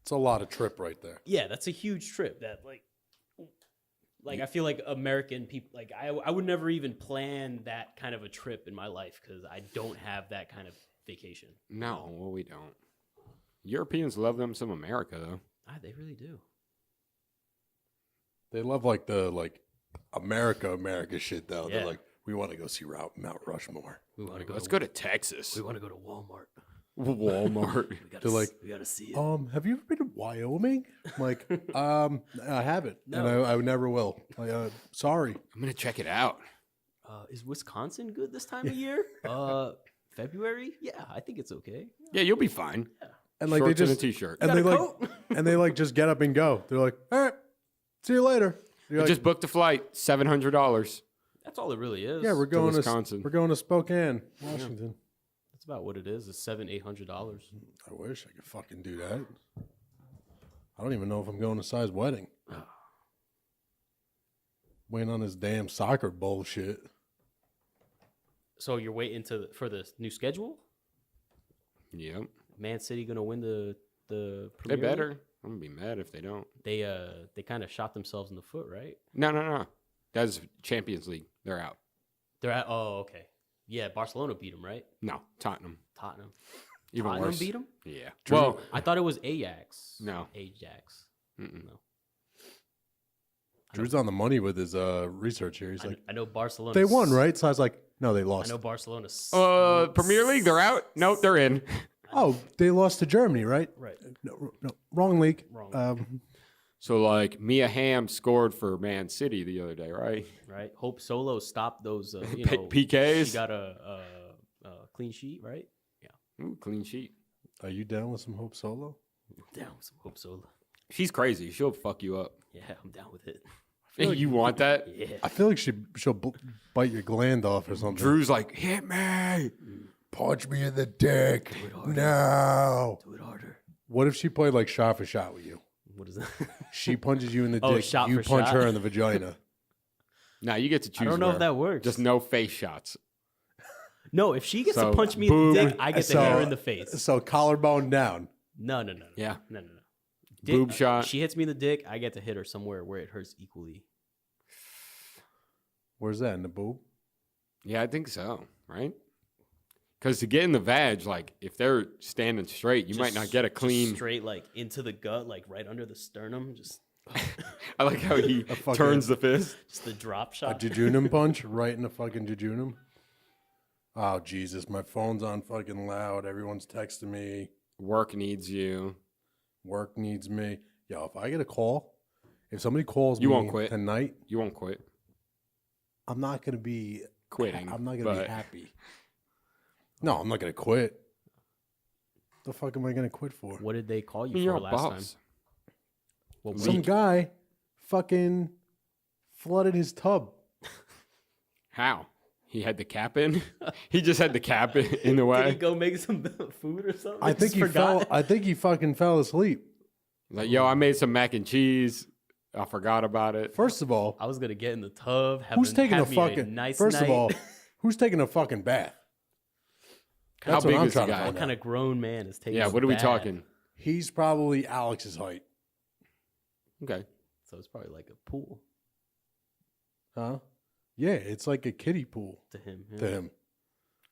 It's a lot of trip right there. Yeah, that's a huge trip. That like I feel like American people, like I would never even plan that kind of a trip in my life because I don't have that kind of vacation. No, well, we don't. Europeans love them some America, though. They really do. They love like the America shit though. Yeah. They're like, we want to go see Mount Rushmore. We want to go. Let's go to Texas. We want to go to Walmart. Walmart. They're like, we gotta see it. have you ever been to Wyoming? I'm like, I haven't, No. and I never will. Like, sorry. I'm gonna check it out. Is Wisconsin good this time of year? February? Yeah, I think it's okay. Yeah, you'll be fine. And like Shorts they just and a t-shirt. and Got they a like coat? and they like just get up and go. They're like, all right, see you later. You're I like, just booked a flight, $700. That's all it really is. yeah, we're going to Wisconsin. We're going to Spokane, Washington. That's about what it is. It's $700-800. I wish I could fucking do that. I don't even know if I'm going to Si's wedding. Waiting on this damn soccer bullshit. So you're waiting for the new schedule? Yep. Man City gonna win the They Premier better. League? I'm gonna be mad if they don't. They kind of shot themselves in the foot, right? No. That's Champions League. They're out. They're at okay. Yeah, Barcelona beat them, right? No, Tottenham. Tottenham. Even Tottenham worse. beat them? Yeah. Drew- Well, I thought it was Ajax. No. Ajax. mm-mm. No. Drew's on the money with his research here. He's like, I know Barcelona. they won, right? So I was like, no, they I lost. know Barcelona. Premier League, they're out? Nope, they're in. Oh, they lost to Germany, right? Right. No, wrong league. Wrong. So, like, Mia Hamm scored for Man City the other day, right? Right. Hope Solo stopped those. PKs? She got a clean sheet, right? Yeah. Ooh, clean sheet. Are you down with some Hope Solo? Down with some Hope Solo. She's crazy. She'll fuck you up. Yeah, I'm down with it. You want that? Yeah. I feel like she'll bite your gland off or something. Drew's like, hit me. Punch me in the dick. harder. No. Do it harder. What if she played like shot for shot with you? What is that? She punches you in the Oh, dick. shot You for punch shot? her in the vagina. Nah, you get to choose. I don't know where. if that works. Just no face shots. No, if she gets So, to punch me in boob- the dick, I get to hit her in the face. So collarbone down. No. Yeah. No. Boob shot. She hits me in the dick, I get to hit her somewhere where it hurts equally. Where's that? In the boob? Yeah, I think so. Right? Because to get in the vag, like, if they're standing straight, you might not get a Just clean. straight like into the gut, like right under the sternum. Just I like how he turns the fist. just the drop A shot. jejunum punch right in the fucking jejunum? Oh, Jesus. My phone's on fucking loud. Everyone's texting me. Work needs you. Work needs me. Yo, if I get a call, if somebody calls You me won't quit. tonight, You won't quit. I'm not going to be Quitting. I'm not going to but be happy. No, I'm not going to quit. The fuck am I going to quit for? What did they call you You're for a last time? boss. What Some week? guy fucking flooded his tub. How? He had the cap in? He just had the cap in the Did way. he go make some food or something? I think Just he forgot? fell. I think he fucking fell asleep. Like, yo, I made some mac and cheese. I forgot about it. First of all, I was gonna get in the tub. who's taking a have me fucking nice First night. of all, who's taking a fucking bath? How That's big what I'm is the trying to guy? find What kind of grown man is taking? Yeah, a what are we bath? talking? He's probably Alex's height. Okay. So it's probably like a pool Huh? Yeah, it's like a kiddie pool to him. yeah. to him.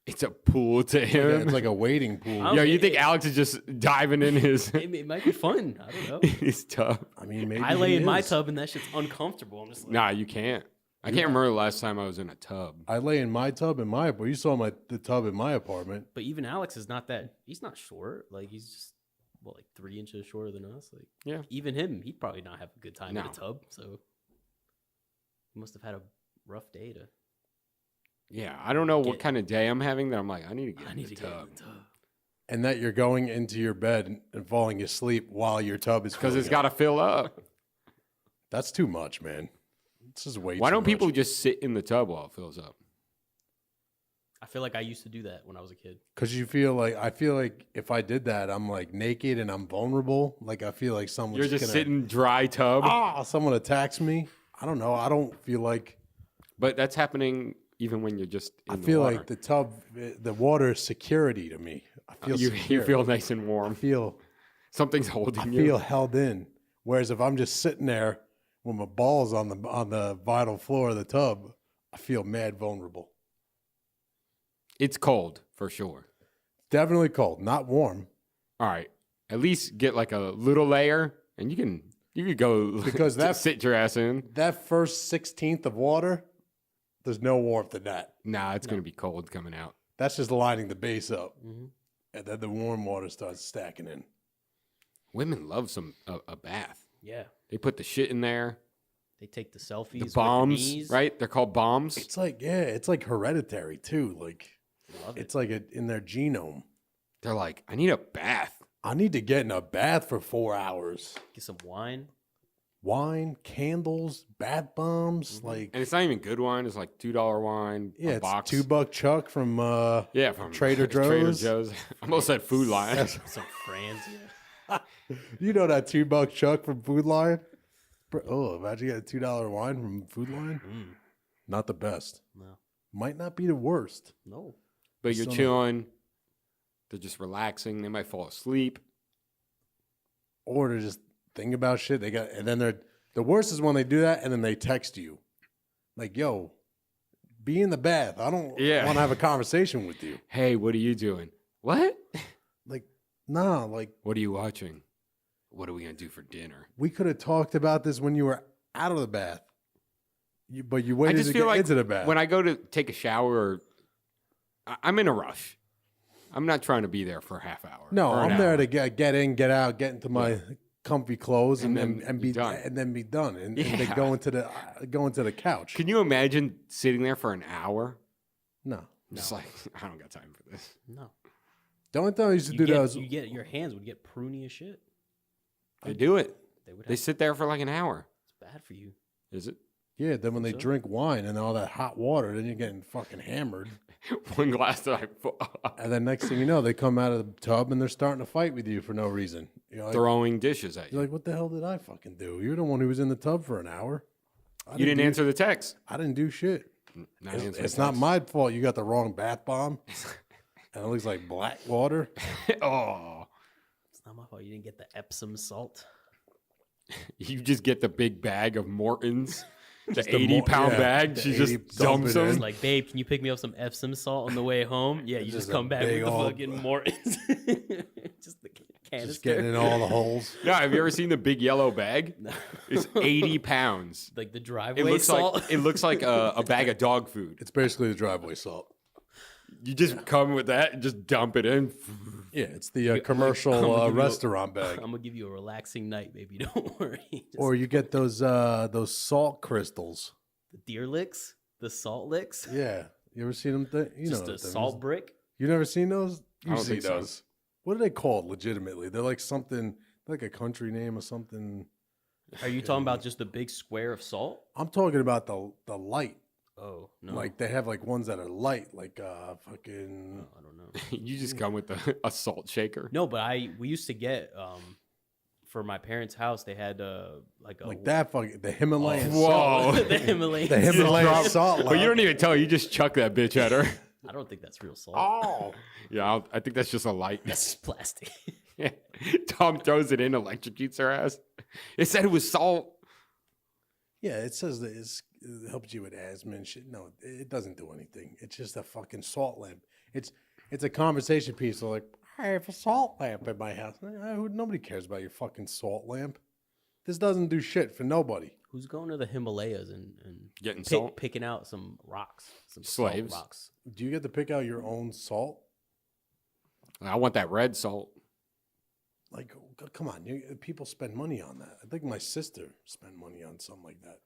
It's a pool to Yeah, him. it's like a wading pool. I'm- Yo, you it- think Alex is just diving in his It might be fun. I don't know. his tub? I mean, maybe I lay he in my is. tub and that shit's uncomfortable. I'm just like, Nah, you can't. I can't remember the last time I was in a tub. I lay in my tub in my. But you saw the tub in my apartment. but even Alex is not that. He's not short. Like he's just like 3 inches shorter than us. Like Yeah. even him, he'd probably not have a good time in No. a tub. So he must have had a rough day to. Yeah, I don't know what Get- kind of day I'm having that I'm like, I need to get I in need the to get in tub. the tub. And that you're going into your bed and falling asleep while your tub is Because filling it's up. got to fill up. That's too much, man. This is way. Why too don't people much. just sit in the tub while it fills up? I feel like I used to do that when I was a kid. Because you feel like I feel like if I did that, I'm like naked and I'm vulnerable. Like I feel like someone's You're just gonna, sitting dry tub. someone attacks me. I don't know. I don't feel like. But that's happening even when you're just in I the feel water. like the tub, the water is security to me. I feel you secure. feel nice and I warm. feel Something's holding I you. feel held in. Whereas if I'm just sitting there with my balls on the vinyl floor of the tub, I feel mad vulnerable. It's cold for sure. Definitely cold, not warm. All right. At least get like a little layer, and you can go Because that sit your ass in. That first 16th of water, there's no warmth in that. Nah, it's gonna be cold coming out. That's just lining the base up, Mm-hmm. and then the warm water starts stacking in. Women love a bath. Yeah. They put the shit in there. They take the selfies. The with bombs, their knees. right? They're called bombs. It's like hereditary too. Like Love it's it. like in their genome. They're like, I need a bath. I need to get in a bath for 4 hours. Get some wine. Wine, candles, bath bombs, like And it's not even good wine. It's like $2 wine. yeah, a it's box. $2 Chuck from From Trader Trader Joe's. Joe's. I almost said Food Line. Some Franz. Yeah. You know that $2 Chuck from Food Line? Oh, imagine you get a $2 wine from Food Line. Not the best. No. Might not be the worst. No. But you're So- chilling. They're just relaxing. They might fall asleep. Or they're just thinking about shit. And then the worst is when they do that and then they text you. Like, yo, be in the bath. I don't want to have a conversation with you. Hey, what are you doing? What? Like, nah, like What are you watching? What are we going to do for dinner? we could have talked about this when you were out of the bath. But you waited I just to feel get like into the bath. when I go to take a shower, I'm in a rush. I'm not trying to be there for a half hour. No, or an I'm there hour. to get in, get out, get into my comfy clothes, And and then be be done. and then be done, and then Yeah. go into the couch. Can you imagine sitting there for an hour? No, Just like, I don't got time for this. No. the only time I used to do that was Your hands would get pruny as shit. They do it. They would. They sit there for like an hour. It's bad for you. Is it? yeah. Then when they So? drink wine and all that hot water, then you're getting fucking hammered. One glass that And then next thing you know, they come out of the tub and they're starting to fight with you for no reason. You're like, throwing dishes at you. you're like, what the hell did I fucking do? You're the one who was in the tub for an hour. You didn't answer the text. I didn't do shit. Not It's, answering it's not text. my fault. You got the wrong bath bomb, and it looks like black water. Oh, It's not my fault. You didn't get the Epsom salt. you just get the big bag of Morton's, the the 80-pound yeah, bag. the She just 80 dumps dump it in. them. It's like, babe, can you pick me up some Epsom salt on the way home? Yeah, you Just just a come back with big the old- fucking Mortons. Just the canister. Just getting in all the holes. No, have you ever seen the big yellow bag? It's 80 pounds. Like the It driveway looks salt. like a bag of dog food. It's basically the driveway salt. You just come with that and just dump it in. Yeah, it's the I'm commercial gonna give you a- restaurant bag. I'm gonna give you a relaxing night, baby. Don't worry. Just Or you get those salt crystals. the deer licks, the salt licks, Yeah, you ever seen them? You just know a them. salt brick. You never seen those? I You don't see think so. those? What are they called? Legitimately, they're like something like a country name or something. Are you talking about just the big square of salt? I'm talking about the light. Oh no, Like they have like ones that are light, like fucking. No, I don't know. You just come with a salt shaker. No, but we used to get for my parents' house. They had like a Like that fucking the Himalayan Whoa. salt. the Himalayan. The salt. Himalayan drop- salt. But you don't even tell her. You just chuck that bitch at her. I don't think that's real salt. Oh, Yeah, I think that's just a light. That's just plastic. Tom throws it in, electrocutes her ass. It said it was salt. yeah. It says that it helps you with asthma and shit. No, it doesn't do anything. It's just a fucking salt lamp. It's a conversation piece. So like, I have a salt lamp in my house. Nobody cares about your fucking salt lamp. This doesn't do shit for nobody. Who's going to the Himalayas and Getting salt. picking out some rocks, some salt Slaves. rocks? Do you get to pick out your own salt? I want that red salt. Like, come on, people spend money on that. I think my sister spent money on something like that.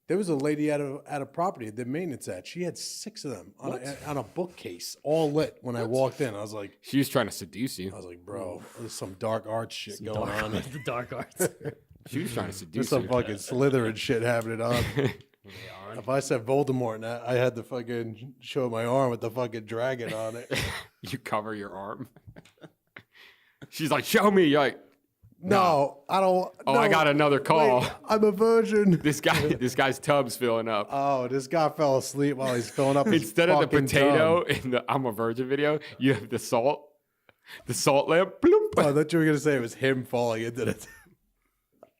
There was a lady at a property at the maintenance at. She had 6 of them on a bookcase, all lit. When I walked in, I was like, She was trying to seduce you. bro, there's some dark arts shit going on. The dark arts. She was trying to There's seduce some you. fucking Slytherin shit happening on. They are. If I said Voldemort, and I had to fucking show my arm with the fucking dragon on it. You cover your arm. She's like, show me. You're like, No, I don't. oh, no, I got another call. wait, I'm a virgin. This guy's tub's filling up. Oh, this guy fell asleep while he's filling up his Instead of the fucking potato tub. in the I'm a Virgin video, you have the salt. The salt lamp. Bloop. Oh, I thought you were gonna say it was him falling into the.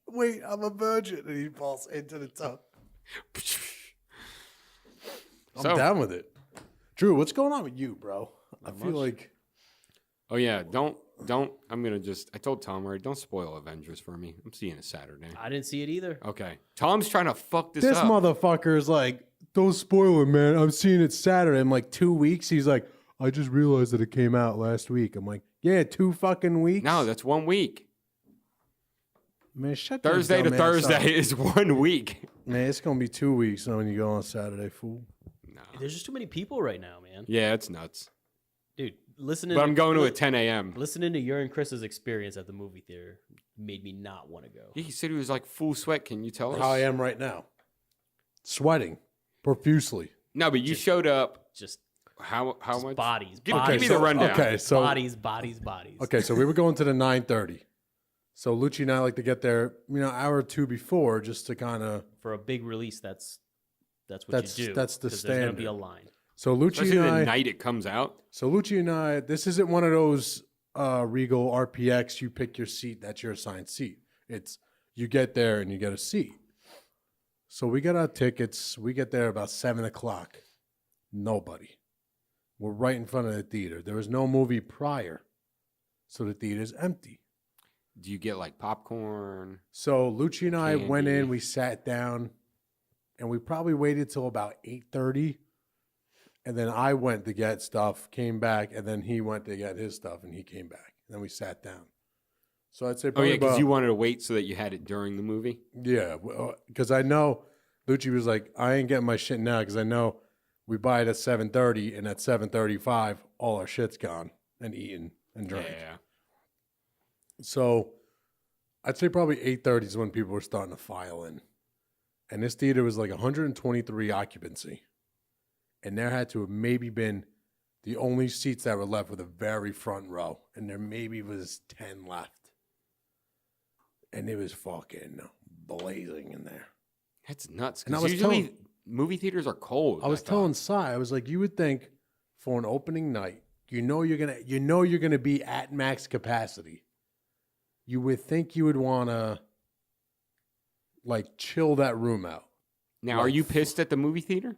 Wait, I'm a virgin, and he falls into the tub. I'm So- down with it. Drew, what's going on with you, bro? I Not feel much. like Oh yeah, don't. I'm gonna just. I told Tom already. Don't spoil Avengers for me. I'm seeing it Saturday. I didn't see it either. Okay. Tom's trying to fuck this this up. motherfucker is like, don't spoil it, man. I'm seeing it Saturday. In like 2 weeks, he's like, I just realized that it came out last week. I'm like, yeah, 2 fucking weeks. No, that's 1 week. Man, shut your Thursday to dumb ass up. Thursday is 1 week. Man, it's gonna be 2 weeks when you go on Saturday, fool. No. There's just too many people right now, man. Yeah, it's nuts. Dude, listening. But I'm going to at 10 a.m. Listening to your and Chris's experience at the movie theater made me not want to go. He said he was like full sweat. Can you tell us? How I am right now, sweating profusely. No, but you showed up. Just How much? bodies. Give bodies, me the rundown. Okay, so bodies. okay, so we were going to the 9:30. So Lucci and I like to get there, an hour or two before, just to kind of. For a big release, that's what That's- you do. that's the 'cause there's gonna be standard. a line. So Lucci Especially and the I. night it comes out. So Lucci and I. This isn't one of those Regal RPX. You pick your seat. That's your assigned seat. It's you get there and you get a seat. So we got our tickets. We get there about 7:00. Nobody. We're right in front of the theater. There was no movie prior, so the theater's empty. Do you get like popcorn? So Lucci and I went Candy. in, we sat down, and we probably waited till about 8:30. And then I went to get stuff, came back, and then he went to get his stuff, and he came back. And then we sat down. So I'd say Oh probably yeah, because about, you wanted to wait so that you had it during the movie. yeah, because I know Lucci was like, I ain't getting my shit now because I know we buy it at 7:30, and at 7:35, all our shit's gone and eaten and drank. Yeah. So I'd say probably 8:30 is when people were starting to file in. And this theater was like 123 occupancy. And there had to have maybe been the only seats that were left were the very front row. And there maybe was 10 left. And it was fucking blazing in there. That's nuts. And I 'cause was usually telling- movie theaters are cold. I was thought. telling Cy, I was like, you would think for an opening night, you're gonna be at max capacity. You would think you would wanna like chill that room out. Now, are you pissed at the movie theater?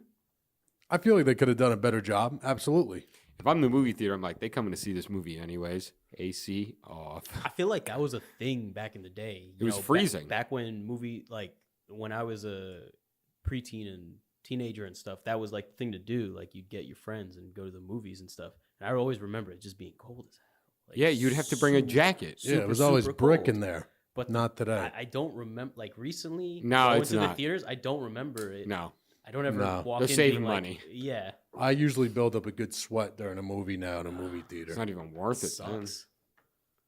I feel like they could have done a better job. Absolutely. If I'm the movie theater, I'm like, they coming to see this movie anyways. AC off. I feel like that was a thing back in the day. It was freezing. Back when when I was a preteen and teenager and stuff, that was like the thing to do. Like you'd get your friends and go to the movies and stuff. And I always remember it just being cold as hell. Like, Yeah, you'd have to bring a super- jacket. Yeah, it super, was always super brick cold. in there. But Not today. I don't remember. Like recently, No, going it's to the not. theaters. I don't remember it. No. I don't ever No. walk They're in saving being like, money. Yeah, I usually build up a good sweat during a movie now in a movie theater. It's not even worth it. man. sucks.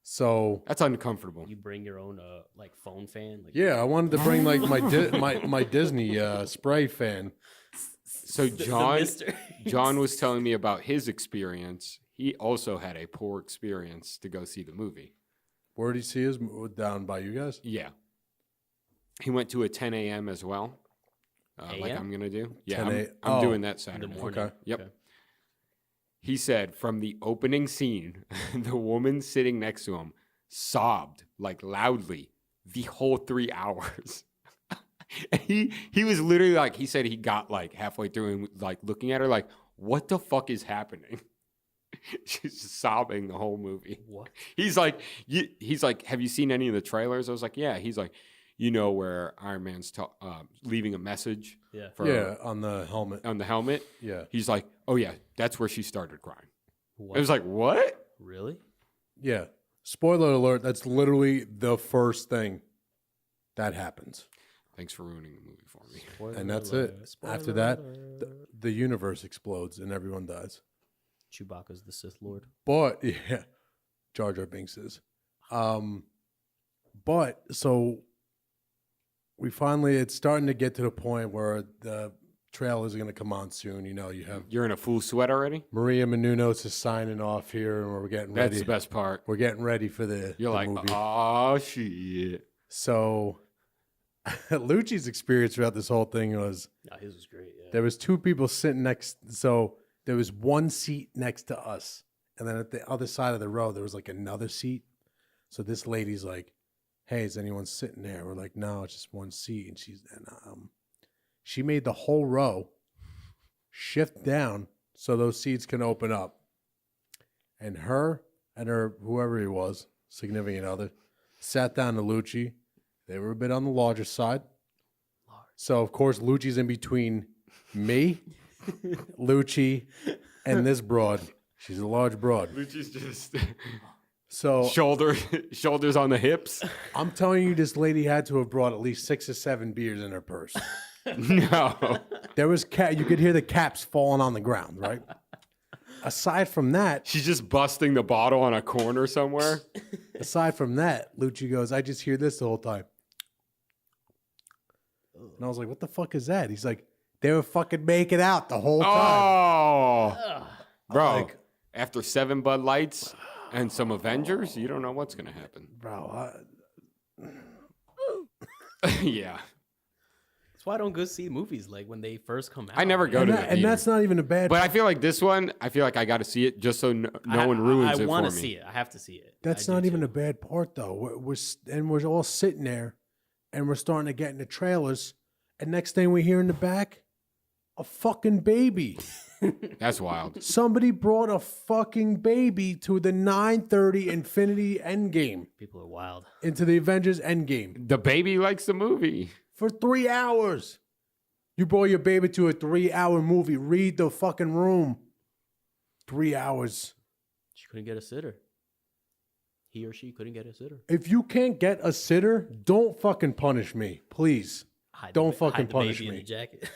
So That's uncomfortable. You bring your own like phone fan. Like, yeah, I wanted to bring like my Disney spray fan. So the John mystery. John was telling me about his experience. He also had a poor experience to go see the movie. Where did he see his down by you guys? Yeah. He went to a 10 a.m. as well. Like AM? I'm going to do. Yeah, 10 I'm, a- I'm oh, doing that in the Saturday. morning. Okay. Yep. He said from the opening scene, the woman sitting next to him sobbed like loudly the whole 3 hours. And he was literally like, he said he got like halfway through and like looking at her like, what the fuck is happening? She's just sobbing the whole movie. What? He's like, have you seen any of the trailers? I was like, yeah. He's like, where Iron Man's leaving a message Yeah. for Yeah, on the helmet. on the helmet. Yeah. He's like, oh yeah, that's where she started crying. What? I was like, what? Really? Yeah. Spoiler alert, that's literally the first thing that happens. Thanks for ruining the movie for me. And that's it. After that, the universe explodes and everyone dies. Chewbacca's the Sith Lord. But yeah, Jar Jar Binks is. But so it's starting to get to the point where the trailers are going to come on soon. You have You're in a full sweat already? Maria Menounos is signing off here, and we're getting That's ready. the best part. We're getting ready for the You're the like, movie. oh shit. So Lucci's experience throughout this whole thing was No, his was great. Yeah. there was two people sitting next. So there was one seat next to us And then at the other side of the row, there was like another seat. So this lady's like, "Hey, is anyone sitting there?" We're like, "No, it's just one seat." And she made the whole row shift down so those seats can open up. And her whoever he was, significant other, sat down to Lucci. They were a bit on the larger side. So of course Lucci's in between me, Lucci, and this broad. She's a large broad. Lucci's just So shoulders on the hips. I'm telling you, this lady had to have brought at least 6 or 7 beers in her purse. No. There was you could hear the caps falling on the ground, right? Aside from that, She's just busting the bottle on a corner somewhere. Lucci goes, "I just hear this the whole time." And I was like, "What the fuck is that?" He's like, "They were fucking making out the whole time." Oh, bro. Like, after 7 Bud Lights and some Avengers, you don't know what's going to happen. bro, Yeah. That's why I don't go see movies like when they first come out. I never go to the and that's not even a bad. But I feel like this one, I got to see it just so no one ruins it for me. I want to see it. I have to see it. That's I not do even too. a bad part though. We're all sitting there, and we're starting to get in the trailers, and next thing we hear in the back, a fucking baby. That's wild. Somebody brought a fucking baby to the 9:30 Infinity Endgame, People are wild. into the Avengers Endgame The baby likes the movie. for 3 hours. You brought your baby to a 3-hour movie. Read the fucking room. 3 hours. She couldn't get a sitter. He or she couldn't get a sitter. If you can't get a sitter, don't fucking punish me, please. Don't fucking hide the punish baby in me. a jacket.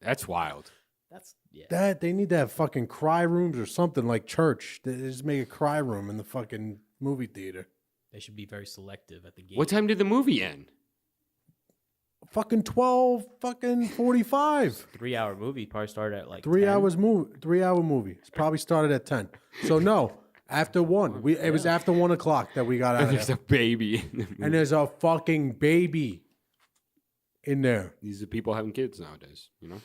That's wild. That's That they need to have fucking cry rooms or something like church. They just make a cry room in the fucking movie theater. They should be very selective at the gate. What time did the movie end? Fucking 12, fucking 45. 3-hour movie probably started at like 3 10. hours movie. 3-hour movie. It's probably started at 10. So no, after 1. It was after 1 o'clock that we got out of There's there. a baby in the movie. And there's a fucking baby in there. These are people having kids nowadays, you know?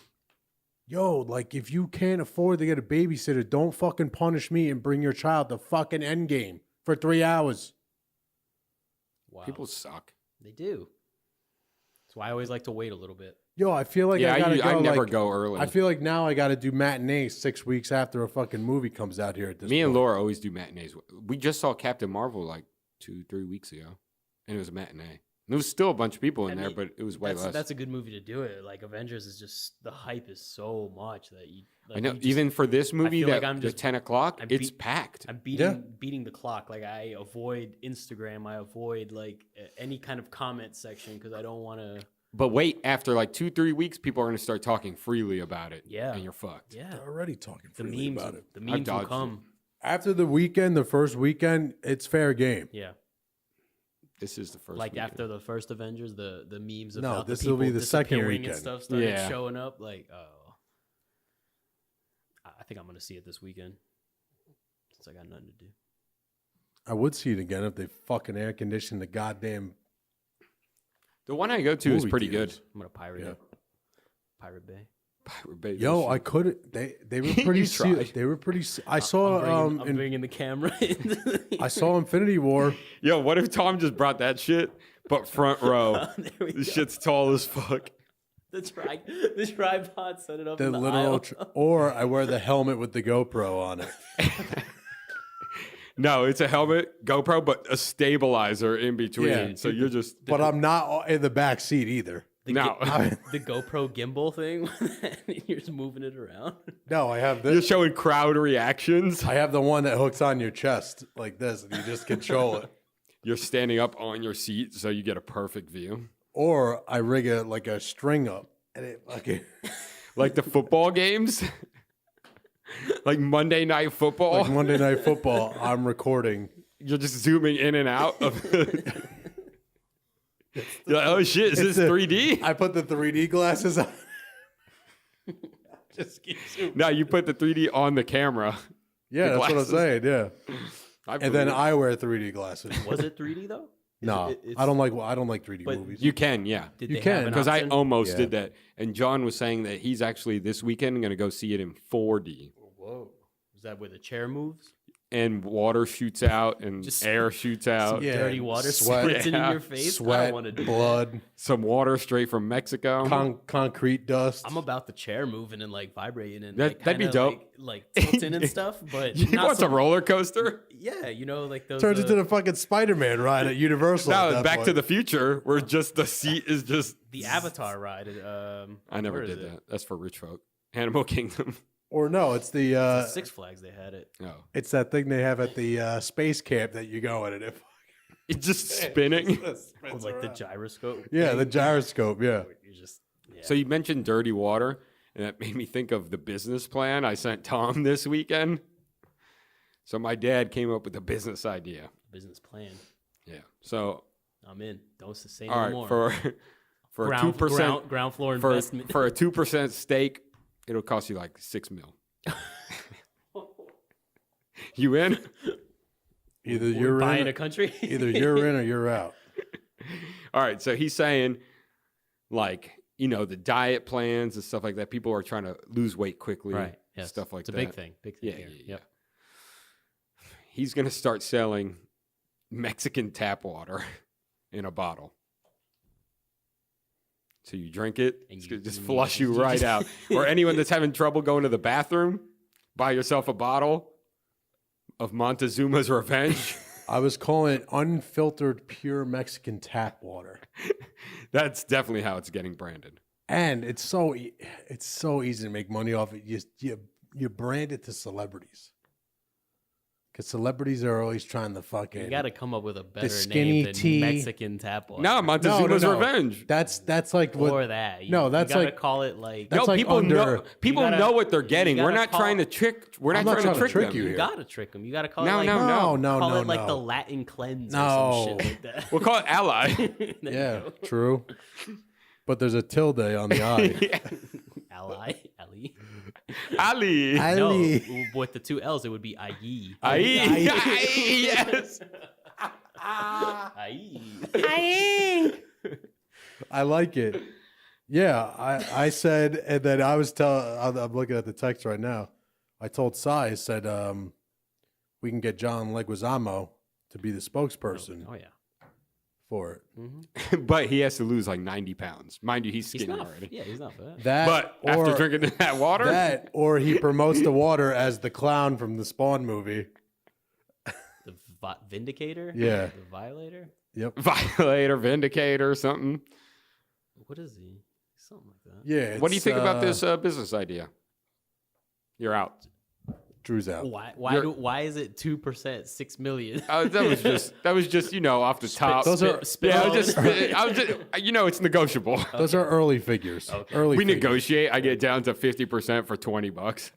Yo, like if you can't afford to get a babysitter, don't fucking punish me and bring your child to fucking Endgame for 3 hours. Wow. People suck. They do. That's why I always like to wait a little bit. Yo, I feel like I gotta go. I never like, go early. I feel like now I got to do matinees 6 weeks after a fucking movie comes out here at this Me and point. Laura always do matinees. We just saw Captain Marvel like 2-3 weeks ago, and it was a matinee. There was still a bunch of people in there, but it was way less. That's a good movie to do it. Like Avengers is just the hype is so much that you. Like, I know. you just- Even for this movie, feel that like I'm the just- 10 o'clock, I'm it's beat- packed. I'm beating the clock. Like I avoid Instagram. I avoid like any kind of comment section because I don't want to. But wait, after like 2-3 weeks, people are going to start talking freely about it. Yeah. And you're fucked. Yeah, They're already talking the freely memes. about it. The memes will dodged it. come. After the weekend, the first weekend, it's fair game. Yeah, This is the first like weekend. after the first Avengers, the memes No, about this the will be people the second disappearing weekend. and stuff started Yeah. showing up. Like, oh, I think I'm gonna see it this weekend since I got nothing to do. I would see it again if they fucking air conditioned the goddamn. The one I go to is movie pretty theaters. good. I'm gonna pirate Yeah. it. Pirate Bay. Pirate Bay, Yo, this I shit. could. They were pretty. You tried. They were pretty. I saw. I'm in- bringing the camera. into the- I saw Infinity War. Yo, what if Tom just brought that shit, but front row? There we This go. shit's tall as fuck. The tripod, set it up The in the literal, aisle. or I wear the helmet with the GoPro on it. No, it's a helmet, GoPro, but a stabilizer in between. Yeah. So you're just. But I'm not in the back seat either. No. The GoPro gimbal thing, you're just moving it around. No, I have You're this. showing crowd reactions. I have the one that hooks on your chest like this, and you just control it. You're standing up on your seat so you get a perfect view. Or I rig it like a string up, and it fucking Like the football games. Like Monday Night Football. like Monday Night Football. I'm recording. You're just zooming in and out of You're like, oh shit, is It's this a- 3D? I put the 3D glasses on. Just keep zooming. No, you put the 3D on the camera. Yeah, The that's what I'm glasses. saying. Yeah, I and believe then it. I wear 3D glasses. Was it 3D though? No, It's- I don't like 3D But movies. You can, yeah. Did You they can, have an Because I option? almost Yeah. did that. And John was saying that he's actually this weekend going to go see it in 4D. Whoa. that where the chair moves? And water shoots out and Just air shoots out. Yeah, Dirty water sweat. spritzing in Yeah. your face. I Sweat, don't want to do blood, Some water straight from Mexico. concrete dust. I'm about the chair moving and like vibrating and That'd be kinda, dope. like tilting and stuff. But You not want so, a roller coaster? Yeah, like those. Turns into the fucking Spider-Man ride at Universal. at No, that Back point. to the Future, where just the seat is just. the Avatar ride. I never where is did it? that. That's for rich folk. Animal Kingdom. Or no, it's the At Six Flags they had it. No, it's that thing they have at the space camp that you go in and it it's just spinning. Oh, like the gyroscope. Yeah, thing. the gyroscope. Yeah. You're just. Yeah. So you mentioned dirty water, and that made me think of the business plan I sent Tom this weekend. So my dad came up with a business idea. Business plan. Yeah. So I'm in. Don't say all no right, more. for a 2% ground floor for investment. for a 2% stake, it'll cost you like $6 million. You in? Either We're you're buying in, a country. either you're in or you're out. All right. So he's saying, like, the diet plans and stuff like that. People are trying to lose weight quickly, Right. Yes. stuff like it's that. a big thing. Big thing Yeah, here. yeah, Yep. He's gonna start selling Mexican tap water in a bottle. So you drink it, And it's you- gonna just you- flush you you right just- out. Or anyone that's having trouble going to the bathroom, buy yourself a bottle of Montezuma's Revenge. I was calling it unfiltered pure Mexican tap water. That's definitely how it's getting branded. And it's so easy to make money off it. You brand it to celebrities. Because celebrities are always trying to fucking. You got to come up with a better skinny name than tea. Mexican tap water. No, Montezuma's no. Revenge. That's like what. Or that. No, that's you gotta like- call it like. That's No, like people under- know. People gotta- know what they're getting. you We're gotta not call- trying to trick. We're I'm not not trying to trick trick them. you You here. gotta trick them. You gotta call No, it like no, No, no, call no, it like no. the Latin cleanse or No. some shit like that. We'll call it Ally. There you Yeah, go. true. But there's a tilde on the I. Ally, Ali. Ali. No, Ali. with the two L's, it would be Ayi. Aye. Yes. Ayi. I like it. Yeah, I said, and then I was I'm looking at the text right now. I told Sai, I said, we can get John Leguizamo to be the spokesperson Oh yeah. for it. Mm-hmm. But he has to lose like 90 pounds. Mind you, he's He's skinny not. already. Yeah, he's not fat. That, But after drinking that water, that, or he promotes the water as the clown from the Spawn movie. The Vindicator. Yeah. The Violator. Yep. Violator, Vindicator, something. What is he? Something like that. Yeah. What do you it's, think about this business idea? You're out. Drew's out. Why is it 2%, $6 million? That was just off the top. Those are- spit yeah, I on was it. just it's negotiable. Those are early figures. Okay. Early We figures. negotiate. I get down to 50% for $20.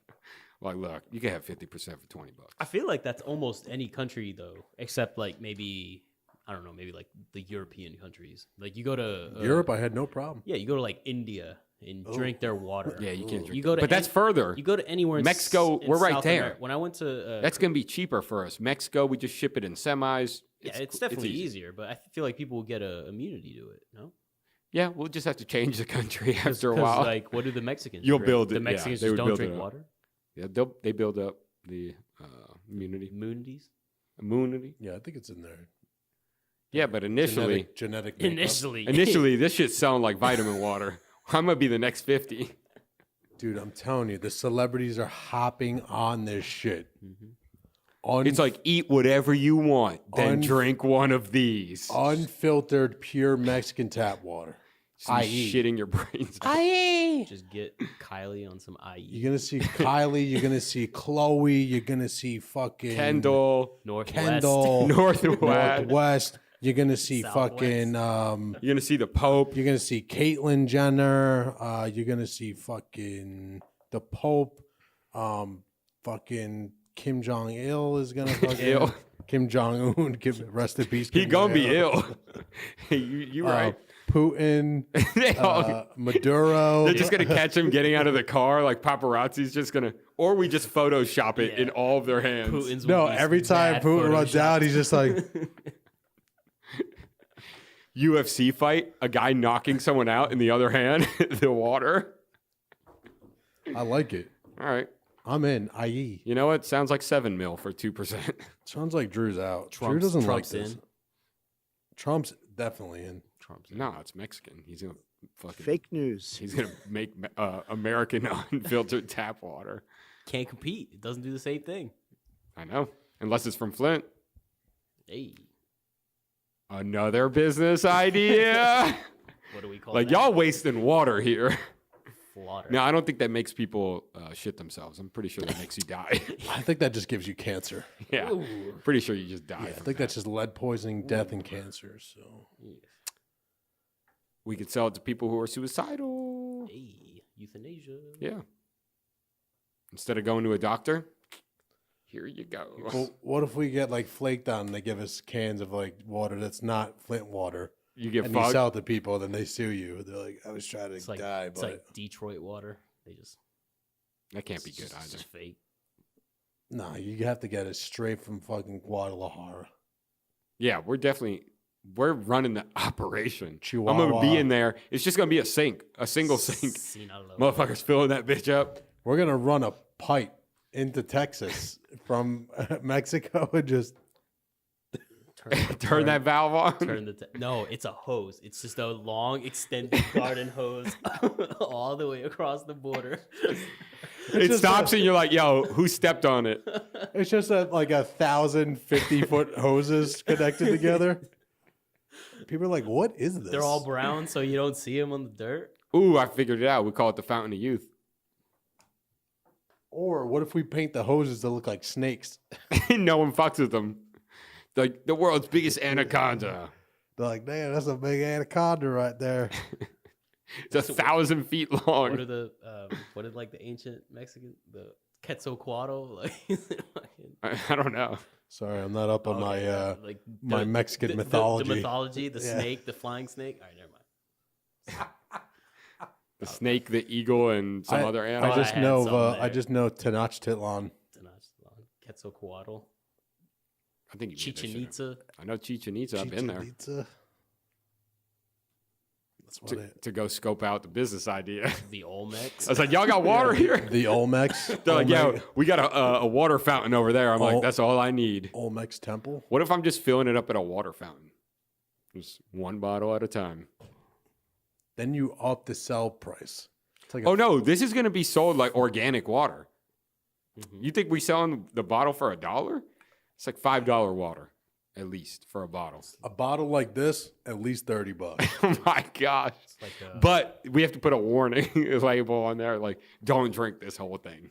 Like, look, you can have 50% for $20. I feel like that's almost any country though, except like maybe I don't know, maybe like the European countries. Like you go to Europe, I had no problem. Yeah, you go to like India and drink their water. Yeah, you can't drink. You go to but that's further. You go to anywhere in Mexico, in we're right South there. America. When I went to That's gonna be cheaper for us. Mexico, we just ship it in semis. yeah, it's definitely easy. easier, but I feel like people will get a immunity to it. No, Yeah, we'll just have to change the country after a 'Cause, while. like what do the Mexicans? You'll drink? build it, The yeah, Mexicans they just would don't build drink it up. water. Yeah, they build up the immunity. Immunity. Yeah, I think it's in there. Yeah, but initially, Genetic makeup. initially, this shit sound like vitamin water. I'm gonna be the next 50. Dude, I'm telling you, the celebrities are hopping on this shit. It's like eat whatever you want, then Un- drink one of these. unfiltered, pure Mexican tap water. Some IE. shit in your brains. Just get Kylie on some IE. You're gonna see Kylie. You're gonna see Chloe. You're gonna see fucking Kendall, Northwest. Kendall, Northwest. Northwest. You're gonna see Southwest. fucking. You're gonna see the Pope. You're gonna see Caitlyn Jenner. You're gonna see fucking the Pope. Fucking Kim Jong Il is gonna fucking Ill. Kim Jong Un. Rest in peace. He Kim gonna be Jong-il. ill. you right. Putin. They all- Maduro. They're just gonna catch him getting out of the car, like paparazzi's just gonna, or we just Photoshop it in Yeah. all of their hands. Putin's No, would be every time bad Putin runs Photoshop. out, he's just like, UFC fight, a guy knocking someone out in the other hand, the water. I like it. All right, I'm in. IE. You know what? Sounds like 7 mil for 2%. Sounds like Drew's out. Drew Trump's- doesn't Trump's like this. in. Trump's definitely in. Trump's No, it's Mexican. He's gonna fucking Fake news. He's gonna make American unfiltered tap water. can't compete. It doesn't do the same thing. I know, unless it's from Flint. Hey, Another business idea. what do we call Like that? y'all wasting water here. Slaughter. No, I don't think that makes people shit themselves. I'm pretty sure that makes you die. I think that just gives you cancer. Yeah, Ooh. pretty sure you just die. Yeah, I from think that. that's just lead poisoning, death, and cancer. So We could sell it to people who are suicidal. Hey, euthanasia. Yeah. Instead of going to a doctor, here you go. well, what if we get like flaked out and they give us cans of like water that's not Flint water, You get and you fucked. sell it to people, then they sue you. They're like, I was trying to It's like die, it's but like Detroit water. They just That can't be it's good just, it's either. just fake. no, you have to get it straight from fucking Guadalajara. Yeah, we're running the operation. I'm Chihuahua. gonna be in there. It's just gonna be a sink, a single sink. Sinaloa. Motherfuckers filling that bitch up. We're gonna run a pipe into Texas from Mexico and just Turn that valve on. Turn the no, it's a hose. It's just a long extended garden hose all the way across the border. It just stops and you're like, yo, who stepped on it? it's just like 1,050-foot hoses connected together. People are like, what is this? They're all brown, so you don't see them on the dirt. Ooh, I figured it out. We call it the Fountain of Youth. Or what if we paint the hoses to look like snakes? No one fucks with them. Like the world's biggest anaconda. They're like, damn, that's a big anaconda right there. It's 1,000 feet What long. are the what did like the ancient Mexican the Quetzalcoatl like? I don't know. Sorry, I'm not up on my like my Mexican the mythology. mythology, the Yeah. snake, the flying snake. All right, never mind. The snake, the eagle, and some other I animal. just had know some I there. just know Tenochtitlan. Quetzalcoatl, I think you made that Chichen shit up. Itza. I know Chichen Itza. I've been there Chichen Itza. That's what to go scope out the business idea. The Olmecs. I was like, y'all got water here? the Olmecs. They're like, yeah, Olmec, we got a water fountain over there. I'm Oh. like, that's all I need. Olmecs Temple. What if I'm just filling it up at a water fountain? Just one bottle at a time. Then you up the sell price. It's like Oh no, this is gonna be sold like organic water. Mhm. You think we selling the bottle for $1? It's like $5 water, at least for a bottle. a bottle like this, at least $30. Oh my gosh! It's like But we have to put a warning label on there, like don't drink this whole thing,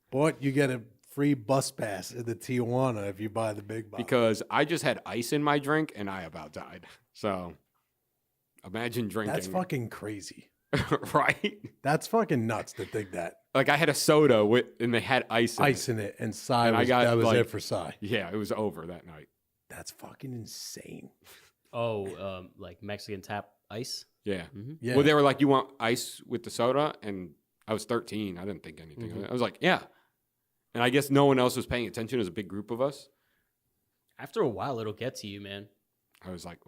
But you get a free bus pass in the Tijuana if you buy the big bottle. because I just had ice in my drink and I about died. So imagine drinking. That's fucking crazy. right. That's fucking nuts to think that. Like I had a soda with, and they had ice in Ice it. in it, and Psy And I was, got, that was like- it for Psy. Yeah, it was over that night. That's fucking insane. like Mexican tap ice. Yeah. Mm-hmm. Yeah. Well, they were like, "You want ice with the soda?" And I was 13. I didn't think anything of it. I was like, "Yeah." And I guess no one else was paying attention. It was a big group of us. After a while, it'll get to you, man. I was like,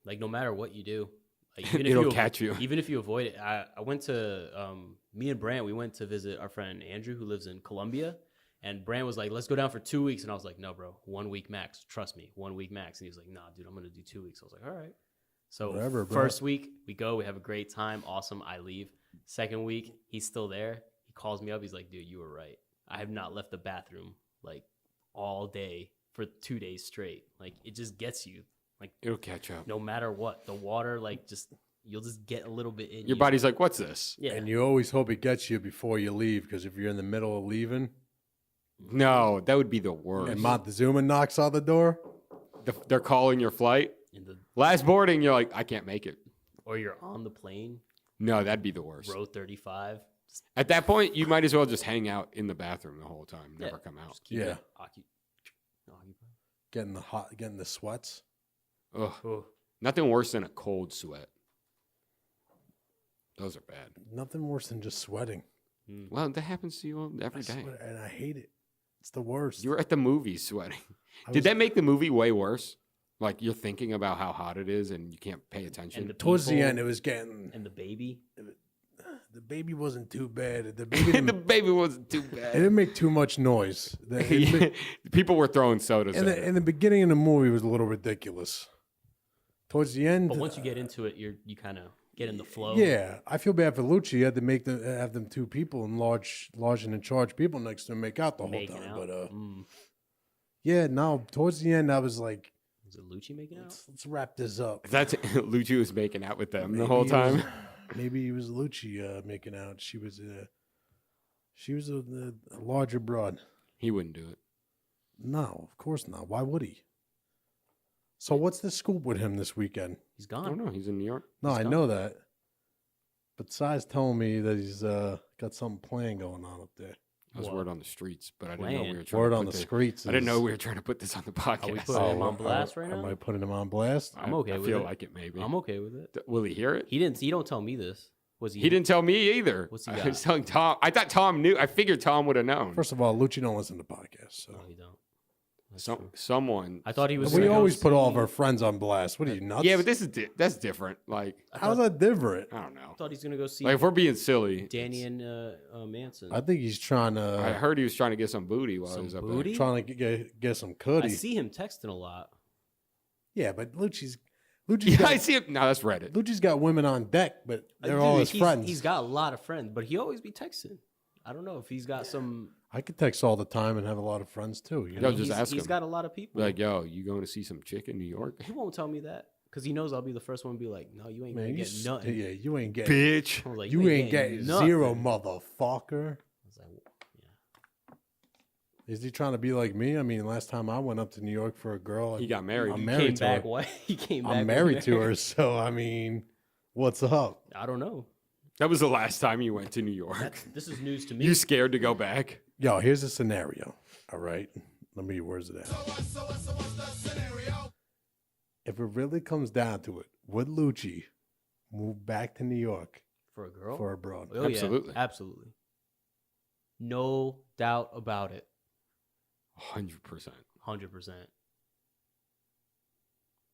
Like no matter what you do, like, It'll catch you. Even if you avoid it, I went to me and Brant. We went to visit our friend Andrew, who lives in Colombia. And Brant was like, "Let's go down for 2 weeks." And I was like, "No, bro, 1 week max. Trust me, 1 week max." And he was like, "Nah, dude, I'm gonna do 2 weeks." I was like, "All right." So Whatever, bro. first week we go, we have a great time, awesome. I leave. Second week, he's still there. He calls me up. He's like, "Dude, you were right. I have not left the bathroom like all day for 2 days straight. Like it just gets you. Like "It'll catch up." no matter what, the water like just you'll just get a little bit in Your you. body's like, "What's this?" Yeah. And you always hope it gets you before you leave, because if you're in the middle of leaving No, that would be the worst. and Montezuma knocks on the door, They're calling your flight. in the Last boarding, you're like, "I can't make it." or you're on the plane, No, that'd be the worst. row 35. Just, At that point, you might as well just hang out in the bathroom the whole time, never yeah, come out. just keep Yeah. it occupied. getting the sweats. Ugh. Oh, Nothing worse than a cold sweat. Those are bad. Nothing worse than just sweating. Well, that happens to you every I day. sweat, and I hate it. It's the worst. You were at the movies sweating. I Did was- that make the movie way worse? Like you're thinking about how hot it is and you can't pay attention. and the towards the people end? It was getting and the baby. the baby wasn't too bad. The the baby didn't, baby wasn't too it bad. didn't make too much noise. People were throwing sodas at it. In the beginning of the movie was a little ridiculous. Towards the end, But once you get into it, you kind of get in the flow. yeah, I feel bad for Lucci. He had to have them two people and large and in charge people next to him make out the whole Making time. out. But yeah, no. Towards the end, I was like, Is it Lucci making out? let's wrap this up. That's Lucci was making out with them the Maybe whole he time. was- maybe it was Lucci making out. She was a larger broad. He wouldn't do it. No, of course not. Why would he? So what's the scoop with him this weekend? He's I don't gone. know. He's in New York. No, He's I gone. know that. But Sai's telling me that he's got something planned going on up there. That was What? word on the streets, but I didn't know we Plan. were trying Word to on put the this. streets. I didn't know is- we were trying to put this on the podcast. Are we putting him on blast right now? Am I putting him on blast? I'm okay I with feel it. like it maybe. I'm okay with it. Will he hear it? He didn't. He don't tell me this. Was he? He didn't tell me either. What's he I got? was telling Tom. I thought Tom knew. I figured Tom would have known. First of all, Lucci don't listen to podcasts. So. No, he don't. That's true. Someone. I thought he was. We gonna go always put all of see- our friends on blast. What are you, nuts? Yeah, but this is that's different. Like How's that different? I don't know. I thought he's gonna go see Like if we're being silly, Danny and Manson. I think he's trying I to heard he was trying to get some booty while he Some was up booty? trying to get some I cootie. see him texting a lot. Yeah, but Lucci's there. Yeah, I got, see it. No, that's Reddit. Lucci's got women on deck, but they're all his He's- friends. He's got a lot of friends, but he always be texting. I don't know if he's got some. I could text all the time and have a lot of friends too. You Yo, know? just ask He's him. got a lot of people. Like, yo, you going to see some chick in New York? He won't tell me that because he knows I'll be the first one to be like, "No, you ain't Man, gonna you, get nothing." yeah, you ain't getting Bitch. I was like, you ain't getting nothing. zero, motherfucker. I was like, yeah. Is he trying to be like me? I mean, last time I went up to New York for a girl, He got married. I'm He married came to back. her. What? He came back. I'm with married to Mary. her, so I mean, what's up? I don't know. That was the last time you went to New York. This is news to me. You scared to go back? Yo, here's a scenario. All right, let me. Where's it at? If it really comes down to it, would Lucci move back to New York For a girl? for a broad? Oh, yeah, Absolutely. absolutely. No doubt about it. 100%. 100%.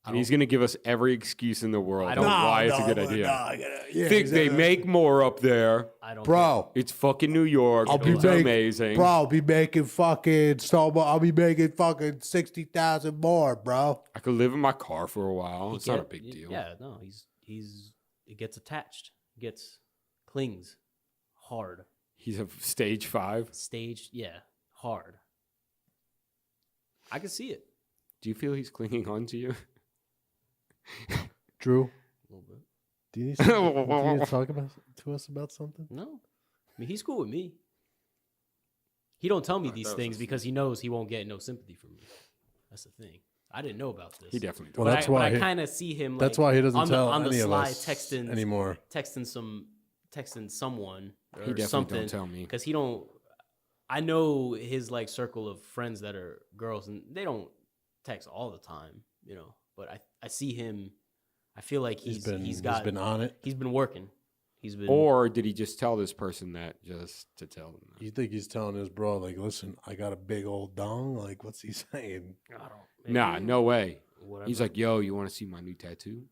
And he's going to give us every excuse in the world I on don't- why it's a good idea. Yeah, Think they make more up there. I don't bro. It's fucking New York. I'll be It's making, amazing. bro. I'll be making fucking I'll be making fucking 60,000 more, bro. I could live in my car for a while. He It's not a get- big deal. Yeah, no, it gets attached. Clings hard. He's a stage 5. Staged, yeah, hard. I can see it Do you feel he's clinging on to you? Drew, a little bit. do you need to talk to us about something? No, I mean he's cool with me. He don't tell me Alright, these that was things a- because he knows he won't get no sympathy from me. That's the thing. I didn't know about this. He definitely does. Well, But that's I, why I he- kind of see him. That's like, why he doesn't on tell the, on the any of slide us texting anymore. texting someone or He definitely something. don't tell me. Because he don't. I know his like circle of friends that are girls, and they don't text all the time, you know. But I see him. I feel like he's been on it. He's been working. He's been. Or did he just tell this person that just to tell them that? You think he's telling his bro, like, listen, I got a big old dong? Like, what's he saying? I don't. Nah, maybe, no way. Whatever. He's like, yo, you want to see my new tattoo?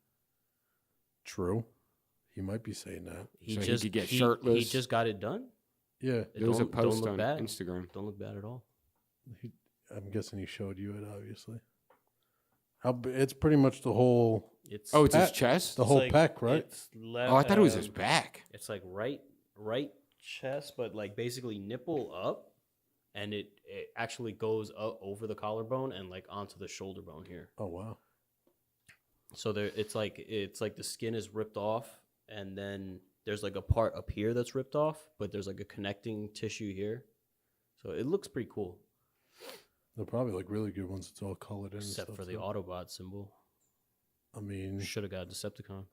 True. He might be saying that. he so he just could get He shirtless? just got it done. Yeah. There was a don't post look on bad. Instagram. Don't look bad at all. I'm guessing he showed you it, obviously. It's pretty much the whole It's Oh, it's his Pec. chest? the whole pec, right? It's left, Oh, I thought it was his back. It's like right chest, but like basically nipple up, and it actually goes up over the collarbone and like onto the shoulder bone here. Oh wow. So there, it's like the skin is ripped off, and then there's like a part up here that's ripped off, but there's like a connecting tissue here. So it looks pretty cool, They're probably like really good once it's all colored in. and except stuff, for the too. Autobot symbol. I mean, Should have got Decepticon.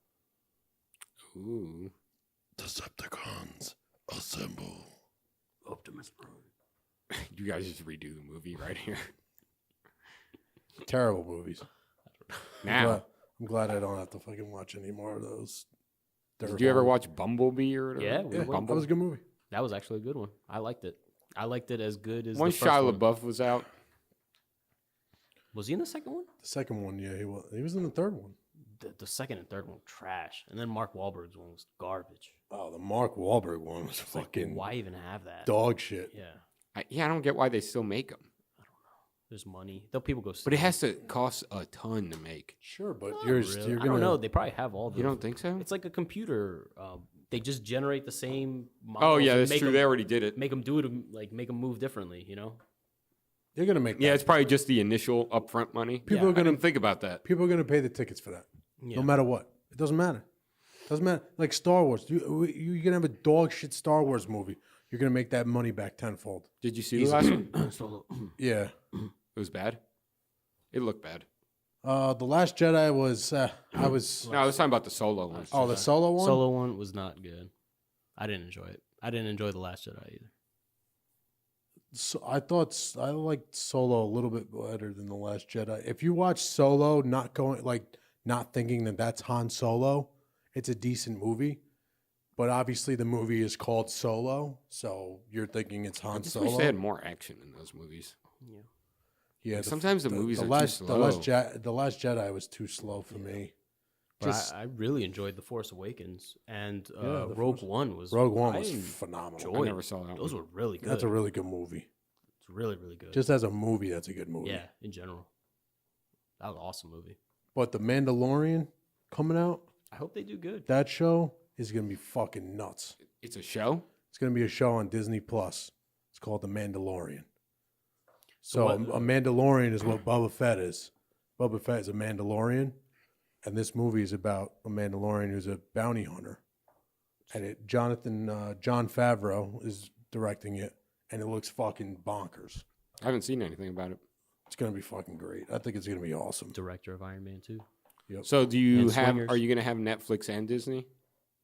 Ooh. Decepticons assemble. Optimus Prime. You guys just redo the movie right here. Terrible movies. Now, I'm glad I don't have to fucking watch any more of those. They're did you ever horrible. watch Bumblebee or whatever? Yeah, we Yeah, went- that was a good movie. That was actually a good one. I liked it. I liked it as good as Once the first Shia one. LaBeouf was out, Was he in the second one? The second one, yeah, he was. He was in the third one. The second and third one trash, and then Mark Wahlberg's one was garbage. Oh, the Mark Wahlberg one was It's like, fucking why even have that? dog shit. Yeah, I don't get why they still make them. there's money. Though people go. But it has to cost a ton to make. Sure, but Not you're really. gonna. I don't know. They probably have all. You don't think so? It's like a computer. They just generate the same. Oh models yeah, and that's make true. them- They already did it. Make them do it. Like make them move differently. You know. You're gonna make. Yeah, that. it's probably just the initial upfront money. People I are gonna didn't think about that. People are gonna pay the tickets for that, Yeah. no matter what. It doesn't matter. Doesn't matter. Like Star Wars, you're gonna have a dog shit Star Wars movie. You're gonna make that money back tenfold. Did you see the last one? Solo. Yeah. It was bad. It looked bad. The Last Jedi was. I was. No, I was talking about the solo one. Oh, the solo one. Solo one was not good. I didn't enjoy it. I didn't enjoy the Last Jedi either. So I thought I liked Solo a little bit better than the Last Jedi. If you watch Solo, not thinking that that's Han Solo, it's a decent movie. But obviously, the movie is called Solo, so you're thinking it's I Han just Solo. wish they had more action in those movies. Yeah. Yeah, Sometimes the movies are too last, slow. The Last Jedi was too slow for me. But Just I really enjoyed The Force Awakens and The Rogue One was Rogue One I was enjoyed- phenomenal. I never saw that Those one. were really good. That's a really good movie. It's really really good. Just as a movie, that's a good movie. yeah, in general, that was an awesome movie. But The Mandalorian coming out, I hope they do good. that show is gonna be fucking nuts. It's a show? It's gonna be a show on Disney Plus. It's called The Mandalorian. So what- a Mandalorian is what Boba Fett is. Boba Fett is a Mandalorian, and this movie is about a Mandalorian who's a bounty hunter. And John Favreau is directing it, and it looks fucking bonkers. I haven't seen anything about it. It's gonna be fucking great. I think it's gonna be awesome. Director of Iron Man 2. So do you And have? Swingers. Are you going to have Netflix and Disney?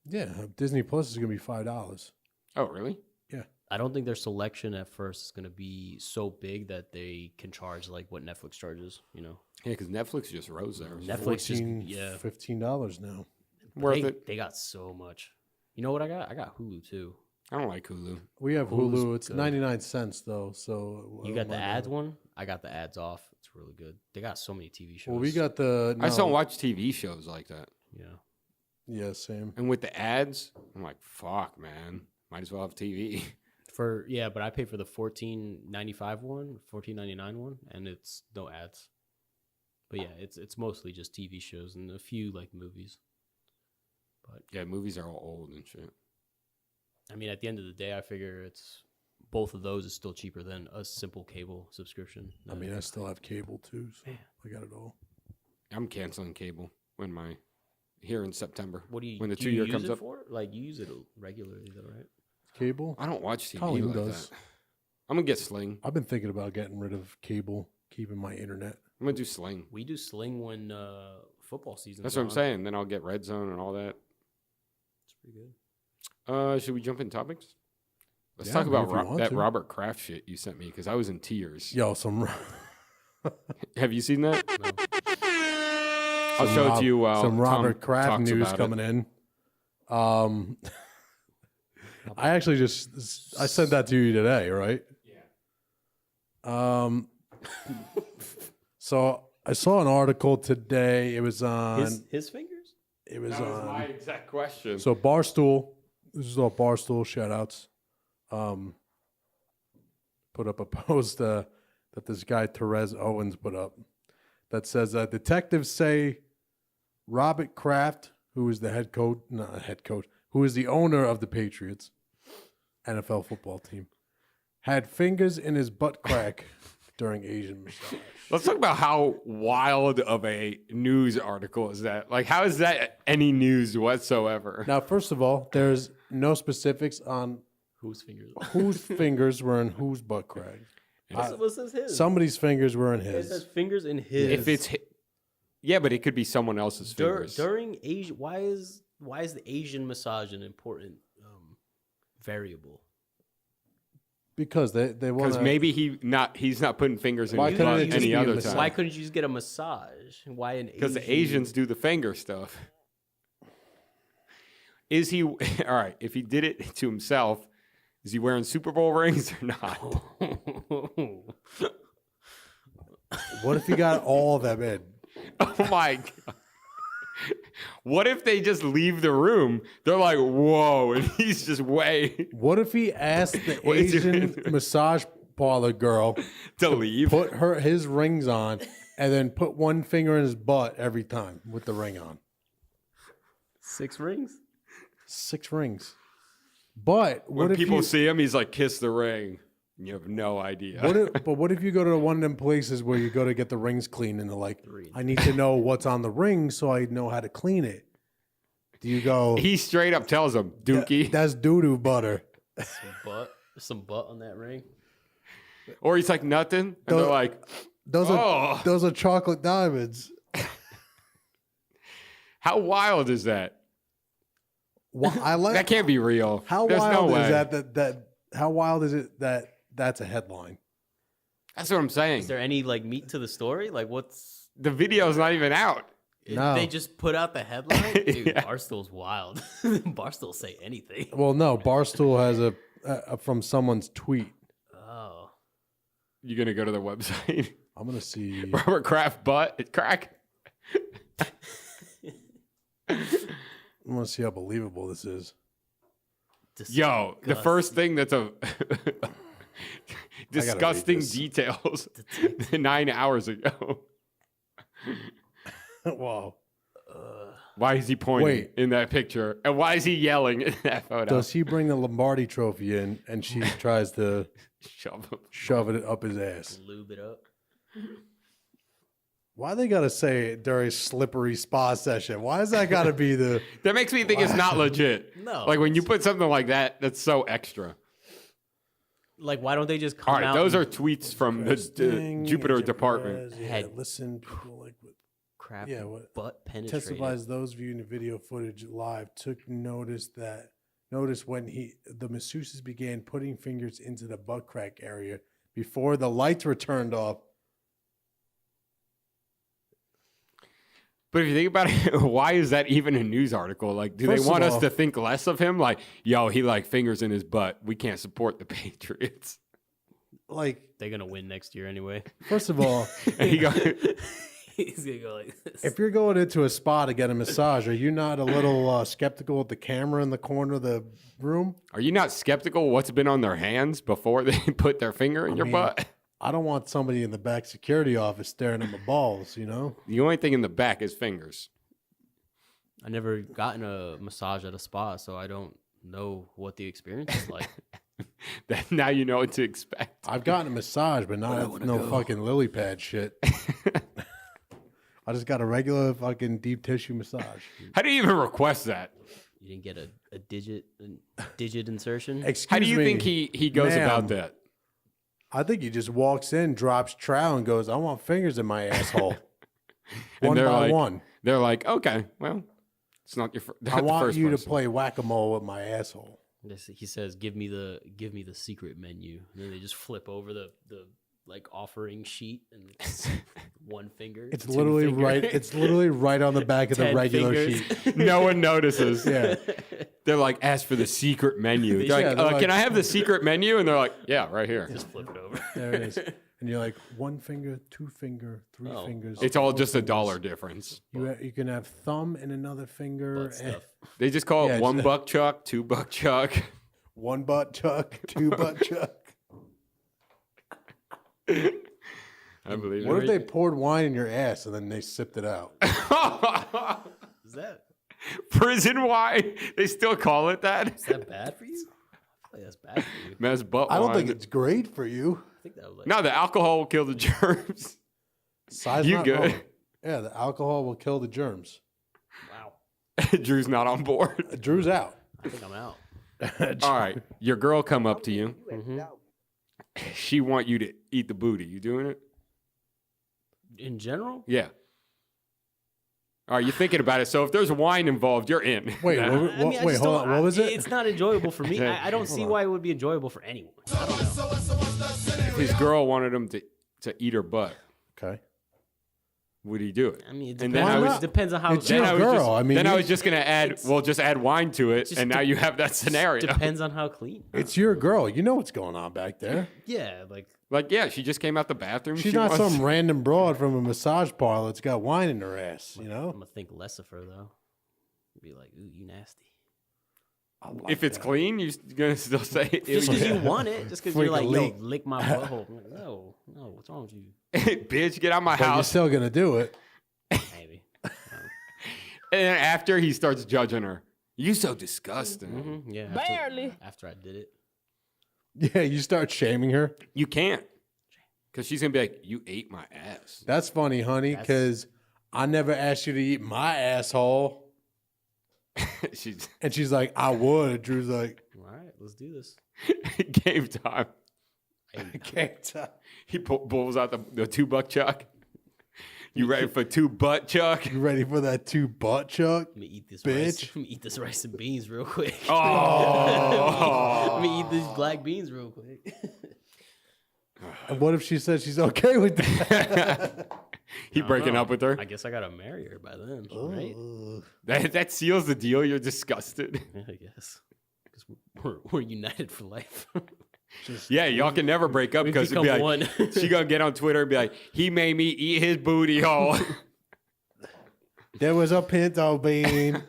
Yeah, Disney Plus is gonna be $5. Oh, really? I don't think their selection at first is going to be so big that they can charge like what Netflix charges. You know, Yeah, because Netflix just rose there. Netflix just $15 now. Worth they, it. They got so much. You know what I got? I got Hulu too. I don't like Hulu. We have Hulu's Hulu. It's good. 99 cents though. So You got the ads one? I got the ads off. It's really good. They got so many TV shows. Well, we got the. I just don't no. watch TV shows like that. Yeah. Yeah, same. And with the ads, I'm like, fuck, man. Might as well have TV. But I pay for the $14.95 one, $14.99 one, and it's no ads. But yeah, it's mostly just TV shows and a few like movies. But Yeah, movies are all old and shit. I mean, at the end of the day, I figure it's both of those is still cheaper than a simple cable subscription. I mean, I still have cable too, so Man. I got it all. I'm canceling cable here in September. What do you when the do 2 you year use comes it up? for? Like you use it regularly though, right? Cable? I don't watch TV Colleen like does. that. I'm gonna get Sling. I've been thinking about getting rid of cable, keeping my internet. I'm gonna do Sling. We do Sling when football season. That's what I'm saying. Then I'll get Red Zone and all that. It's pretty good. Should we jump in topics? Let's Yeah, talk I mean, about if you want that to. Robert Kraft shit you sent me because I was in tears. Yo, some Have you seen that? No. I'll show it to you while some Robert Tom Kraft talks news about it. coming in. I actually I sent that to you today, right? Yeah. So I saw an article today. It was on. His fingers? It was That was my on. exact question. So Barstool. This is all Barstool shout outs. Put up a post that this guy Therese Owens put up that says detectives say Robert Kraft, who is the who is the owner of the Patriots NFL football team, had fingers in his butt crack during Asian massage. Let's talk about how wild of a news article is that. Like, how is that any news whatsoever? Now, first of all, there's no specifics on Whose fingers? whose fingers were in whose butt crack. What says his? Somebody's fingers were in It says his. fingers in his. If it's yeah, but it could be someone else's fingers. During Asia, why is the Asian massage an important variable? Because they want Because maybe he's not putting fingers in Why his couldn't butt it just any be a other massage? time. Why couldn't you just get a massage? Why an Because the Asians do the finger stuff. Is he all right? If he did it to himself, is he wearing Super Bowl rings or not? What if he got all of them in? Oh my god! What if they just leave the room? They're like, whoa, and he's just way What if he asked the What is Asian it? massage parlor girl to leave. put his rings on and then put one finger in his butt every time with the ring on? 6 rings? 6 rings. But what When if people you, see him, he's like, kiss the ring. You have no idea. what if you go to one of them places where you go to get the rings cleaned and they're like, I need to know what's on the ring so I know how to clean it. Do you go, He straight up tells him, Dookie. that's doo-doo butter. Some butt on that ring. Or he's like, nothing. And they're like, Those Oh. those are chocolate diamonds. how wild is that? I like That can't be real. how There's wild no is way. that how wild is it that that's a headline? That's what I'm saying. Is there any like meat to the story? Like what's The video's not even out. No. They just put out the headline? Dude, Yeah. Barstool's wild. Barstool say anything. Well, no, Barstool has a from someone's tweet. Oh. You gonna go to the website? I'm gonna see. Robert Kraft butt crack. I'm gonna see how believable this is. Yo, the first thing that's a disgusting this. details 9 hours ago. Wow. Why is he pointing Wait. in that picture? And why is he yelling in that photo? Does he bring the Lombardi trophy in and she tries to Shove him. shove it up his ass? Lube it up. Why they gotta say it during slippery spa session? Why is that gotta be the That makes me think it's not legit. No. Like when you put something like that, that's so extra. Like why don't they just come All right, out those and are tweets from the Interesting, Jupiter Jupiter department. has, Yeah, Had- listen, people like what crap Yeah, what- butt penetrated? testifies those viewing the video footage live took notice when the masseuses began putting fingers into the butt crack area before the lights were turned off. But if you think about it, why is that even a news article? Like, do First they of want us all- to think less of him? Like, yo, he like fingers in his butt. We can't support the Patriots. Like, They're gonna win next year anyway. first of all, And he go, He's gonna go like this. if you're going into a spa to get a massage, are you not a little skeptical of the camera in the corner of the room? are you not skeptical what's been on their hands before they put their finger in your mean- butt? I don't want somebody in the back security office staring at my balls, you know? The only thing in the back is fingers. I never gotten a massage at a spa, so I don't know what the experience is like. That now you know what to expect. I've gotten a massage, but not no fucking lily pad shit. I just got a regular fucking deep tissue massage. How do you even request that? You didn't get a digit insertion. Excuse How do you me, think he goes ma'am. about that? I think he just walks in, drops trowel, and goes, "I want fingers in my asshole." And One they're by like, one. They're like, okay, well, it's not your. I want first you to person. play whack-a-mole with my asshole. He says, "Give me the secret menu," and then they just flip over the like offering sheet, and it's one finger. It's 2 literally finger, right. It's literally right on the back of the 10 regular fingers. sheet. No one notices. Yeah. They're like, ask for the secret menu. They're Yeah, like, they're like- can I have the secret menu? And they're like, yeah, right here. Just flip it over. There it is. And you're like, 1 finger, 2 finger, 3 Oh. fingers. It's all 4 just fingers. $1 difference. You can have thumb and another finger. Butt stuff. They just call Yeah, it $1 it's- chuck, $2 chuck. 1 butt chuck, 2 butt chuck. I believe What it. if they poured wine in your ass and then they sipped it out? Is that Prison wine? They still call it that? bad for you? I feel like that's bad for you. Man's butt I don't wine. think it's great for you. I think that was like No, the alcohol will kill the germs. Size You not good? wrong. Yeah, the alcohol will kill the germs. wow. Drew's not on board. Drew's out. I think I'm out. All right, your girl come up to you. Mm-hmm. She want you to eat the booty. You doing it? In general, Yeah. All right, you're thinking about it. So if there's wine involved, you're in. Wait, Nah. what, I mean, I wait, just hold don't- on. What was it? It's not enjoyable for me. I don't see on. why it would be enjoyable for anyone. I don't know. His girl wanted him to eat her butt. Okay. Would he do it? I mean, it And depends, then I was- it depends on how It's Then your I was girl. just, I mean, then I you- was just gonna add. It's- Well, just add wine to it, just and now you have that scenario. depends on how clean. It's your girl. You know what's going on back there. Yeah, like Like, yeah, she just came out the bathroom. She's She not wants- some random broad from a massage parlor that's got wine in her ass, you I'm know? gonna think less of her though. Be like, ooh, you nasty. I like If it's that. clean, you're gonna still say Just because you want it, just because you're Freak a like, yo, leak. lick my butthole. I'm like, no, what's wrong with you? bitch, get out my But you're house. still gonna do it. Maybe. And then after he starts judging her, you so disgusting. Mm-hmm. Yeah. Barely. After I did it. Yeah, you start shaming her. You can't, because she's gonna be like, you ate my ass. That's funny, honey, That's- because I never asked you to eat my asshole. She's And she's like, I would. Drew's like, All right, let's do this. game time. Hey, I can't tell. He pulls out the $2 chuck. You ready for 2 butt chuck? You ready for that 2 butt chuck? let me eat this Bitch. rice. Let me eat this rice and beans real quick. Oh. Let me eat these black beans real quick. And what if she says she's okay with that? He breaking up with her. I guess I gotta marry her by then, right? Ugh. That seals the deal. You're disgusted. Yeah, I guess. Because we're united for life. Yeah, y'all can never break up We've because it'd be become like, one. she gonna get on Twitter and be like, he made me eat his booty hole. There was a pinto bean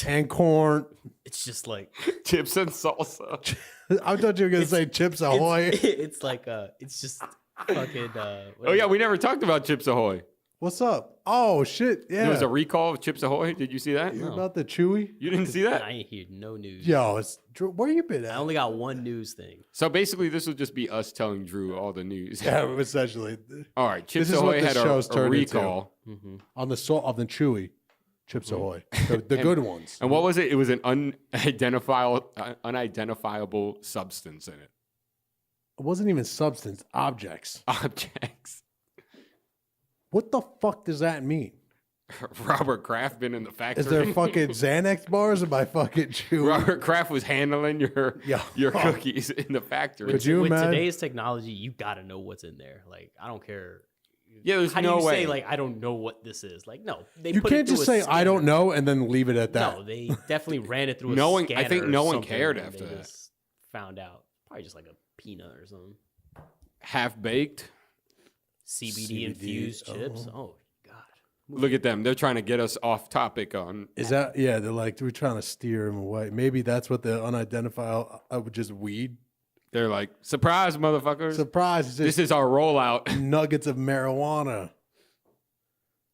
and corn. It's just like Chips and salsa. I thought you were going to say Chips Ahoy. it's like it's just fucking. Oh yeah, we never talked about Chips Ahoy. What's up? Oh, shit. Yeah. There was a recall of Chips Ahoy. Did you see that? You about the Chewy? You didn't see that? I ain't hear no news. Yo, where you been I at? only got one news thing. So basically, this will just be us telling Drew all the news. Yeah, essentially. All right, Chips This is what Ahoy this had show's a turned into. recall. Mm-hmm. On the salt of the Chewy. Chips Ahoy. The good ones. And what was it? It was an unidentifiable substance in it. It wasn't even substance, objects. Objects. What the fuck does that mean? Robert Kraft been in the factory. Is there fucking Xanax bars in my fucking Chewy? Robert Kraft was handling your Yeah. cookies in the factory. Could you With imagine? today's technology, you gotta know what's in there. Like, I don't care. Yeah, there's How no do you way. say like I don't know what this is? Like, no, they You put it can't just through a say I don't scanner. know and then leave it at that. No, they definitely ran it through a No one- I scanner. think or no one something, cared and after they that. just found out. Probably just like a peanut or something. Half baked. CBD infused chips. Oh God. Look at them. They're trying to get us off topic on. Is that, yeah, they're like, we're trying to steer him away. Maybe that's what the unidentified, just weed. They're like, surprise, motherfuckers. Surprise. It's This just is our rollout. nuggets of marijuana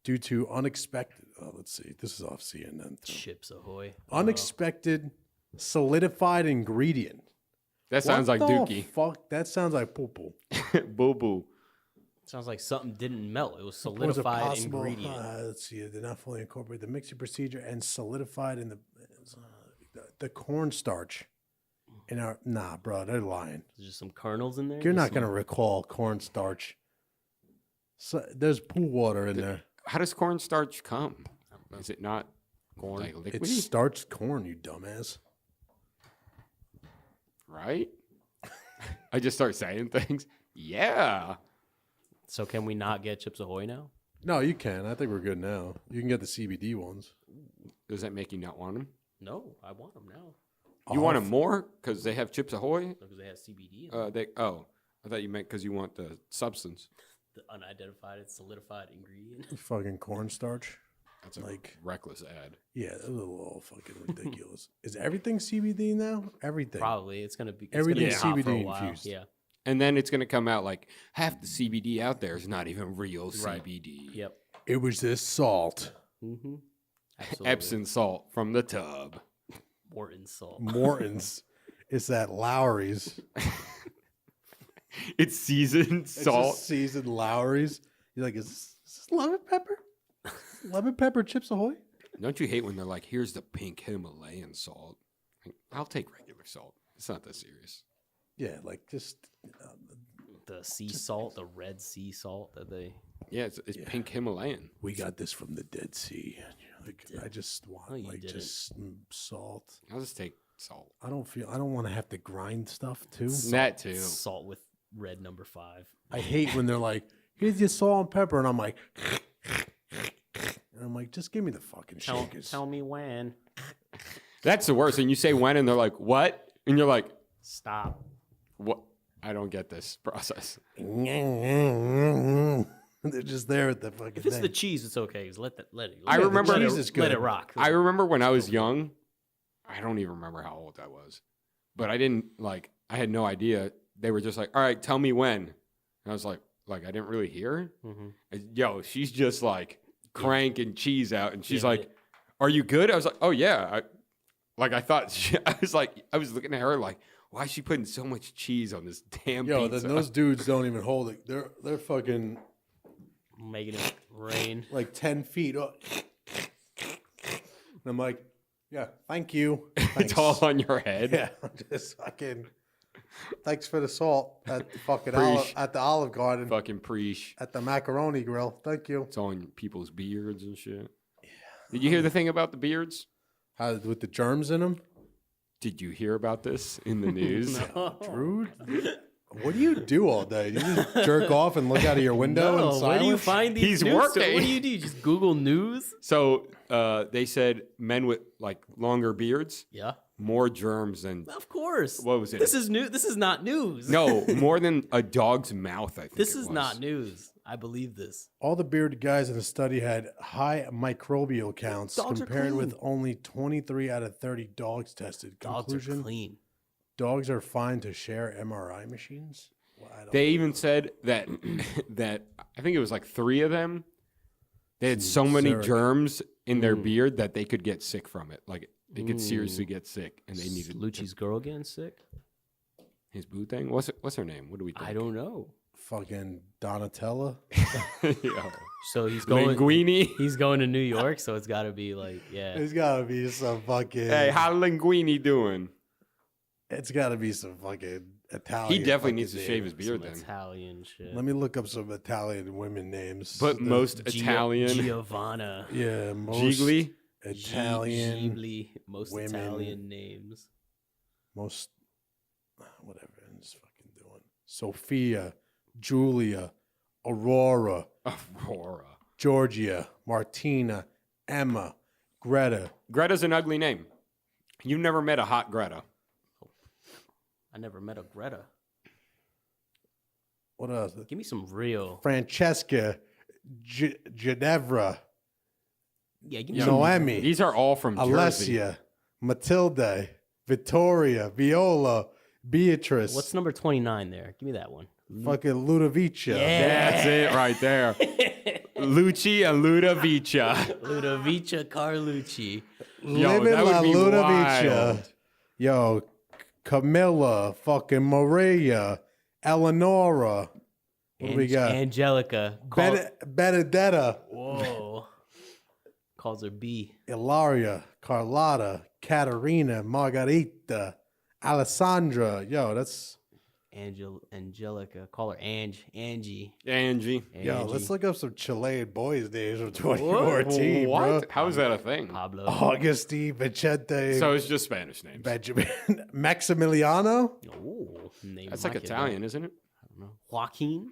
due to unexpected, let's see, this is off CNN. too. Chips Ahoy. Unexpected solidified ingredient. That sounds like What the Dookie. Fuck, that sounds like poo-poo. Boo boo. Sounds like something didn't melt. It was Was a solidified possible, ingredient. let's see, they not fully incorporate the mixing procedure and solidified in the cornstarch in our, nah, bro, they're lying. There's just some kernels in there. You're Just not some- going to recall cornstarch. So, there's pool water in there. How does cornstarch come? Is it not corn. like liquidy? It starts corn, you dumbass. Right? I just start saying things. Yeah. So can we not get Chips Ahoy now? No, you can. I think we're good now. You can get the CBD ones. Does that make you not want them? No, I want them now You want them more because they have Chips Ahoy? because they have CBD. In them. I thought you meant because you want the substance. The unidentified, it's solidified ingredient. Fucking cornstarch. That's a Like- reckless ad. Yeah, that was a little fucking ridiculous. Is everything CBD now? Everything. Probably it's gonna be Everything's hot for a CBD while. infused. Yeah. And then it's going to come out like half the CBD out there is not even real Right. CBD. Yep. It was this salt. Mm-hmm. Absolutely. Epsom salt from the tub. Morton salt. Morton's. It's that Lowry's. It's seasoned It's salt. just seasoned Lowry's. You're like, is this lemon pepper? Lemon pepper Chips Ahoy? Don't you hate when they're like, here's the pink Himalayan salt? Like, I'll take regular salt. It's not that serious. Yeah, like just The sea salt, the red sea salt that they. Yeah, it's pink Himalayan. we got this from the Dead Sea. And you're like, I just want No, you like didn't. just salt. I'll just take salt. I don't want to have to grind stuff too. That too. Salt with red number 5. I hate when they're like, here's your salt and pepper, and I'm like, and I'm like, just give me the fucking shakers. Tell me when. That's the worst. And you say when, and they're like, what? And you're like, Stop. what? I don't get this process. And They're just there at the fucking If it's thing. the cheese, it's okay. Just let it. I remember- let cheese it, is let it good. rock. I remember when I was young, I don't even remember how old I was, but I didn't I had no idea. They were just like, all right, tell me when. And I was like I didn't really hear. Mhm. And, yo, she's just like cranking cheese out. And she's Yeah, like, are you good? I was like, oh yeah. I thought, I was looking at her like, why is she putting so much cheese on this damn Yo, pizza? then those dudes don't even hold it. They're fucking making it rain. like 10 feet up. And I'm like, yeah, thank you. It's Thanks. all on your head. Yeah, I'm just fucking. Thanks for the salt at the fucking Preach. at the Olive Garden Fucking preach. at the macaroni grill. Thank you. It's on people's beards and shit. Did you hear the thing about the beards? How with the germs in them? Did you hear about this in the news? Drew, what do you do all day? You just jerk off and look out of your window No, in where do you silence? find these He's news working. stories? What do you do? You just Google news? So they said men with like longer beards, Yeah. more germs than Of course. What was it? This is new. This is not news. no, more than a dog's mouth. I think This it is was. not news. I believe this. All the bearded guys in the study had high microbial counts Dogs are compared with clean. only 23 out of 30 dogs tested. Dogs are Conclusion, clean. dogs are fine to share MRI machines. Well, I don't They know. even said that that I think it was like 3 of them. They had so many Surrogate. germs in their Mm. beard that they could get sick from it. Like they could seriously get sick, and they needed Lucci's girl getting sick? his boo thing. What's her name? What do we think? I don't know. Fucking Donatella. Yo. So he's going. Linguini. He's going to New York, so it's got to be like, yeah. There's gotta be some fucking. Hey, how Linguini doing? It's gotta be some fucking Italian. He definitely fucking needs to shave his names. beard Some then. Italian shit. Let me look up some Italian women names. But most Italian, Giovanna. yeah, most Gigli. Italian, Ghibli, most women. Italian names. most whatever. I'm just fucking doing. Sophia, Julia, Aurora, Aurora. Georgia, Martina, Emma, Greta. Greta's an ugly name. You've never met a hot Greta. I never met a Greta. What else? Give me some real. Francesca, Ginevra, Yeah, give me Yeah. some. Noemi, These are all from Jersey. Alessia, Matilde, Vittoria, Viola, Beatrice. What's number 29 there? Give me that one. fucking Ludovica? Yeah. That's it right there. Lucci and Ludovica. Ludovica Carlucci. Yo, Living that would La be Ludovica. wild. Yo, Camilla, fucking Maria, Eleonora. What do we got? Angelica. Benedetta, Whoa. Calls her B. Ilaria, Carlotta, Katerina, Margarita, Alessandra. Yo, that's Angelica. Call her Angie. Angie. yo. Let's Angie. look up some Chilean boys' names from 2014, What? bro. How is that a thing? Pablo. Augustine, Vicente, So it's just Spanish names. Benjamin, Maximiliano. Oh, name That's my like kid Italian, isn't it? I don't know. Joaquin.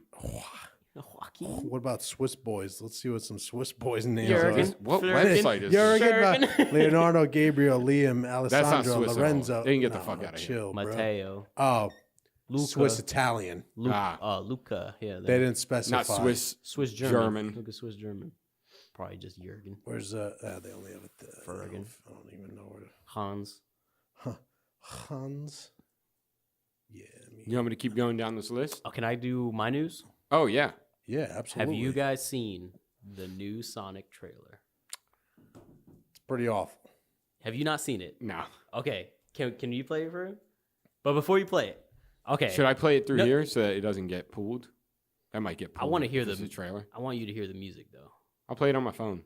Joaquin. What about Swiss boys? Let's see what some Swiss boys' names Jurgen. are. What Flirting. website is Jurgen, this? Leonardo, Gabriel, Liam, Alessandro, Swiss at all. Lorenzo. They can get the fuck outta here. Chill, bro. Mateo. Oh, Luca. Swiss Italian. Luca. Yeah. They didn't specify. Not Swiss. Swiss German. German. Look at Swiss German. Probably just Jurgen. Where's they only have it. Fergen. I don't even know where. Hans. Hans. Yeah. I mean, You want me to keep going down this list? Oh, can I do my news? Oh, yeah. yeah, absolutely. Have you guys seen the new Sonic trailer? It's pretty awful. Have you not seen it? No. Okay. Can you play it for him? But before you play it, okay. Should I play it through No. here so that it doesn't get pulled? That might get pulled. I want to hear if it's the a trailer. I want you to hear the music though. I'll play it on my phone.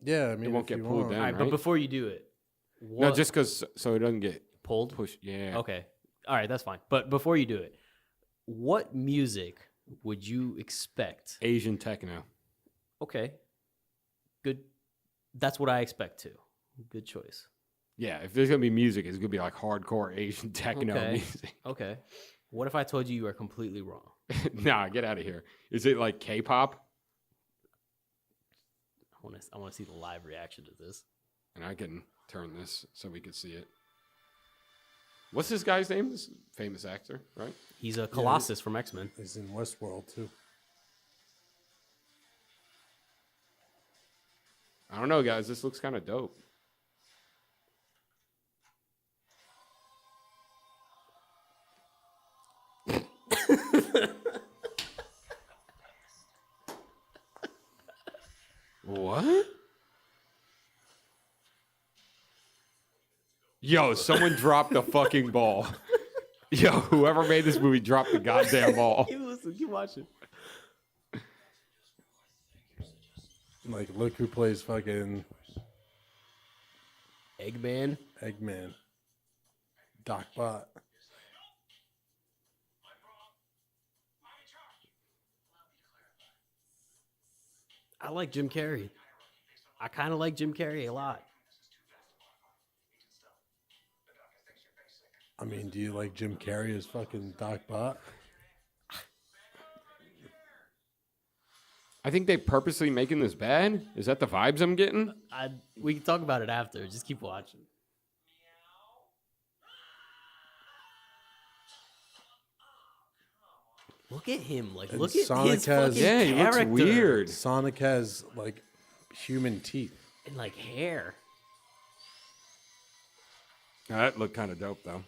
Yeah, I mean, won't if get you pulled want. down. All right, right? but before you do it, No, just because so it doesn't get pulled. pushed. Yeah. Okay. All right, that's fine. But before you do it, what music would you expect? Asian techno. Okay. Good. That's what I expect too. Good choice. Yeah, if there's gonna be music, it's gonna be like hardcore Asian techno Okay. music. Okay. What if I told you you are completely wrong? Nah, get out of here. Is it like K-pop? I want to see the live reaction to this. And I can turn this so we can see it. What's this guy's name? This famous actor, right? He's a Colossus from X-Men. He's in Westworld too. I don't know, guys. This looks kind of dope. What? Yo, someone dropped the fucking ball. Yo, whoever made this movie dropped the goddamn ball. Keep watching. Like, look who plays fucking Eggman. Doc Bot. I like Jim Carrey. I kind of like Jim Carrey a lot. I mean, do you like Jim Carrey as fucking Doc Bot? I think they purposely making this bad. Is that the vibes I'm getting? We can talk about it after. Just keep watching. Look at him. Like, And look at Sonic his has- fucking Yeah, he looks character. weird. Sonic has, like, human teeth. And, like, hair. That looked kind of dope, though.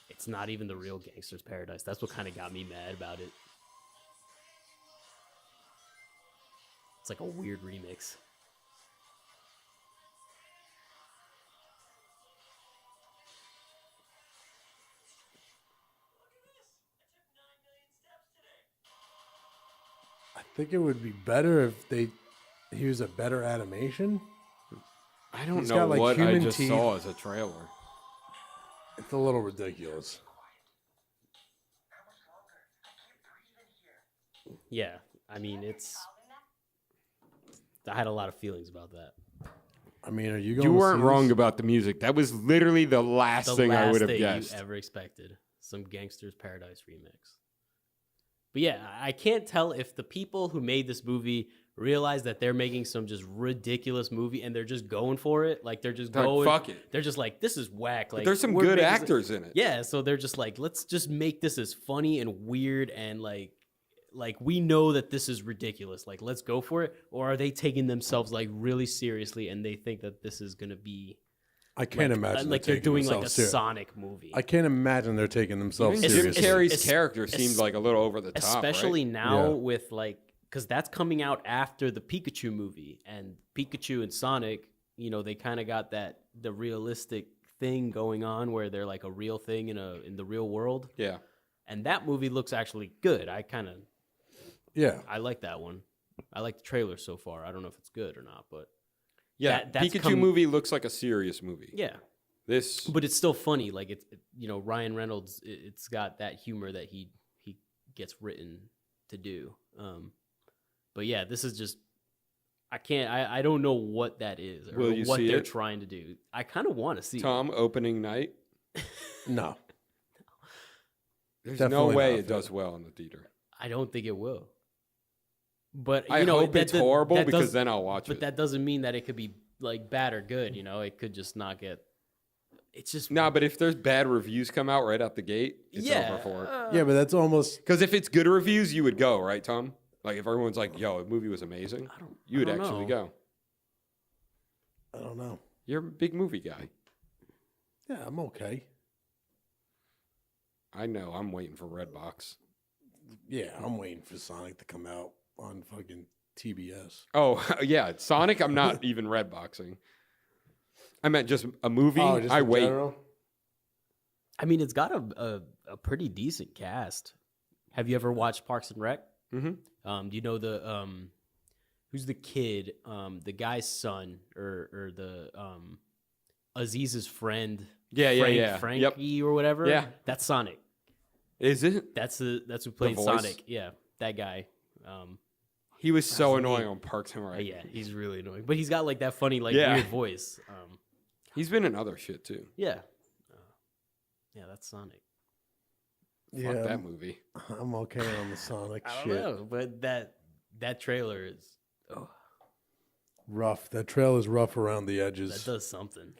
It's not even the real Gangster's Paradise. That's what kind of got me mad about it. It's like a weird remix. I think it would be better if they use a better animation. I don't He's know got, like, what I human just teeth. saw as a trailer. It's a little ridiculous. Yeah, I mean, I had a lot of feelings about that. I mean, are you going You to weren't see wrong this? about the music. That was literally the last The thing I last would have thing guessed. you ever expected. Some Gangster's Paradise remix. But yeah, I can't tell if the people who made this movie realize that they're making some just ridiculous movie and they're just going for it. Like, they're just Like, going. fuck it. They're just like, this is whack. Like, There's some we're good making actors in it. Yeah, so they're just like, let's just make this as funny and weird and like we know that this is ridiculous. Like, let's go for it. Or are they taking themselves like really seriously and they think that this is gonna be I can't imagine like they're they're doing like a themselves serious. Sonic movie. I can't imagine they're taking themselves Even Jim seriously. Carrey's character seemed like a little over the top, Especially right? now Yeah. with like, because that's coming out after the Pikachu movie, and Pikachu and Sonic, you know, they kind of got the realistic thing going on where they're like a real thing in the real world, Yeah. and that movie looks actually good. Yeah. I like that one. I like the trailer so far. I don't know if it's good or not, but Yeah, that's Pikachu movie looks like a serious movie. yeah. This, But it's still funny. Like you know, Ryan Reynolds. It's got that humor that he gets written to do. But yeah, this is just. I don't know what that is or Will you what see they're it? trying to do. I kind of want to see. Tom, opening night. No. There's Definitely no way not it does well in the theater. I don't think it will. But you I know, hope that- it's that- horrible that because does- then I'll watch But it. that doesn't mean that it could be like bad or good. You know, it could just not get. It's just Nah, but if there's bad reviews come out right out the gate, it's yeah. over for it. Yeah, but that's almost. Because if it's good reviews, you would go, right, Tom? Like if everyone's like, "Yo, the movie was amazing," you would I don't actually know. go. I don't know. You're a big movie guy. Yeah, I'm okay. I know. I'm waiting for Redbox. Yeah, I'm waiting for Sonic to come out on fucking TBS. Oh yeah, Sonic. I'm not even Redboxing. I meant just a movie. Oh, just I in wait. general? I mean, it's got a pretty decent cast. Have you ever watched Parks and Rec? Mm-hmm. Do you know the who's the kid? The guy's son or the Aziz's friend? Yeah. Frankie Yep. or whatever. Yeah. That's Sonic. Is it? That's who played voice? Sonic. Yeah, that guy. He was so That's annoying neat. on Parks and Rec. Yeah, he's really annoying, but he's got like that funny like Yeah. weird voice. He's been in other shit too. Yeah, yeah, that's Sonic. Yeah, Fuck that movie. I'm okay on the Sonic I don't shit. know, but that trailer is. Oh. rough. That trailer's rough around the edges. That does something.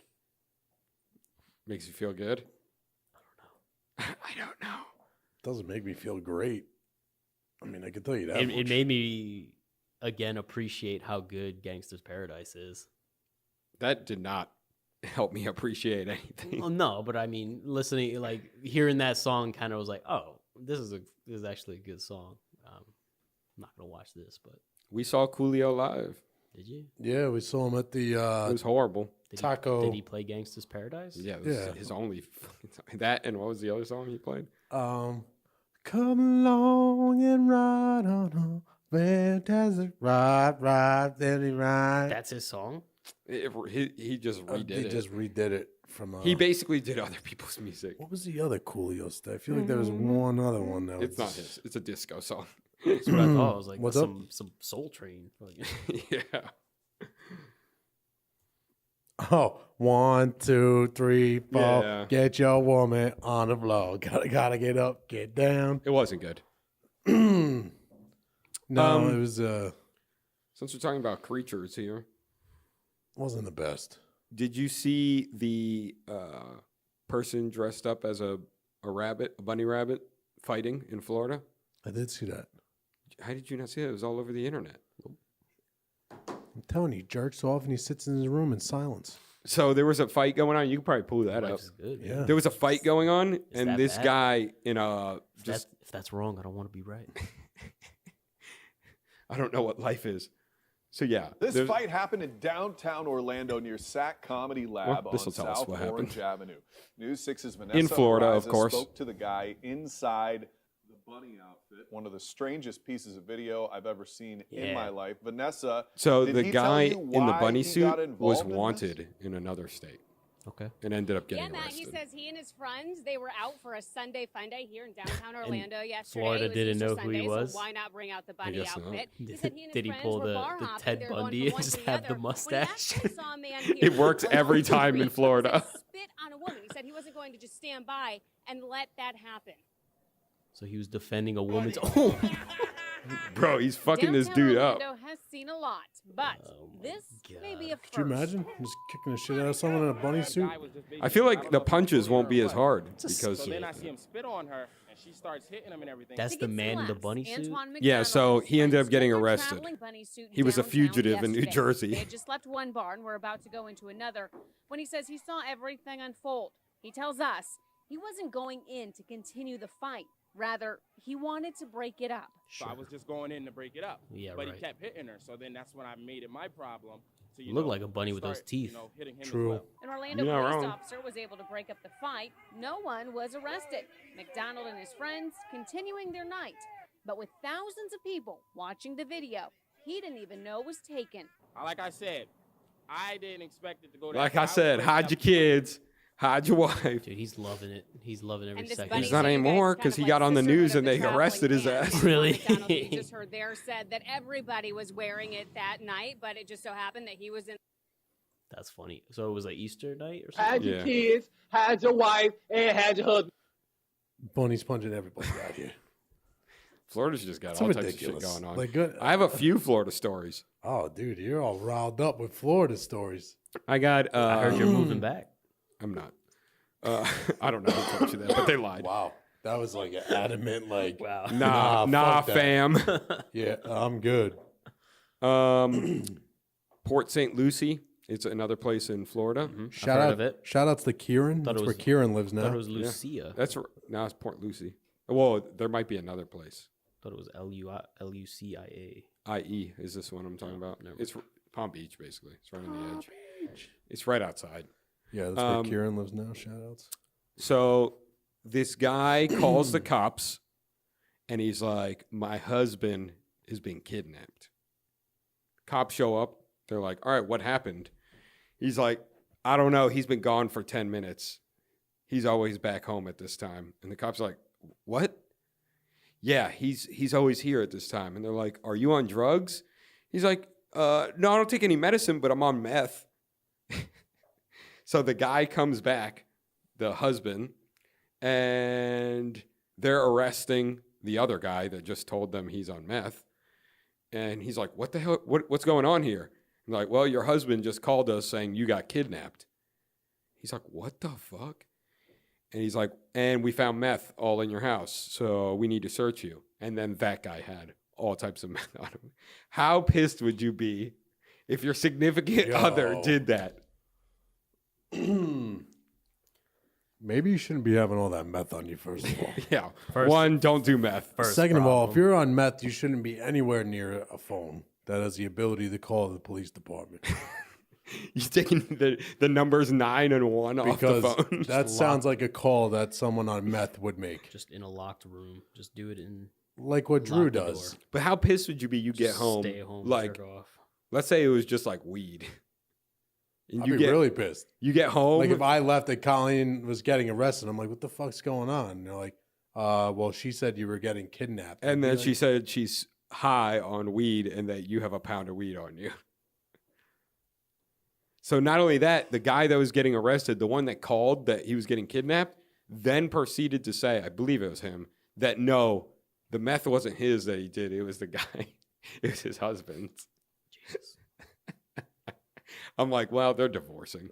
Makes you feel good? I don't know. Doesn't make me feel great. I mean, I can tell you that. It made me again appreciate how good Gangsta's Paradise is. That did not help me appreciate anything. Well, no, but I mean, listening, like hearing that song, kind of was like, oh, this is actually a good song. I'm not gonna watch this, but We saw Coolio live. did you? Yeah, we saw him at the It was horrible. taco. Did he play Gangsta's Paradise? Yeah, it was Yeah. his only that, and what was the other song he played? Come along and ride on a fantastic ride, then he ride. That's his song. He just redid He it. just redid it from. He basically did other people's music. What was the other Coolio stuff? I feel like there was one other one that was. It's not his. It's a disco song. That's what I thought. I was like, What's that's up? some Soul Train. Yeah. Oh, 1, 2, 3, 4. Yeah. Get your woman on the floor. Gotta get up, get down. It wasn't good. No, it was Since we're talking about creatures here, wasn't the best. did you see the person dressed up as a rabbit, a bunny rabbit, fighting in Florida? I did see that. How did you not see it? It was all over the internet. I'm telling you, he jerks off and he sits in his room in silence. So there was a fight going on. You could probably pull that up. Life's good. Yeah. There was a fight going on, and that this bad? guy in a If that's wrong, I don't want to be right. I don't know what life is. So yeah, This there's- fight happened in downtown Orlando near Sac Comedy Lab Well, this'll on tell us South what Orange happened. Avenue. News 6's Vanessa In Florida, of Ariza course. spoke to the guy inside the bunny outfit. One of the strangest pieces of video I've ever seen in Yeah. my life. Vanessa, So did the he tell guy you in the why bunny he suit got was involved in this? wanted in another state Okay. and ended up getting Yeah, Matt, arrested. he says he and his friends, they were out for a Sunday fun day here in downtown Orlando yesterday. Florida It was didn't Easter know who he Sunday, was? So why not bring out the bunny guess not. outfit? He said he and his Did he friends pull were the bar hopping. Ted They were going Bundy from and one just to the have the other, when he mustache? actually saw a man It here works on every the time in street Florida. spit on a woman. He said he wasn't going to just stand by and let that happen. So he was defending a woman's. Oh, Bro, he's fucking this Downtown dude up. Orlando has seen a lot, but Oh my this may be a Could you first. imagine just kicking the shit out of someone in a bunny suit? I feel like the punches won't be as hard because So then I see him spit on her, and she starts hitting him and everything. That's To the get man in the some bunny laughs, suit. Antoine Yeah, so McDonald's he ended up friends getting took their arrested. traveling bunny suit He was a downtown fugitive in New yesterday. Jersey. They had just left one bar and were about to go into another when he says he saw everything unfold. He tells us he wasn't going in to continue the fight. Rather, he wanted to break it up. So I was just going in to break it up. Yeah, but right. he kept hitting her. So then that's when I made it my problem. To, You look like a bunny with those start, teeth. hitting him True. as well. An Orlando You're not police wrong. officer was able to break up the fight. No one was arrested. McDonald and his friends continuing their night. But with thousands of people watching the video, he didn't even know it was taken. Like I said, I didn't expect it to go that Like far. I said, was hide breaking your up- kids, hide your wife. Dude, he's loving it. He's loving every And this second. bunny He's not suit anymore guy's 'cause kind he of got on the sisterhood news of and the they traveling arrested his man. ass. Antoine Really? McDonald, who you just heard there, said that everybody was wearing it that night, but it just so happened that he was in. That's funny. So it was like Easter night or Had something. your Yeah. kids, had your wife, and had your husband. Bunny's punching everybody out here. Florida's just got It's all types of ridiculous. shit going on. Like, good. I have a few Florida stories. Oh, dude, you're all riled up with Florida stories. I got. I heard you're moving back. I'm not. I don't know who told you that, but they lied. Wow, that was like an adamant, like, Wow. Nah, fuck that. fam. Yeah, I'm good. Port St. Lucie. It's another place in Florida. Shout heard out of it. Shout outs to Kieran. Thought it That's where was- Kieran lives I now. thought it was Lucia. Now it's Port Lucie. Well, there might be another place. thought it was Luccia. IE is this one I'm talking about. never It's Palm Beach, basically. It's right on the edge. It's right outside. Yeah, that's where Kieran lives now. Shout outs. So this guy calls the cops and he's like, my husband is being kidnapped. Cops show up. They're like, all right, what happened? He's like, I don't know. He's been gone for 10 minutes. He's always back home at this time. And the cops are like, what? Yeah, he's always here at this time. And they're like, are you on drugs? He's like, no, I don't take any medicine, but I'm on meth. So the guy comes back, the husband, and they're arresting the other guy that just told them he's on meth. And he's like, what the hell? What's going on here? Like, well, your husband just called us saying you got kidnapped. He's like, what the fuck? And he's like, and we found meth all in your house, so we need to search you. And then that guy had all types of meth on him. How pissed would you be if your significant other did that? Maybe you shouldn't be having all that meth on you, first of all. Yeah. One, don't do meth. Second of all, if you're on meth, you shouldn't be anywhere near a phone that has the ability to call the police department. You're taking the numbers 9 and 1 off the Because phone. that sounds like a call that someone on meth would make. Just in a locked room. Just do it in. Like what Drew Lock the does. door. But how pissed would you be? You get Just home, Stay home. like, jerk off. let's say it was just like weed. And I'd you be get really pissed. You get home. Like if I left and Colleen was getting arrested, I'm like, what the fuck's going on? And they're like, well, she said you were getting kidnapped. and I'd be then like, she said she's high on weed and that you have a pound of weed on you. So not only that, the guy that was getting arrested, the one that called that he was getting kidnapped, then proceeded to say, I believe it was him, that no, the meth wasn't his that he did. It was the guy. It was his husband's. Jesus. I'm like, well, they're divorcing.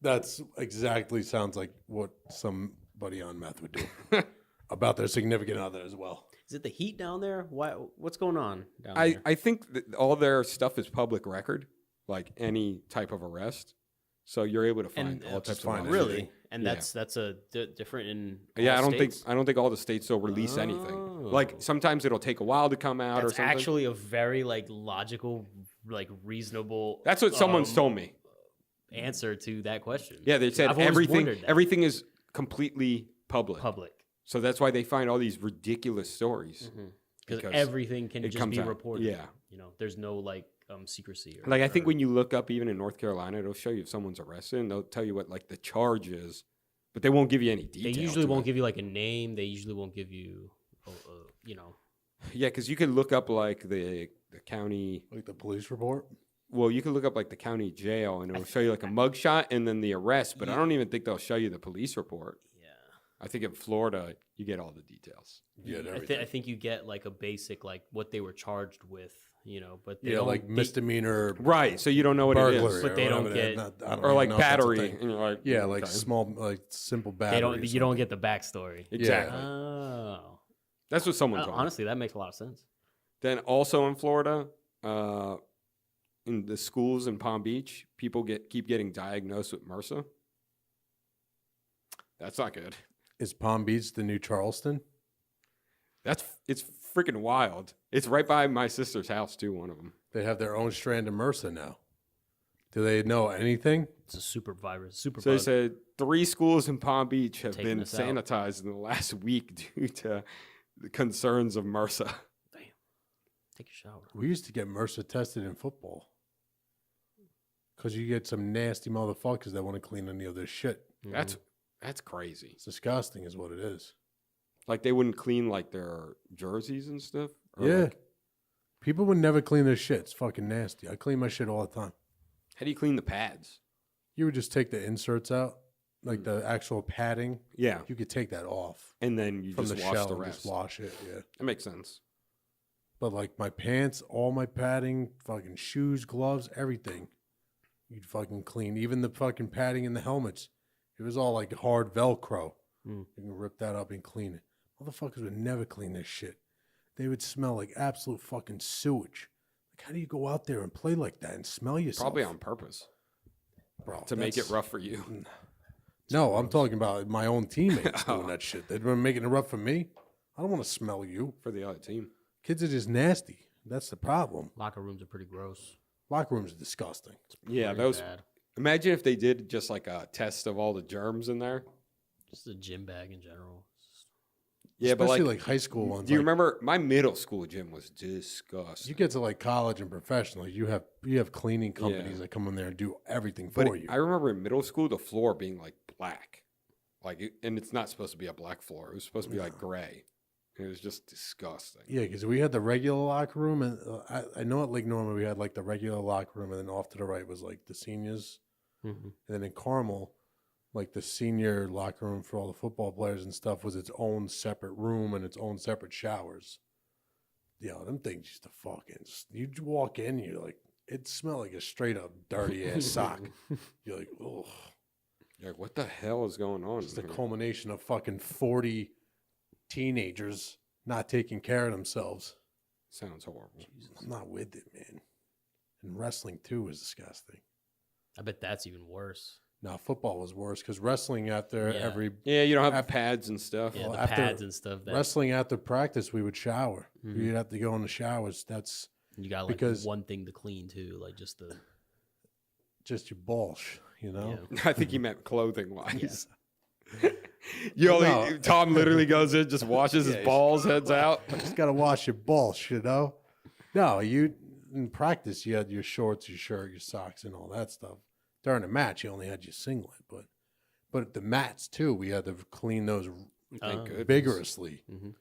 That's exactly sounds like what somebody on meth would do about their significant other as well. Is it the heat down there? What's going on down I, there? I think that all their stuff is public record, like any type of arrest. So you're able to find all types of find knowledge. Really? And Yeah. that's a different in. Yeah, all I don't states? think all the states will release anything. Like sometimes it'll take a while to come out or That's something. actually a very like logical, like reasonable. That's what someone's told me. Answer to that question. Yeah, they said I've always wondered that. everything is completely public. Public. So that's why they find all these ridiculous stories. Because Because everything can it just comes be out. reported. Yeah. You know, there's no like secrecy. Or, Like I think or- when you look up even in North Carolina, it'll show you if someone's arrested and they'll tell you what like the charge is, but they won't give you any they details. usually won't give you like a name. They usually won't give you, you know. Yeah, because you can look up like the county. Like the police report? Well, you can look up like the county jail and it'll show you like a mugshot and then the arrest, but I don't even think they'll show you the police report. Yeah. I think in Florida you get all the details. Yeah, I think you get like a basic like what they were charged with, you know, but they Yeah, don't, like they- misdemeanor Right, so you don't know what it burglary. is. But they or don't whatever get- not- I don't Or even like know if that's a battery. thing. And you're like, Yeah, like okay. small, like simple they battery. don't. or You don't something. get the backstory. Exactly. Oh. That's what someone told me. Honestly, that makes a lot of sense. Then also in Florida, in the schools in Palm Beach, people keep getting diagnosed with MRSA. That's not good. Is Palm Beach the new Charleston? It's freaking wild. It's right by my sister's house too. One of them. They have their own strand of MRSA now. Do they know anything? It's a super virus. Super. So they bug. said 3 schools in Palm Beach have Taking been us out. sanitized in the last week due to the concerns of MRSA. Damn. Take a shower. We used to get MRSA tested in football. Because you get some nasty motherfuckers that want to clean any of this shit. That's crazy. It's disgusting is what it is. Like they wouldn't clean like their jerseys and stuff. Or, Yeah. like, People would never clean their shit. It's fucking nasty. I clean my shit all the time. how do you clean the pads? You would just take the inserts out, like the actual padding. Yeah, You could take that off and then you from just the wash shell the and rest. just wash it. Yeah. That makes sense. But like my pants, all my padding, fucking shoes, gloves, everything, you'd fucking clean. Even the fucking padding in the helmets. It was all like hard Velcro. You can rip that up and clean it. Motherfuckers would never clean this shit. They would smell like absolute fucking sewage. Like, how do you go out there and play like that and smell yourself? Probably on purpose Bro, to make it that's- rough for you. No, I'm talking about my own teammates doing that shit. They've been making it rough for me. I don't want to smell you. For the other team. Kids are just nasty. That's the problem. Locker rooms are pretty gross. Locker rooms are disgusting. Yeah, Pretty those. bad. Imagine if they did just like a test of all the germs in there. Just a gym bag in general. Yeah, Especially but like high school ones. do you like, remember my middle school gym was disgusting. You get to like college and professional, you have cleaning companies Yeah. that come in there and do everything But for you. I remember in middle school the floor being like black, and it's not supposed to be a black floor. It was supposed to be like gray. It was just disgusting. Yeah, because we had the regular locker room, and I know at Lake Norman we had like the regular locker room, and then off to the right was like the seniors, and then in Carmel, like the senior locker room for all the football players and stuff was its own separate room and its own separate showers. Yeah, them things used to fucking. You walk in, you're like, it smelled like a straight up dirty ass sock. You're like, oh. You're like, what the hell is going on? It's the here? culmination of fucking 40 teenagers not taking care of themselves. Sounds horrible. I'm not with it, man. And wrestling too is disgusting. I bet that's even worse. Now football was worse because wrestling after Yeah. every Yeah, you don't have pads and stuff. Yeah, Well, the after pads and stuff. That wrestling after practice, we would shower. Mhm. We'd have to go in the showers. That's you got like because- one thing to clean too, like just the just your balls, you know. yeah. I think he meant clothing wise. Yeah. No. Tom literally goes in, just washes his balls, heads out. Just gotta wash your balls, you know. No, you in practice you had your shorts, your shirt, your socks, and all that stuff. During a match, you only had your singlet, but the mats too, we had to clean those Thank goodness. vigorously, Mhm.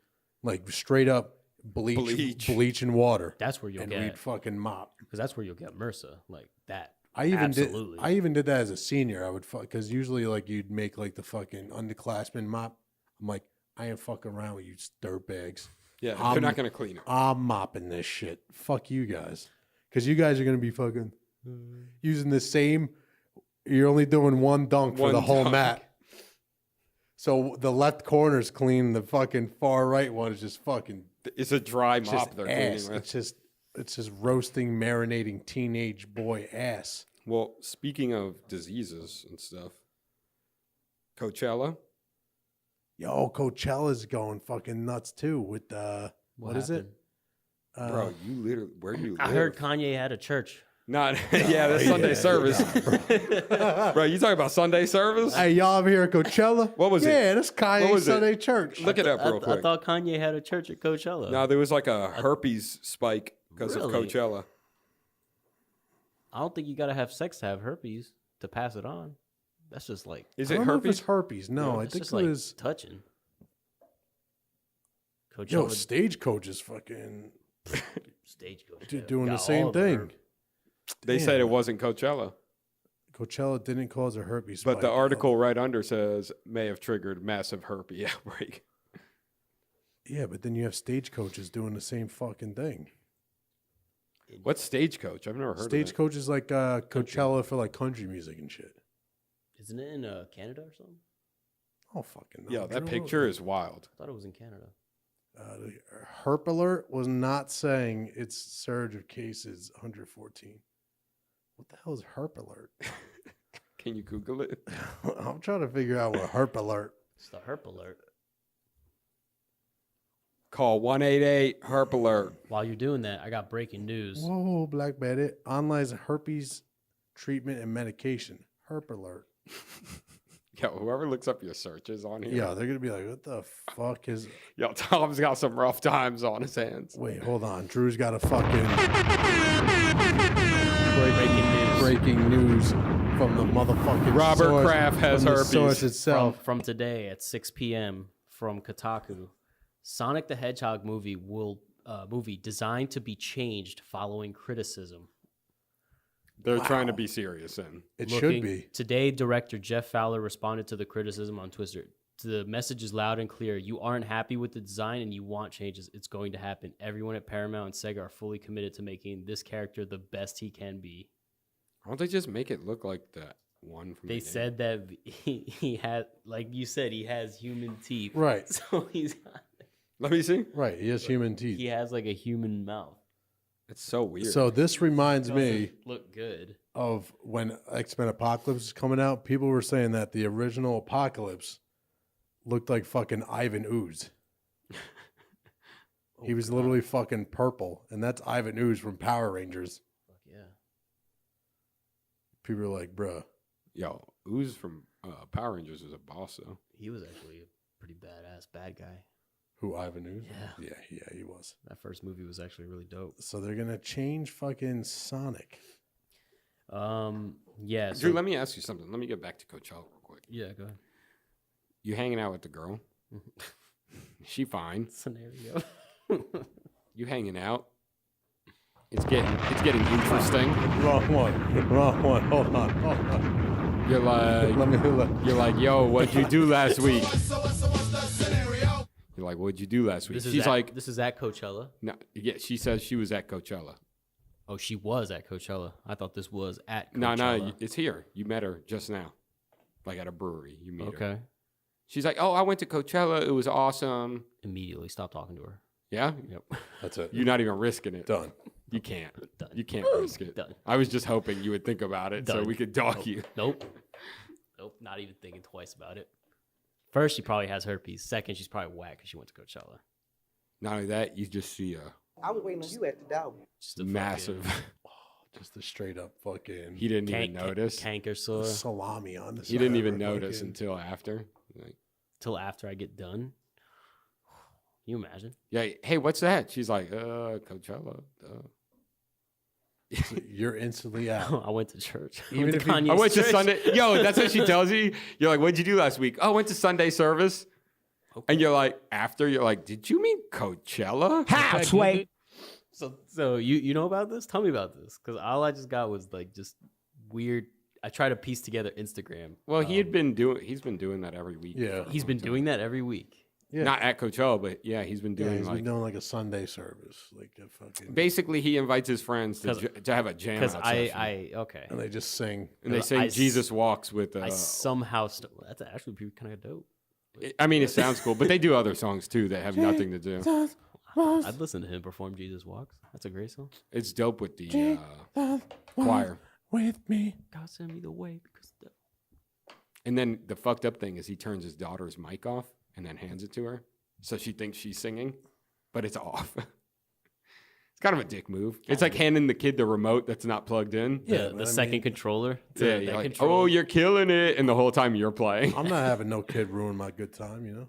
like straight up bleach and water, That's where you'll and get we'd fucking mop. because that's where you'll get MRSA like that. I even Absolutely. did. I even did that as a senior. I would because usually like you'd make like the fucking underclassmen mop. I'm like, I ain't fucking around with you dirtbags. Yeah, I'm- they're not going to clean it. I'm mopping this shit. Fuck you guys, because you guys are gonna be fucking using the same. You're only doing one dunk for One the whole dunk. mat. So the left corner's clean. The fucking far right one is just fucking It's a dry just mop they're ass. cleaning with. It's just roasting, marinating teenage boy ass. Well, speaking of diseases and stuff, Coachella. Yo, Coachella's going fucking nuts too with what is it? happened? Bro, you literally, where do you live? I heard Kanye had a church. Not, yeah, that's Sunday yeah, service. Bro, you talking about Sunday service? Hey, y'all over here at Coachella? What was it? Yeah, that's Kanye was it? Sunday Church. Look it up real I quick. thought Kanye had a church at Coachella. No, there was like a herpes spike because of Really? Coachella. I don't think you gotta have sex to have herpes to pass it on. That's just like Is I it don't know if herpes? it's herpes. No, I it's think just it like was. touching. Coachella Yo, Stagecoach is fucking stagecoach doing the got same all the thing. herb. They said it wasn't Coachella. Coachella didn't cause a herpes But the spike. article right under says may have triggered massive herpes outbreak. Yeah, but then you have stagecoaches doing the same fucking thing. What's Stagecoach? I've never heard of Stagecoach is like Coachella for like country music and shit. Isn't it in Canada or something? Oh fucking it. no. Yeah, that Drew, picture is wild. I thought it was in Canada. The Herp Alert was not saying its surge of cases 114. What the hell is Herp Alert? Can you Google it? I'm trying to figure out what Herp Alert. It's the herp alert. Call 188 Herp Alert. While you're doing that, I got breaking news. Whoa, Black Bandit. Online herpes treatment and medication. Herp Alert. Yo, whoever looks up your searches on here. Yeah, they're going to be like, what the fuck is. Yo, Tom's got some rough times on his hands. Wait, hold on. Drew's got a fucking. Breaking news. Breaking news from the motherfucking Robert source, Kraft has from the herpes. source itself. From today at 6 p.m. from Kotaku, Sonic the Hedgehog movie designed to be changed following criticism. They're trying to be serious then. It Looking- should be. Today, director Jeff Fowler responded to the criticism on Twitter. The message is loud and clear. You aren't happy with the design and you want changes. It's going to happen. Everyone at Paramount and Sega are fully committed to making this character the best he can be. Why don't they just make it look like that one from They the game? said that he had, like you said, he has human teeth. Right. So Let me see. Right. He has human teeth. he has like a human mouth. It's so weird. So this reminds me Doesn't look good. of when X-Men Apocalypse is coming out. People were saying that the original Apocalypse looked like fucking Ivan Ooze. He was literally fucking purple, and that's Ivan Ooze from Power Rangers. Fuck yeah. People are like, bruh. Yo, Ooze from Power Rangers is a boss though. He was actually a pretty badass bad guy. Who, Ivan Ooze? Yeah. Yeah, he was. That first movie was actually really dope. So they're going to change fucking Sonic. Yeah. Drew, So, let me ask you something. Let me get back to Coachella real quick. yeah, go ahead. You hanging out with the girl? She fine. Scenario. You hanging out? It's getting interesting. Wrong one. Hold on. You're like, Let me look. you're like, yo, what'd you do last week? You're like, what'd you do last week? She's like, this is at Coachella. no, yeah. She says she was at Coachella. Oh, she was at Coachella. I thought this was at No, Coachella. it's here. You met her just now, like at a brewery. You meet her. Okay. She's like, "Oh, I went to Coachella. It was awesome." Immediately stop talking to her. Yeah, Yep. That's it. you're not even risking it. Done. You can't. Done. You can't risk it. Done. I was just hoping you would think about it so Done. we could dog you. Nope. Nope. Not even thinking twice about it. First, she probably has herpes. Second, she's probably whack because she went to Coachella. Not only that, you just see a I was waiting on you at the door. Just a massive. Just a straight up fucking He didn't even notice. Canker sore. salami on the He didn't side even of her notice fucking- until after. Like, Till after I get done. Can you imagine? yeah, hey, what's that? She's like, Coachella. You're instantly out. I went to church. Even to if you- Kanye's I went to church. Sunday. Yo, that's what she tells you. You're like, what'd you do last week? Oh, I went to Sunday service. And you're like, after, you're like, did you mean Coachella? How, Sway? So you know about this? Tell me about this, because all I just got was like just weird. I try to piece together Instagram. Well, he's been doing that every week. Yeah. He's been doing that every week. Yeah. Not at Coachella, but yeah, he's been Yeah, doing he's like, been doing like a Sunday service, like a fucking. basically he invites his friends to 'Cause- to have a jam Because out session. I okay. And they just sing. and they sing I Jesus Walks with I somehow that's actually pretty kind of dope. I mean, it sounds cool, but they do other songs too that have nothing to do. I'd listen to him perform Jesus Walks. That's a great song. It's dope with the choir. With me. God send me the way because And then the fucked up thing is he turns his daughter's mic off and then hands it to her. So she thinks she's singing, but it's off. It's kind of a dick move. It's like handing the kid the remote that's not plugged in. Yeah, the but I second mean- controller. Yeah, you're like, oh, you're killing it. And the whole time you're playing. I'm not having no kid ruin my good time, you know?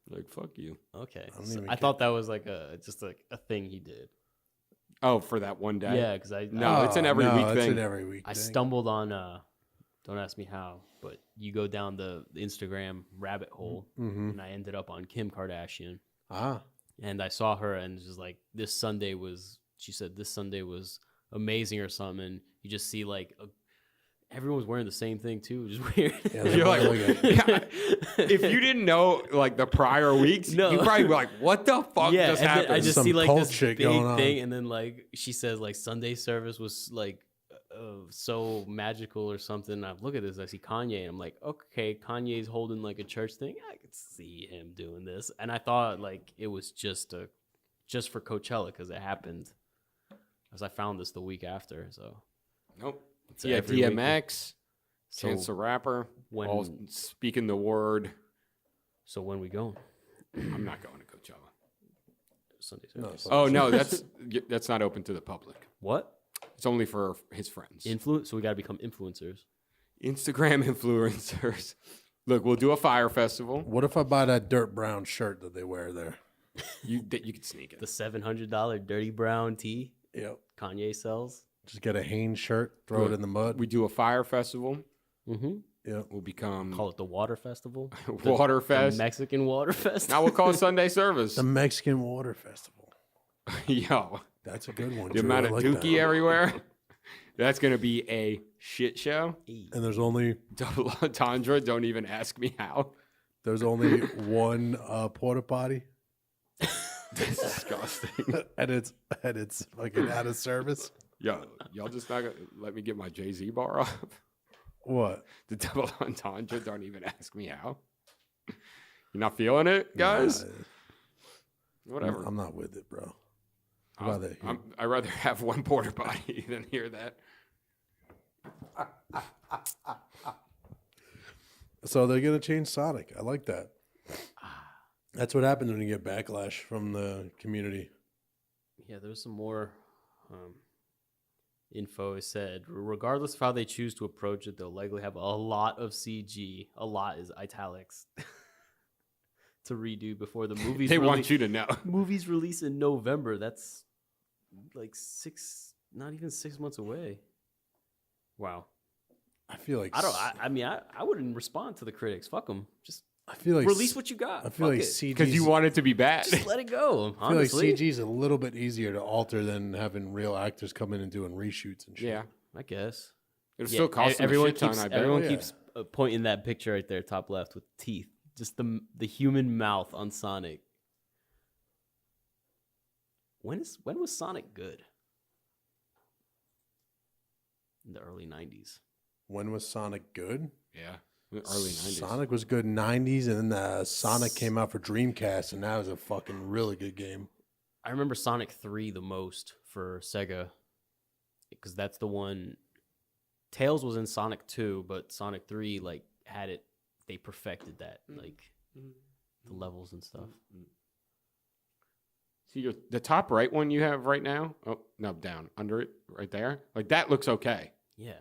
Like, fuck you. Okay. I don't So even I care. thought that was like just like a thing he did. Oh, for that one day? Yeah, because I No, it's an every week it's thing. an every week I thing. stumbled on don't ask me how, but you go down the Instagram rabbit hole Mm-hmm. and I ended up on Kim Kardashian Ah. and I saw her and just like she said this Sunday was amazing or something. And you just see like everyone was wearing the same thing too, which is weird. Yeah, You're like, if you didn't know like the prior weeks, No. you probably be like, what the fuck yeah, just and then happened? I just Some see like cult this shit big going on. thing, and then like she says like Sunday service was like so magical or something. I look at this, I see Kanye, and I'm like, okay, Kanye's holding like a church thing. I could see him doing this, and I thought like it was just for Coachella because it happened. As I found this the week after, so Nope. it's Yeah, every week. DMX, So Chance the Rapper, when- all speaking the word. So when we going? I'm not going to Coachella. Sunday No, service. so- Oh no, that's not open to the public. What? It's only for his friends. Influence? So we got to become influencers. Instagram influencers. Look, we'll do a fire festival. What if I buy that dirt brown shirt that they wear there? You could sneak it. The $700 dirty brown tee Yep. Kanye sells. Just get a Hanes shirt, throw it in the mud. We do a fire festival. Mm-hmm. Yep. We'll become Call it the Water Festival. Water The Fest. Mexican Water Fest. Now we'll call it Sunday service. The Mexican Water Festival. Yo, That's a good one. the Drew. amount I of like dookie that. everywhere. That's gonna be a shit show. And there's only Double entendre. Don't even ask me how. one porta potty, That's disgusting. and it's fucking out of service. Yo, y'all just not gonna let me get my Jay-Z bar off. What? The double entendre. Don't even ask me how. You're not feeling it, guys? Nah, Whatever. I'm not with it, bro. I'd rather hear- I'd rather have one porter potty than hear that. So they're gonna change Sonic. I like that. That's what happens when you get backlash from the community. Yeah, there's some more info. It said, regardless of how they choose to approach it, they'll likely have a lot of CG. A lot is italics. To redo before the movies. They want you to know. Movies release in November. That's like not even 6 months away. Wow. I feel like I mean, I wouldn't respond to the critics. Fuck them. Just I feel like release what you got. I feel Fuck like it. CG Because you want it to be bad. Just let it go. I feel Honestly, like CG is a little bit easier to alter than having real actors come in and doing reshoots and shit. Yeah. I guess. It'll Yeah, still cost them everyone a shit ton, keeps I bet. everyone Yeah. keeps pointing that picture right there, top left, with teeth. Just the human mouth on Sonic. When was Sonic good? in the early 90s. When was Sonic good? Yeah. In the early 90s. Sonic was good in 90s, and then Sonic came out for Dreamcast, and that was a fucking really good game. I remember Sonic 3 the most for Sega because that's the one. Tails was in Sonic 2, but Sonic 3 like had it. They perfected that, like the levels and stuff. See, the top right one you have right now? Oh, no, down. Under it, right there. Like, that looks okay. Yeah.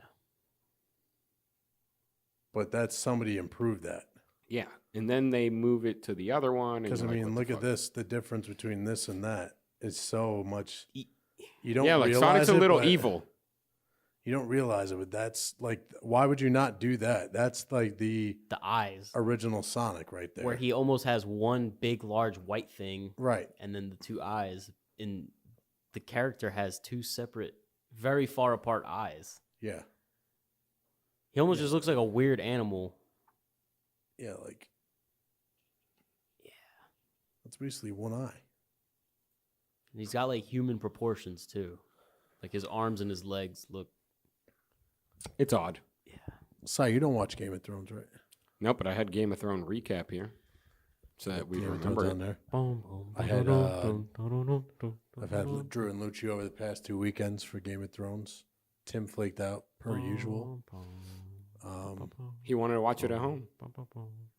But that's somebody improved that. Yeah. And then they move it to the other one. Because, I you're like, mean, what look the at fuck? this. The difference between this and that is so much. You don't Yeah, like, realize Sonic's a it, little but evil. You don't realize it, but that's like, why would you not do that? That's like the eyes. Original Sonic right there. Where he almost has one big, large white thing. Right. And then the two eyes. And the character has two separate, very far apart eyes. Yeah. He almost just looks like a weird animal. Yeah, like. Yeah. That's basically one eye. And he's got like human proportions too. Like his arms and his legs look. It's odd. Yeah. Si, you don't watch Game of Thrones, right? Nope, but I had Game of Thrones recap here. So that we Game of remember Thrones it. on there. I had I've had Drew and Lucci over the past 2 weekends for Game of Thrones. Tim flaked out per usual. He wanted to watch it at home.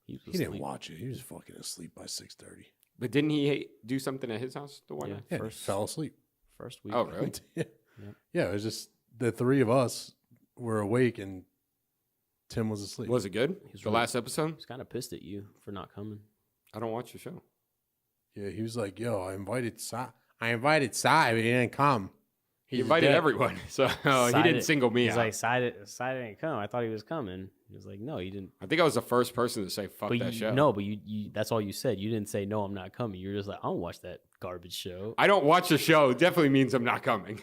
He didn't watch it. He was fucking asleep by 6:30. But didn't he do something at his house the one night? Yeah, he fell asleep. First week. Oh, really? Yeah. Yeah, it was just the three of us were awake and Tim was asleep. Was it good? The last episode? He's kind of pissed at you for not coming. I don't watch the show. Yeah, he was like, "Yo, I invited Si, but he didn't come." He invited everyone, so he didn't single me He's out. like, Side didn't come. I thought he was coming. He was like, no, you didn't. I think I was the first person to say fuck But that show. No, but you that's all you said. You didn't say, no, I'm not coming. You were just like, I don't watch that garbage show. I don't watch the show. It definitely means I'm not coming.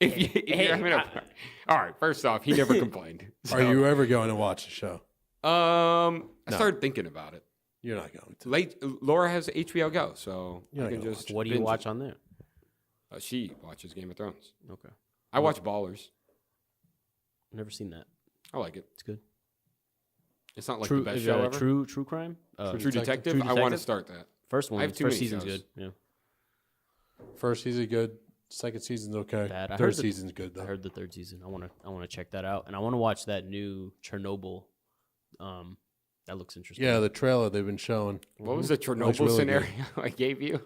If you're having all right, first off, he never complained. Are you ever going to watch the show? I started thinking about it. You're not going to. Laura has HBO Go, so You're I not can gonna just. What do you binge watch it. on there? She watches Game of Thrones. Okay. I watch Ballers. Never seen that. I like it. It's good. It's not like True, the best show ever. True crime? True Detective? I want to start that. First one. I have too first many season's shows. good. Yeah. First season good. Second season's okay. Bad. Third season's good though. I heard the third season. I wanna check that out, and I want to watch that new Chernobyl. That looks interesting. Yeah, the trailer they've been showing. What was the Looks Chernobyl really scenario good. I gave you?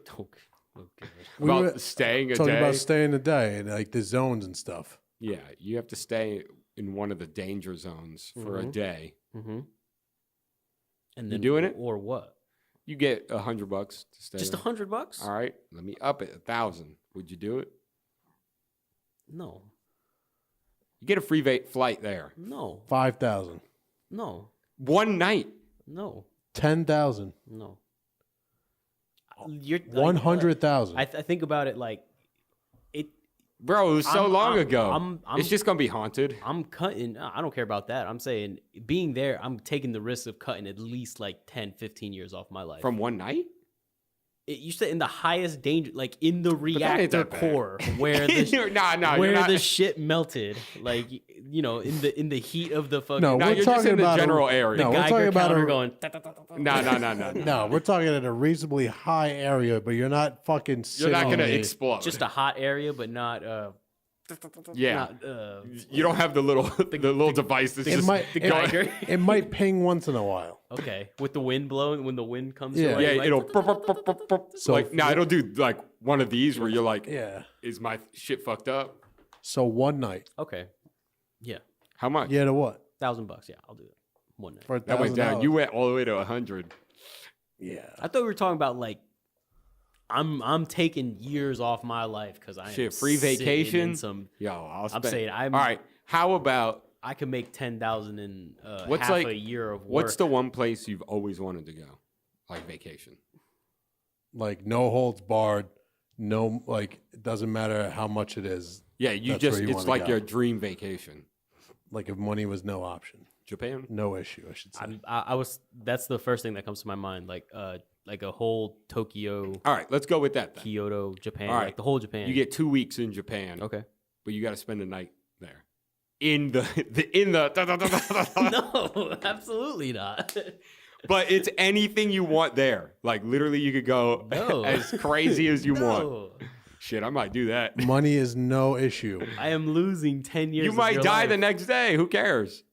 Okay. We About were staying a talking day? about staying a day and like the zones and stuff. Yeah, you have to stay in one of the danger zones for a day. Mm-hmm. And You then doing it? or what? You get $100 to stay. Just there. $100? All right, let me up it 1,000. Would you do it? No. You get a free flight there. No. 5,000. No. One night. No. 10,000. No. You're like, 100,000. I think about it like it. Bro, it was so long ago. I'm it's just gonna be haunted. I'm cutting. I don't care about that. I'm saying being there, I'm taking the risk of cutting at least like 10, 15 years off my life. From one night? You said in the highest danger, like in the that ain't reactor that bad. core, where the Nah, where you're not- the shit melted, like in the heat of the fucking. No, No, we're you're just talking in the about general area. No, we're Geiger talking about counter a, going. No. No, we're talking at a reasonably high area, but you're not fucking. You're sitting not gonna on the- explode. Just a hot area, but not. Yeah. Not, You don't have the little device that's It just might. going. It might ping once in a while. okay, with the wind blowing, when the wind comes. Yeah. to Yeah, like, it'll So like no, it'll do like one of these where you're like, Yeah. is my shit fucked up? So one night. Okay. Yeah, How much? Yeah, to what? $1,000. Yeah, I'll do it. One night. For That went down. $1,000. You went all the way to 100. Yeah. I thought we were talking about like. I'm taking years off my life because I am Shit, free sitting in vacation. some. Yo, I'll spend. saying I'm- all right. How about I could make 10,000 in what's half like a year of work. what's the one place you've always wanted to go, like vacation? Like no holds barred. No, like it doesn't matter how much it is. Yeah, you That's just where you it's wanna like go. your dream vacation. Like if money was no option, Japan. no issue. I should say. I was. That's the first thing that comes to my mind. Like a whole Tokyo, All right, let's go with that then. Kyoto, Japan. All right. Like the whole Japan. You get 2 weeks in Japan. okay. But you got to spend a night there. in the No, absolutely not. But it's anything you want there. Like literally, you could go No. as crazy as you want. No. Shit, I might do that. Money is no issue. I am losing 10 years. You of might your die life. the next day. Who cares?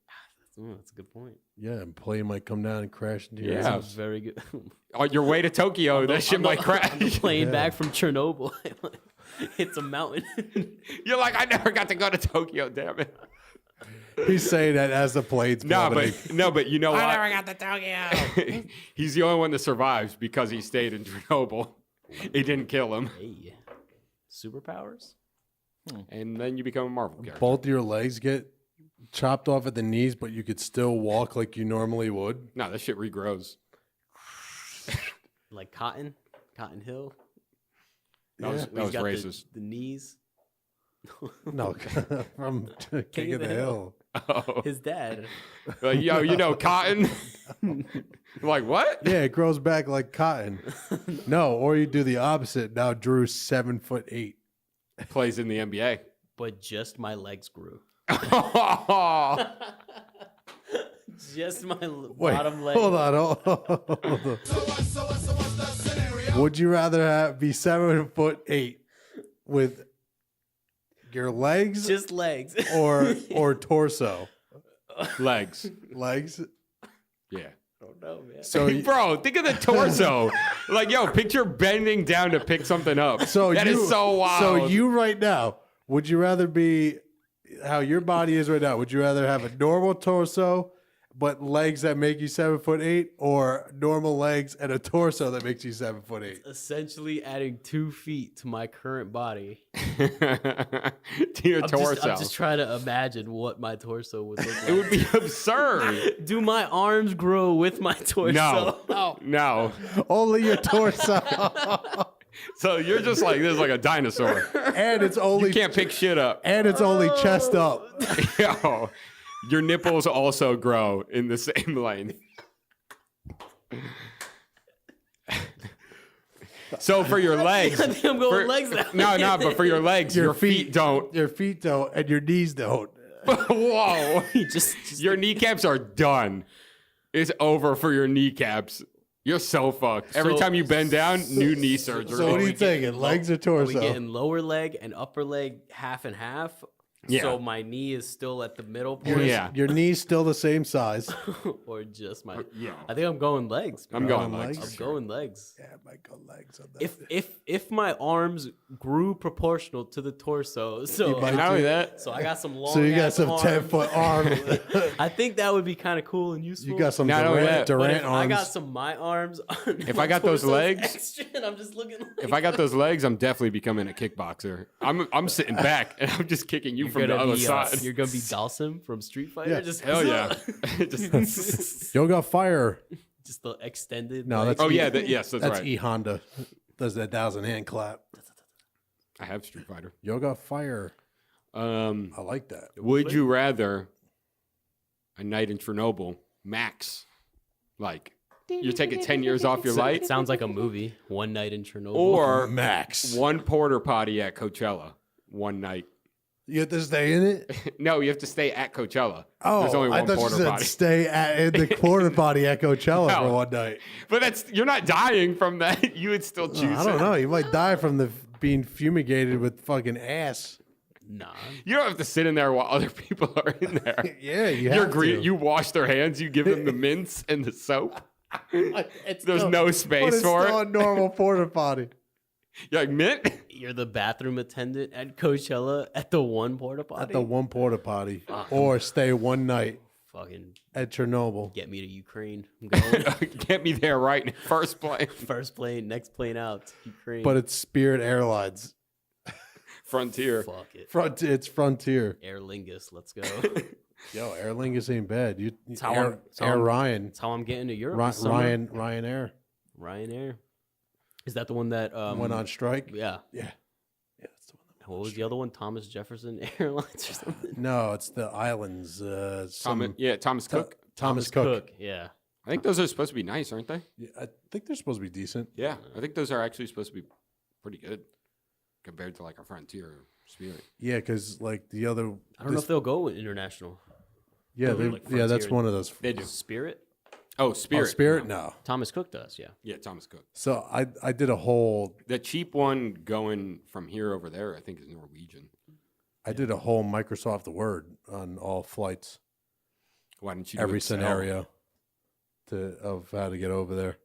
That's a good point. Yeah, and plane might come down and crash into your Yeah. Sounds house. very good. On your way to Tokyo, that shit might On the crash. plane Yeah. back from Chernobyl. It's a mountain. You're like, I never got to go to Tokyo. Damn it. He's saying that as the plane's plummeting. But you know what? I never got to Tokyo. He's the only one that survives because he stayed in Chernobyl. It didn't kill him. Hey, superpowers? And then you become a Marvel character. Both your legs get chopped off at the knees, but you could still walk like you normally would. No, that shit regrows. Like Cotton Hill. That was He's got racist. The knees. No, from King of the Hill. Oh. His dad. Like, yo, you know Cotton? Like, what? Yeah, it grows back like cotton. No, or you do the opposite. Now Drew's 7'8". Plays in the NBA. But just my legs grew. Oh, Just my Wait, bottom leg. hold on. Would you rather be 7'8" with your legs Just legs. or torso? legs. Legs. Yeah. I don't know, man. So you- Bro, think of the torso. Like, yo, picture bending down to pick something up. That is so wild. So you right now, would you rather be how your body is right now? Would you rather have a normal torso but legs that make you 7'8", or normal legs and a torso that makes you 7'8"? Essentially adding 2 feet to my current body. to your torso. I'm just trying to imagine what my torso would look like. It would be absurd. Do my arms grow with my torso? No. Only your torso, So you're just like this, like a dinosaur. and it's only You can't pick shit up. and it's only chest up. Yo, your nipples also grow in the same length. So for your legs, I think I'm going legs now. no, but for your legs, your feet don't. Your feet don't, and your knees don't. Whoa, just your kneecaps are done. It's over for your kneecaps. You're so fucked. Every So- time you bend down, new knee surgery. So what are you we getting thinking? low- Legs or Are torso? we getting lower leg and upper leg half and half? Yeah. So my knee is still at the middle Your, point. Yeah. your knee's still the same size. Or just my. Yeah. I think I'm going legs. I'm bro. going Going legs. legs? I'm going legs. Yeah, I might go legs on that. If my arms grew proportional to the torso, so You might Not only that, so I got some long. So you got ass some arms. 10-foot arms. I think that would be kind of cool and useful. You got some Not only that, But Durant if arms. I got some my arms. If I got those legs- extra, and I'm just looking. Like, if I got those legs, I'm definitely becoming a kickboxer. I'm sitting back and I'm just kicking you you're from the gonna other be, side. you're gonna be Dawson from Street Fighter. Yeah. Just Hell yeah. Just- Yoga Fire. just the extended. No, leg. that's oh yeah, yes, that's That's right. E Honda. Does that 1,000 hand clap. I have Street Fighter. Yoga Fire. I like that. Would you rather a night in Chernobyl, max, like you're taking 10 years off your life, It sounds like a movie. One Night in Chernobyl. or Max. one porter potty at Coachella one night? You have to stay in it? No, you have to stay at Coachella. Oh, There's only I one thought you porter said potty. stay in the porta potty at Coachella No. for one night. But you're not dying from that. You would still choose. I don't it. know. You might die from the being fumigated with fucking ass. Nah. You don't have to sit in there while other people are in there. Yeah, you You're have green. to. You wash their hands. You give them the mints and the soap. It's There's still- no but space it's for still it. a normal porta potty. You're like mint. You're the bathroom attendant at Coachella at the one porta potty. At the one porta potty. Or stay one night Fucking at Chernobyl. get me to Ukraine. I'm going. Get me there right in first place. First plane, next plane out. to Ukraine. But it's Spirit Airlines. Frontier. fuck it. It's Frontier. Aer Lingus, let's go. Yo, Aer Lingus ain't bad. It's how Air, I'm- it's how Air I'm- Ryan. That's how I'm getting to Europe. this summer. Ryanair Ryanair. Is that the one that went on strike. Yeah. Yeah. Yeah, that's the one. What was the other one? Thomas Jefferson Airlines or something. No, it's the islands. Thomas Cook. Thomas Cook. Yeah. I think those are supposed to be nice, aren't they? Yeah, I think they're supposed to be decent. Yeah, I think those are actually supposed to be pretty good. compared to like a Frontier Spirit. Yeah, because like the other. I don't know if they'll go international. Yeah, They'll they, do, like, yeah, that's Frontier one of those. They do. Spirit. Oh, Oh, Spirit. Spirit? No. No. Thomas Cook does, yeah. Yeah, Thomas Cook. So I did a whole The cheap one going from here over there, I think, is Norwegian. I did a whole Microsoft Word on all flights, Why didn't you do every Excel? scenario of how to get over there.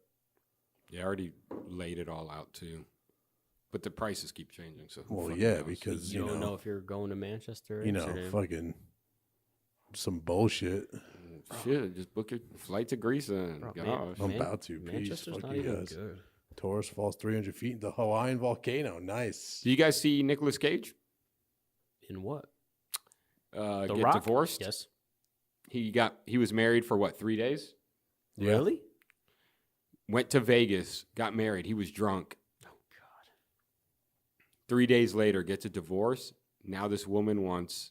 Yeah, I already laid it all out too. But the prices keep changing. So who Well, fucking yeah, knows? because You don't know if you're going to Manchester or you know, Amsterdam. fucking some bullshit. Shit, just book your flight to Greece and Bro, gosh. I'm about to. Peace. Manchester's Fuck not you even guys. good. Taurus falls 300 feet into Hawaiian volcano. Nice. Do you guys see Nicolas Cage In what? get Rock? divorced? Yes. He was married for what, 3 days? Yeah. Really? Went to Vegas, got married. He was drunk. Oh God. 3 days later, gets a divorce. Now this woman wants,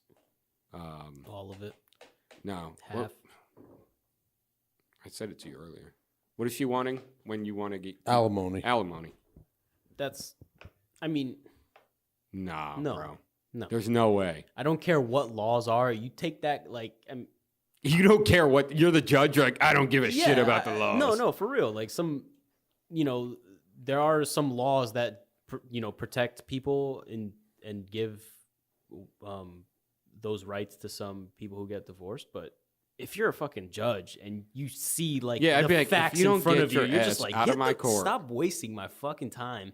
All of it. no, Half. I said it to you earlier. What is she wanting when you want to get Alimony. alimony? That's. I mean, Nah, No. bro. no. There's no way. I don't care what laws are. You take that like. You don't care what you're the judge. You're like, I don't give a shit Yeah, about the laws. No, for real. Like there are some laws that protect people and give those rights to some people who get divorced. But if you're a fucking judge and you see like Yeah, I'd the be like, if facts you don't in front get of you, your you're ass just like, out of "Get my the- court." Stop wasting my fucking time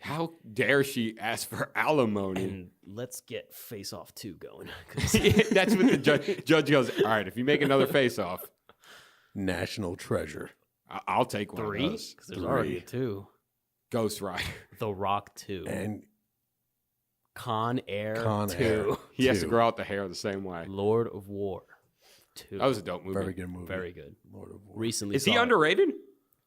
How dare she ask for alimony? and let's get Face Off 2 going. 'Cause- That's what the judge goes. All right, if you make another face off, National treasure. I'll take one 3? of those. Because there's already a 2. Ghost Rider. The Rock 2. And Con Air Con 2. Air. He has to 2. grow out the hair the same way. Lord of War 2. That was a dope movie. Very good movie. Very good. Lord of War. Recently Is he saw it. underrated?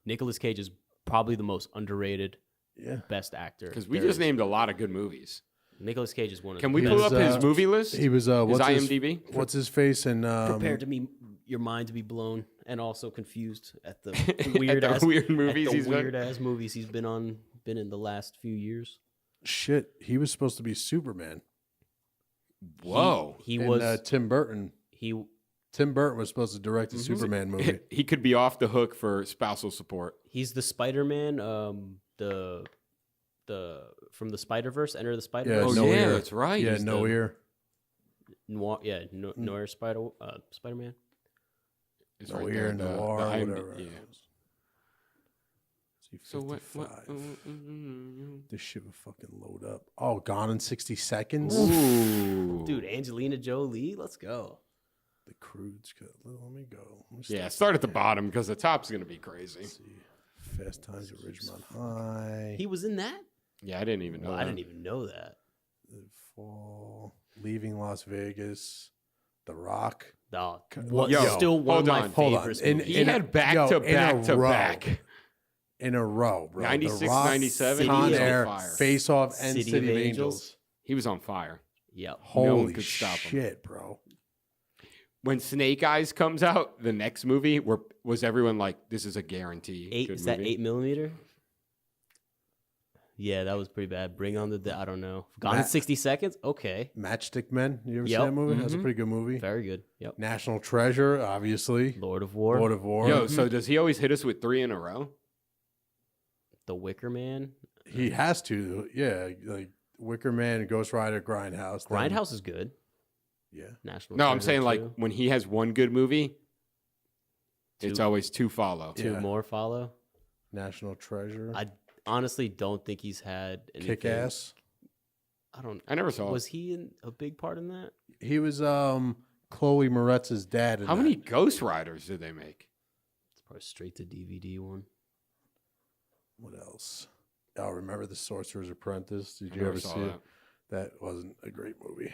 Nicolas Cage is probably the most underrated Yeah. best actor. Because we there just is. named a lot of good movies. Nicolas Cage is one of Can the we best. pull up his uh, movie list? He was his what's IMDb? What's his face and prepared to be your mind to be blown and also confused at the weird the ass weird movies he's the been- weird ass movies he's been in the last few years. shit. He was supposed to be Superman. Whoa. He And, was Tim Burton. he Tim Burton was supposed to direct the Superman movie. He could be off the hook for spousal support. he's the Spider-Man the from the Spider-Verse, Enter the Spider-Verse. Oh, no yeah, ear. that's right. Yeah, He's no the- ear. Noir, Noir Spider-Man. It's No right ear, there, the noir, IMDb whatever. yeah. So what? 55. This shit would fucking load up. Oh, Gone in 60 Seconds. Ooh. Dude, Angelina Jolie, let's go. The Crude's cut. Let me go. Let me Yeah, start at the bottom because the top's going to be crazy. Let's see. Fast Times at Ridgemont High. He was in that? Yeah, I didn't even know Well, that. I didn't even know that. The Fall. Leaving Las Vegas. The Rock. No, Yo, still one of hold my on. Hold on. favorites. In- movies. He in a- had back yo, to in a back to row. back. In a row, bro. 96, the Rock, 97, he Con was on Air, fire. Face Off, and City City, of of Angels. Angels. He was on fire. Yep. No one Holy could stop him. shit, bro. When Snake Eyes comes out, the next movie, was everyone like, this is a guarantee? Eight good is that movie? 8mm? Yeah, that was pretty bad. Bring on the I don't know. Gone in Matt- 60 Seconds? Okay. Matchstick Men. You ever Yep. see that movie? That's a Mhm. pretty good movie. Very good. Yep. National Treasure, obviously. Lord of War. Lord of War. Yo, so does he always hit us with 3 in a row? The Wicker Man. He has to. Yeah, like Wicker Man, Ghost Rider, Grindhouse. then- Grindhouse is good. Yeah. National No, I'm Treasure saying like 2. when he has one good movie, it's Two. always 2 follow. Two Yeah. more follow. National Treasure. I honestly don't think he's had anything. Kick Ass. I don't. I never saw Was it. he in a big part in that? He was Chloe Moretz's dad. in How many that. Ghost Riders did they make? It's probably straight to DVD one. What else? Oh, remember The Sorcerer's Apprentice? Did I you never ever saw see that. it? That wasn't a great movie.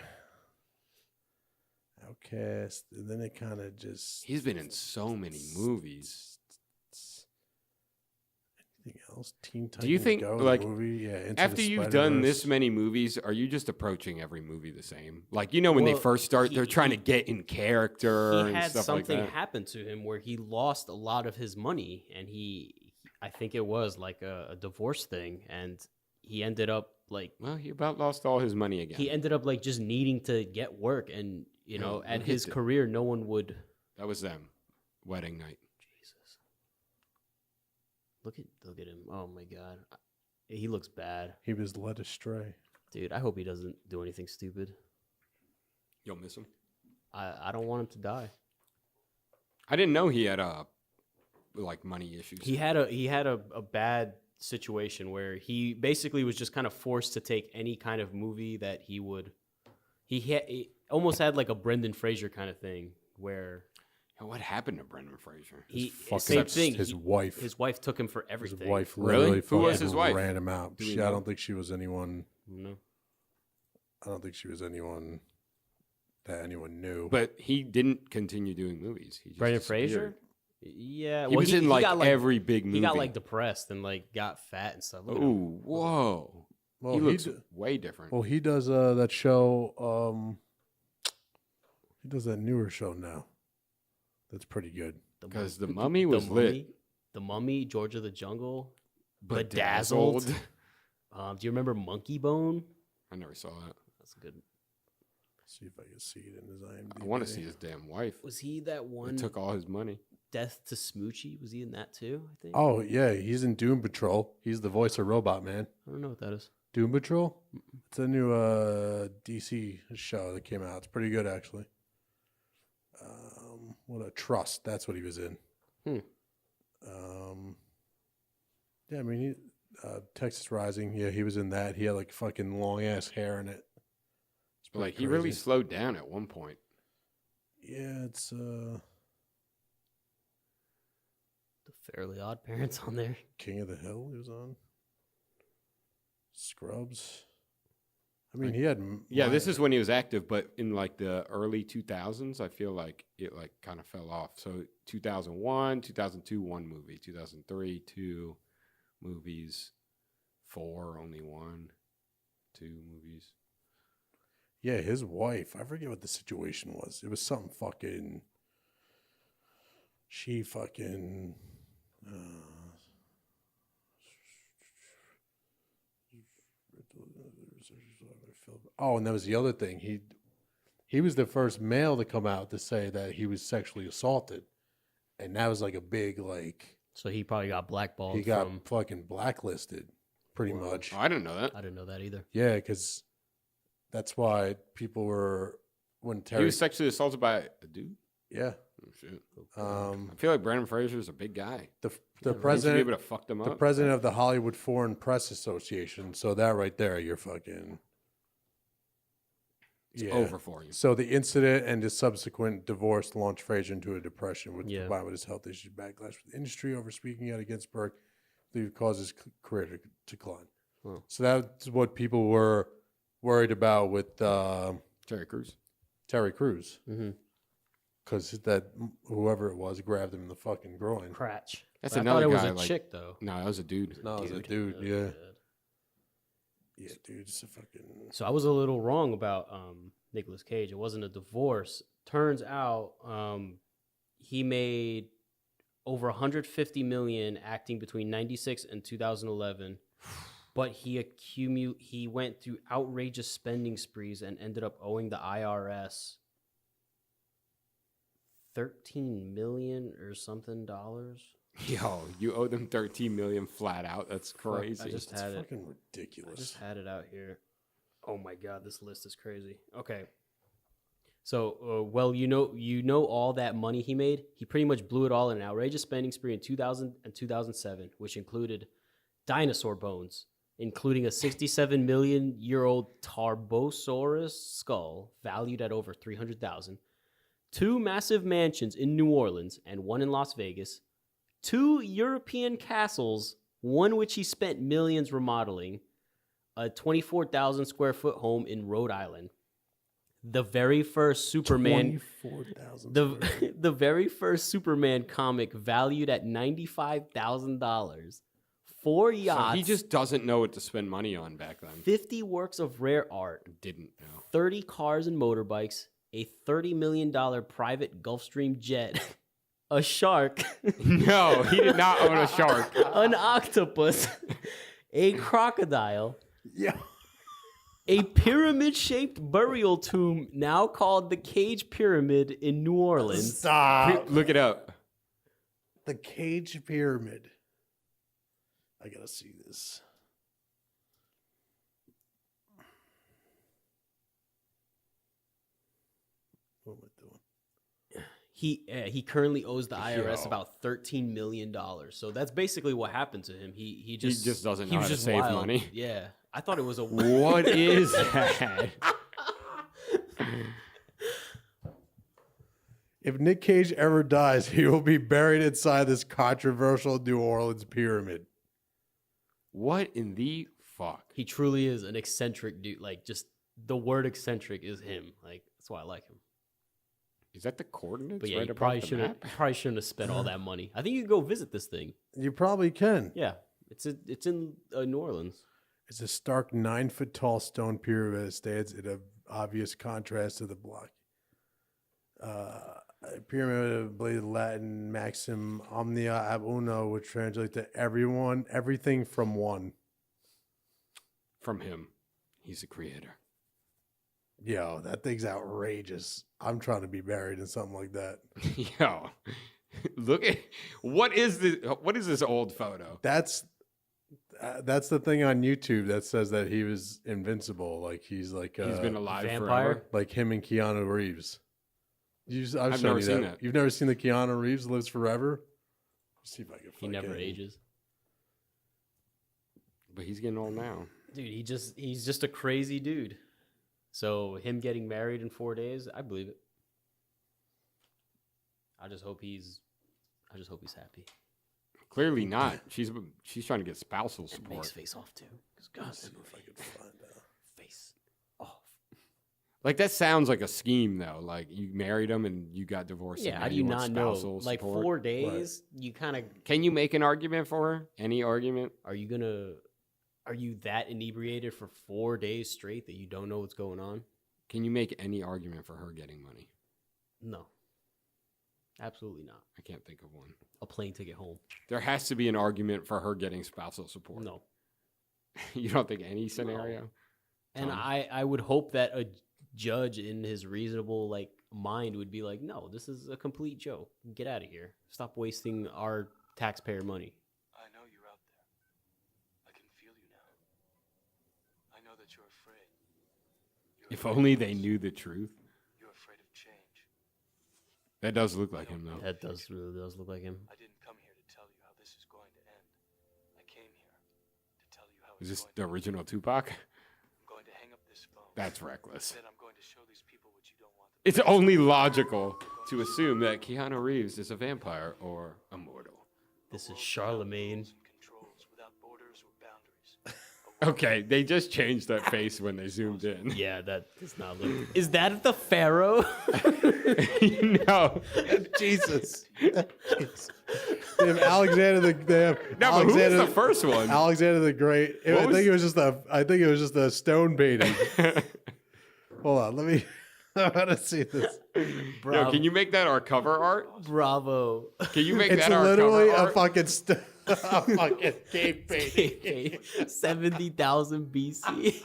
Outcast. And then it kind of just. He's been in so many movies. Anything else? Teen Do you Titans think, Go, the like, movie? Yeah, Into After the you've done this Spider-Verse. many movies, are you just approaching every movie the same? Like, when they Well, first start, they're he- trying to get in character He and had stuff like something that. happen to him where he lost a lot of his money, and I think it was like a divorce thing, and he ended up like Well, he about lost all his money again. he ended up like just needing to get work, and you know, Yeah, at look his at career, no one would. That was them. Wedding night. Jesus, look at him. Oh my God, he looks bad, He was led astray. dude. I hope he doesn't do anything stupid. You'll miss him. I don't want him to die. I didn't know he had like money issues. He had a bad situation where he basically was just kind of forced to take any kind of movie that he would. He almost had like a Brendan Fraser kind of thing where Yo, what happened to Brendan Fraser? same thing. His wife. His wife took him for His everything. wife Really? literally Who was fucking his wife? ran him out. Do we I know? don't think she was anyone. No. I don't think she was anyone that anyone knew. But he didn't continue doing movies. He just Brendan disappeared. Fraser. Yeah, He was in like got, every big movie. He got like depressed and like got fat and stuff. Look at him. Ooh, whoa. well, He looks d- way different. well, he does that show. He does that newer show now. That's pretty good. Because The Mummy was lit. The Mummy, George of the Jungle, Bedazzled. Do you remember Monkey Bone? I never saw that. That's good. See if I can see it in his IMDb. I want to see his damn wife. Was he that one? It took all his money. Death to Smoochie. Was he in that too? I think. Oh yeah, he's in Doom Patrol. He's the voice of Robot Man. I don't know what that is. Doom Patrol. It's a new DC show that came out. It's pretty good actually. What a Trust. That's what he was in. Hmm. Yeah, I mean, Texas Rising. Yeah, he was in that. He had like fucking long ass hair in it. It's pretty Like, he really crazy. slowed down at one point. Yeah, it's The Fairly Odd Parents on there. King of the Hill. He was on Scrubs. I mean, he had. Yeah, this is when he was active, but in like the early 2000s, I feel like it like kind of fell off. So 2001, 2002, one movie. 2003, two movies. 4, only 1. 2 movies. Yeah, his wife. I forget what the situation was. It was something fucking. She fucking. Oh, and that was the other thing. He was the first male to come out to say that he was sexually assaulted, and that was like a big like. So he probably got blackballed. He got from, fucking blacklisted, pretty much. Oh, I didn't know that. I didn't know that either. Yeah, because that's why people were when He Terry. was sexually assaulted by a dude? Yeah, Oh, shit. um, I feel like Brendan Fraser is a big guy. the He should be president, able to fuck them the up. president of the Hollywood Foreign Press Association. So that right there, you're fucking. It's over for you. So the incident and his subsequent divorce launched Fraser into a depression, which Yeah. combined with his health issues, backlash with the industry over speaking out against Burke, believe caused his career to decline. Oh. So that's what people were worried about with Terry Crews. Terry Crews, Mm-hmm. because that whoever it was grabbed him in the fucking groin. Cratch. That's But another I thought it guy, was a like- chick though. No, that was a dude. No, it was a dude. Oh, Yeah, God. yeah, dude, it's a fucking. So I was a little wrong about Nicolas Cage. It wasn't a divorce. Turns out he made over 150 million acting between 96 and 2011. But he went through outrageous spending sprees and ended up owing the IRS 13 million or something dollars. Yo, you owe them 13 million flat out. That's Fuck, crazy. I just It's had it. fucking I ridiculous. just had it out here. Oh my god, this list is crazy. Okay. So, well, you know all that money he made. He pretty much blew it all in an outrageous spending spree in 2000 and 2007, which included dinosaur bones, including a 67 million year old Tarbosaurus skull valued at over 300,000, 2 massive mansions in New Orleans and 1 in Las Vegas, 2 European castles, one which he spent millions remodeling, a 24,000 square foot home in Rhode Island, the very first Superman, 24,000. the very first Superman comic valued at $95,000, 4 So yachts, he just doesn't know what to spend money on back then. 50 works of rare art, Didn't know. 30 cars and motorbikes, a $30 million private Gulfstream jet, a shark, No, he did not own a shark. an octopus, a crocodile, Yeah. A pyramid-shaped burial tomb now called the Cage Pyramid in New Orleans. Stop. Look it up. The Cage Pyramid. I gotta see this. What am I doing? He currently owes the IRS Yo. about $13 million. So that's basically what happened to him. He just doesn't he know was how to just save wild. money. Yeah, I thought it was a What is that? If Nick Cage ever dies, he will be buried inside this controversial New Orleans pyramid. What in the fuck? He truly is an eccentric dude. Like, just the word eccentric is him. Like, that's why I like him. Is that the coordinates? But yeah, right you above the probably shouldn't have spent all that money. I think you could go visit this thing. You probably can. Yeah, it's in New Orleans. It's a stark 9-foot tall stone pyramid that stands in an obvious contrast to the block. Pyramid of bladed Latin maxim omnia ab uno, which translates to everything from one. From him. He's the creator. Yo, that thing's outrageous. I'm trying to be buried in something like that. Yo, look at what is this old photo? That's the thing on YouTube that says that he was invincible. Like he's like He's been alive vampire? forever. like him and Keanu Reeves. I've shown never you seen that. that. You've never seen the Keanu Reeves lives forever? Let's see if I can He find never it. ages. But he's getting old now. Dude, he's just a crazy dude. So him getting married in 4 days, I believe it. I just hope he's happy. Clearly not. She's trying to get spousal And support. makes face off too. 'Cause God, Let's see if I can find out. face off. Like that sounds like a scheme though. Like you married him and you got divorced. Yeah, and how now do you want not know? spousal Like support. 4 days, you kind of Can you make an argument for her? Any argument? are you that inebriated for 4 days straight that you don't know what's going on? Can you make any argument for her getting money? No. Absolutely not. I can't think of one. A plane ticket home. There has to be an argument for her getting spousal support. No. You don't think any scenario? And Tom? I would hope that a judge in his reasonable like mind would be like, no, this is a complete joke. Get out of here. Stop wasting our taxpayer money. I know you're out there. I can feel you now. I know that you're afraid. You're If afraid only of they us. knew the truth. You're afraid of change. That does look like him though. That really does look like him. I didn't come here to tell you how this is going to end. I came here to tell you how Is it's this going the to end. original Tupac? I'm going to hang up this phone. That's reckless. Then I'm going to show these people what you don't want them It's only logical to assume that Keanu Reeves is a vampire or immortal. This is Charlemagne. and controls without borders or boundaries. Okay, they just changed that face when they zoomed in. Yeah, that does not look. Is that the Pharaoh? No. Jesus. They have Alexander the. They have No, but who was Alexander the first one? Alexander the Great. I What was- think it was just a stone painting. Hold on, let me. I want to see this. Yo, can you make that our cover art? Bravo. Can you make It's that our literally cover a art? fucking a fucking cave painting. 70,000 BC.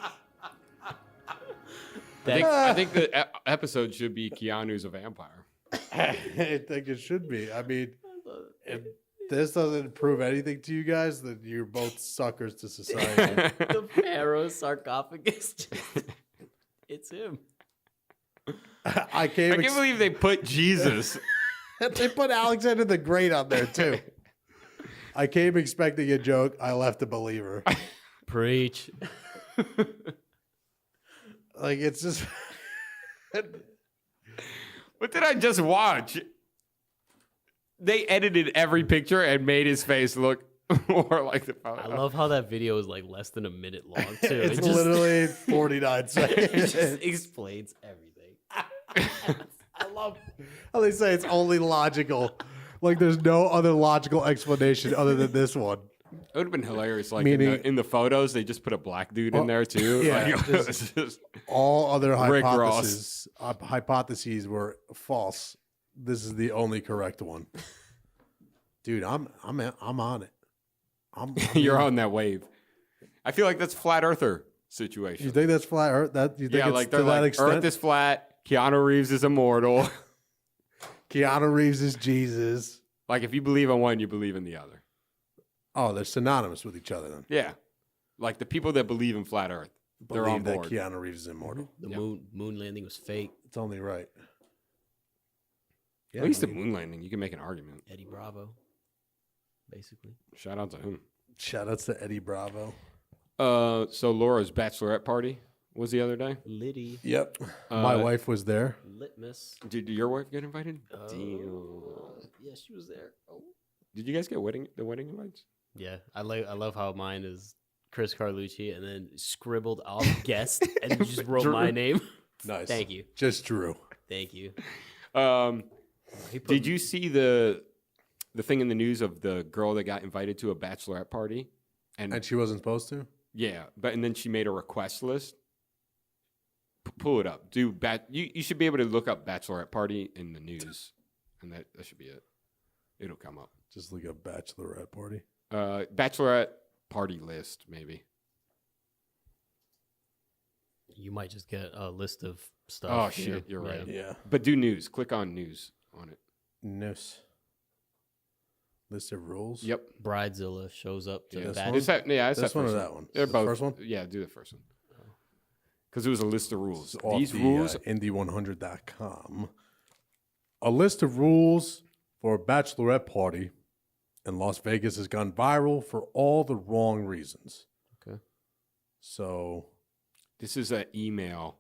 I think the episode should be Keanu's a vampire. I think it should be. I mean, if this doesn't prove anything to you guys, then you're both suckers to society. The Pharaoh sarcophagus. It's him. I can't. I can't believe they put Jesus. They put Alexander the Great on there too. I came expecting a joke. I left a believer. Preach. Like it's just. What did I just watch? They edited every picture and made his face look more like the photo. I love how that video is like less than a minute long too. It's It just, literally 49 it seconds. just explains everything. I love how they say it's only logical. Like there's no other logical explanation other than this one. It would have been hilarious. Like Meaning- in the photos, they just put a black dude in there too. yeah, Like, it was just- All other Rick hypotheses were false. This is the only correct one. Dude, I'm on it. I'm you're in. on that wave. I feel like that's flat earther situation. You think that's flat Earth? That you think Yeah, it's like to they're that like extent? Earth is flat. Keanu Reeves is immortal. Keanu Reeves is Jesus. Like if you believe in one, you believe in the other. Oh, they're synonymous with each other then. Yeah, like the people that believe in flat Earth, they're on Believe board. that Keanu Reeves is immortal. The moon landing was fake. It's only right. Yeah, At least I the mean, moon landing, you can make an argument. Eddie Bravo, basically. Shout out to him. shout outs to Eddie Bravo. So Laura's bachelorette party was the other day. Liddy. Yep. My Uh, wife was there. Litmus. Did your wife get invited? Damn. Yeah, she was there. Oh. Did you guys get the wedding invites? Yeah, I love how mine is Chris Carlucci and then scribbled off guest and then just wrote my name. Nice. Thank you. Just Drew. Thank you. Did you see the thing in the news of the girl that got invited to a bachelorette party? And she wasn't supposed to? Yeah, and then she made a request list. Pull it up. You should be able to look up bachelorette party in the news, and that should be it. It'll come up. Just like a bachelorette party. Bachelorette party list, maybe. You might just get a list of stuff. Oh shit, you're right. Yeah. But do news. Click on news on it. News. List of rules? Yep. Bridezilla shows up to Yeah, the this bachelor. one? it's This that one or first that one? They're The both. first one? Yeah, do the first one. Because it was a list of rules. It's off These the, rules. Indy100.com. A list of rules for a bachelorette party in Las Vegas has gone viral for all the wrong reasons. Okay. So This is an email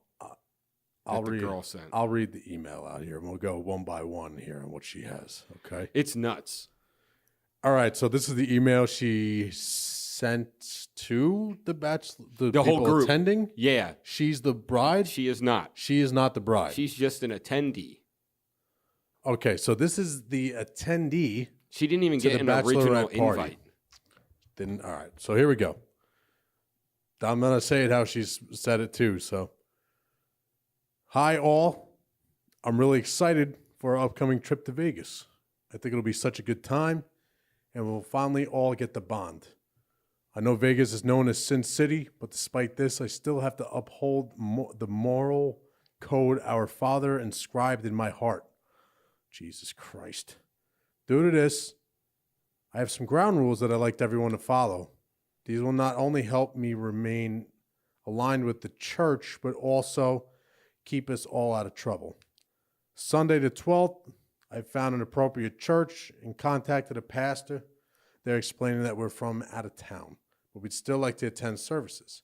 I'll that the read. girl sent. I'll read the email out here, and we'll go one by one here on what she has. Okay. It's nuts. All right. So this is the email she sent to the The whole people group. attending. Yeah, She's the bride. she is not. She is not the bride. She's just an attendee. Okay. So this is the attendee. She didn't even To get the an original bachelorette party. invite. Then all right. So here we go. I'm gonna say it how she's said it too. So, hi all. I'm really excited for our upcoming trip to Vegas. I think it'll be such a good time, and we'll finally all get the bond. I know Vegas is known as Sin City, but despite this, I still have to uphold the moral code our Father inscribed in my heart. Jesus Christ. Due to this, I have some ground rules that I'd like everyone to follow. These will not only help me remain aligned with the church, but also keep us all out of trouble. Sunday the 12th, I found an appropriate church and contacted a pastor. They're explaining that we're from out of town, but we'd still like to attend services.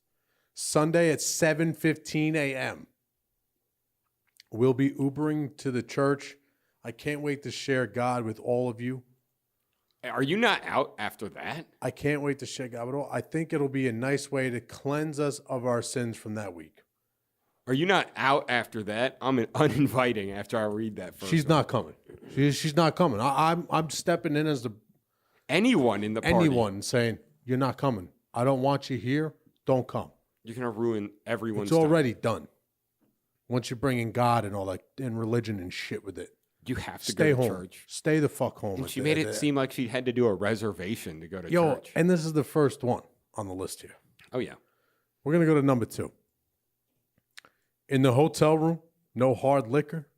Sunday at 7:15 a.m. We'll be Ubering to the church. I can't wait to share God with all of you. Are you not out after that? I can't wait to share God with all. I think it'll be a nice way to cleanse us of our sins from that week. Are you not out after that? I'm uninviting after I read that first. She's not coming. She's not coming. I'm stepping in as the anyone in the party. anyone saying you're not coming. I don't want you here. Don't come. You're gonna ruin everyone's. It's time. already done. Once you bring in God and all that and religion and shit with it, You have to stay go to home. church. Stay the fuck home. And at she the- made at it the- seem like she had to do a reservation to go to Yo, church. and this is the first one on the list here. Oh yeah. We're gonna go to number 2. In the hotel room, no hard liquor.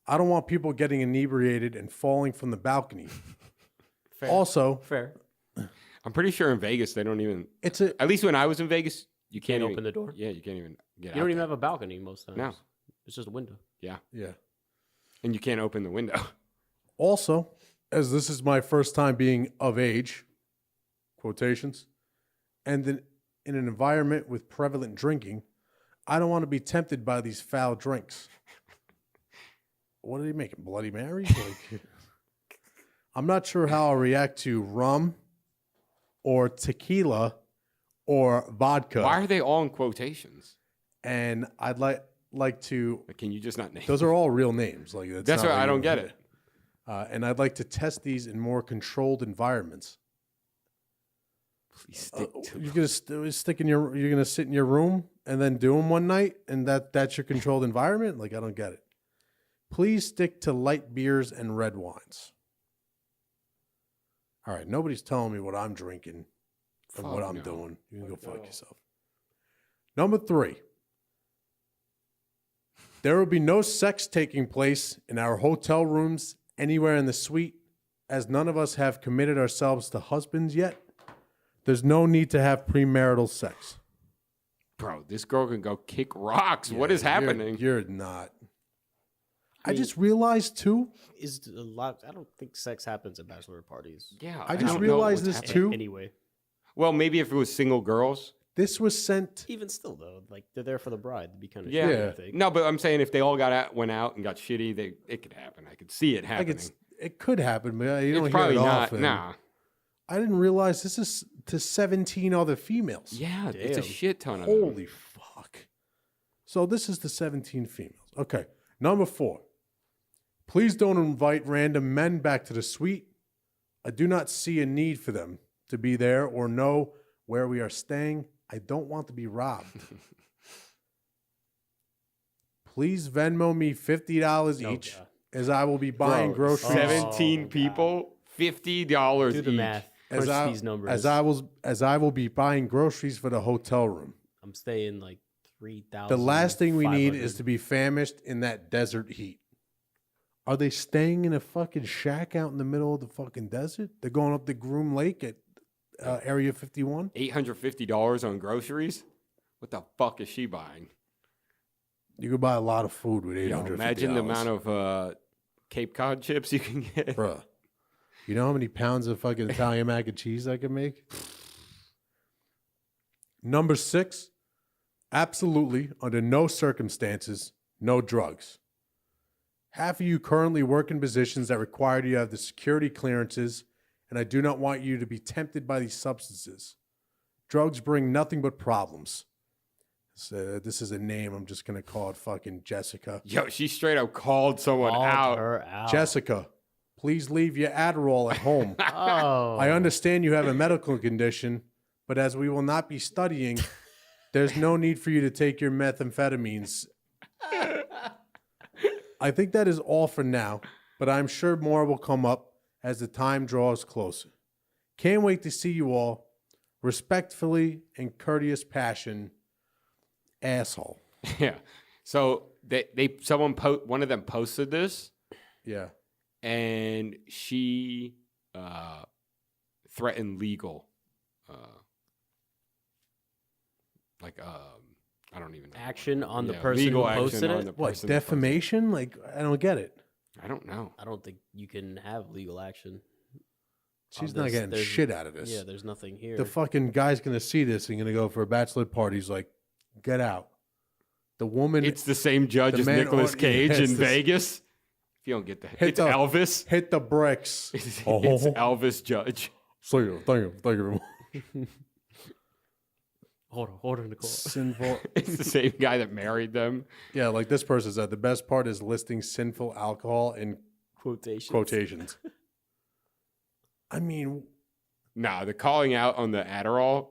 I don't want people getting inebriated and falling from the balcony. Fair. Also, Fair. I'm pretty sure in Vegas they don't even. it's a At least when I was in Vegas, you can't Can't even open the door? Yeah, you can't even get out. You don't even there. have a balcony most times. No. It's just a window. Yeah, yeah. and you can't open the window. Also, as this is my first time being of age, quotations, and then in an environment with prevalent drinking, I don't want to be tempted by these foul drinks. What are they making? Bloody Marys? Like, I'm not sure how I'll react to rum or tequila or vodka. Why are they all in quotations? And I'd like to. Can you just not name? Those are all real names. Like That's not why I like- don't get it. And I'd like to test these in more controlled environments. Please stick to. You're gonna stick in your. You're gonna sit in your room and then do them one night, and that's your controlled environment. Like I don't get it. Please stick to light beers and red wines. All right, nobody's telling me what I'm drinking and what Fuck I'm no. doing. You can go fuck yourself. Number 3. There will be no sex taking place in our hotel rooms anywhere in the suite, as none of us have committed ourselves to husbands yet. There's no need to have premarital sex. Bro, this girl can go kick rocks. What is happening? You're not. I just realized too. Is a lot. I don't think sex happens at bachelor parties. Yeah, I just don't know realized what's this happening. too. Anyway, Well, maybe if it was single girls. This was sent. even still though, like they're there for the bride. It'd be kind of Yeah. shitty, I think. No, but I'm saying if they all went out and got shitty, it could happen. I could see it Like happening. it could happen, but you don't It's hear probably it not. often. Nah. I didn't realize this is to 17 other females. Yeah, it's a Damn. shit ton of them. Holy fuck. So this is the 17 females. Okay. Number 4. Please don't invite random men back to the suite. I do not see a need for them to be there or know where we are staying. I don't want to be robbed. Please Venmo me $50 Oh, each, God. as I will be buying Bro, groceries. 17 God. people, $50 Do the each. math. Crunch these numbers. As I will be buying groceries for the hotel room. I'm staying like 3,000. The last thing we need is to be famished in that desert heat. Are they staying in a fucking shack out in the middle of the fucking desert? They're going up to Groom Lake at Area 51? $850 on groceries? What the fuck is she buying? You could buy a lot of food with $850. Imagine the amount of Cape Cod chips you can get. Bruh. You know how many pounds of fucking Italian mac and cheese I can make? Number 6, absolutely, under no circumstances, no drugs. Half of you currently work in positions that require you to have the security clearances, and I do not want you to be tempted by these substances. Drugs bring nothing but problems. So, this is a name. I'm just going to call it fucking Jessica. Yo, she straight up called someone out. her out. Jessica, please leave your Adderall at home. Oh. I understand you have a medical condition, but as we will not be studying, there's no need for you to take your methamphetamines. I think that is all for now, but I'm sure more will come up as the time draws closer. Can't wait to see you all. Respectfully and courteous passion, asshole. Yeah. So one of them posted this, Yeah. and she threatened legal, I don't even know. Action on the Yeah, person legal who action posted on it. the What, person that posted it. defamation? Like, I don't get it. I don't know. I don't think you can have legal action. She's on not this. getting There's- shit out of this. Yeah, there's nothing here. The fucking guy's going to see this and going to go for a bachelorette party. He's like, get out. The woman It's the same judge The as man Nicolas on- Cage yes, in this- Vegas. If you don't get that, Hit it's the- Elvis. hit the bricks. It's Oh. Elvis Judge. Thank you very much. Hold on, Nicole. Sinful. It's the same guy that married them. Yeah, like this person said, the best part is listing sinful alcohol in Quotation. quotations. I mean, Nah, the calling out on the Adderall,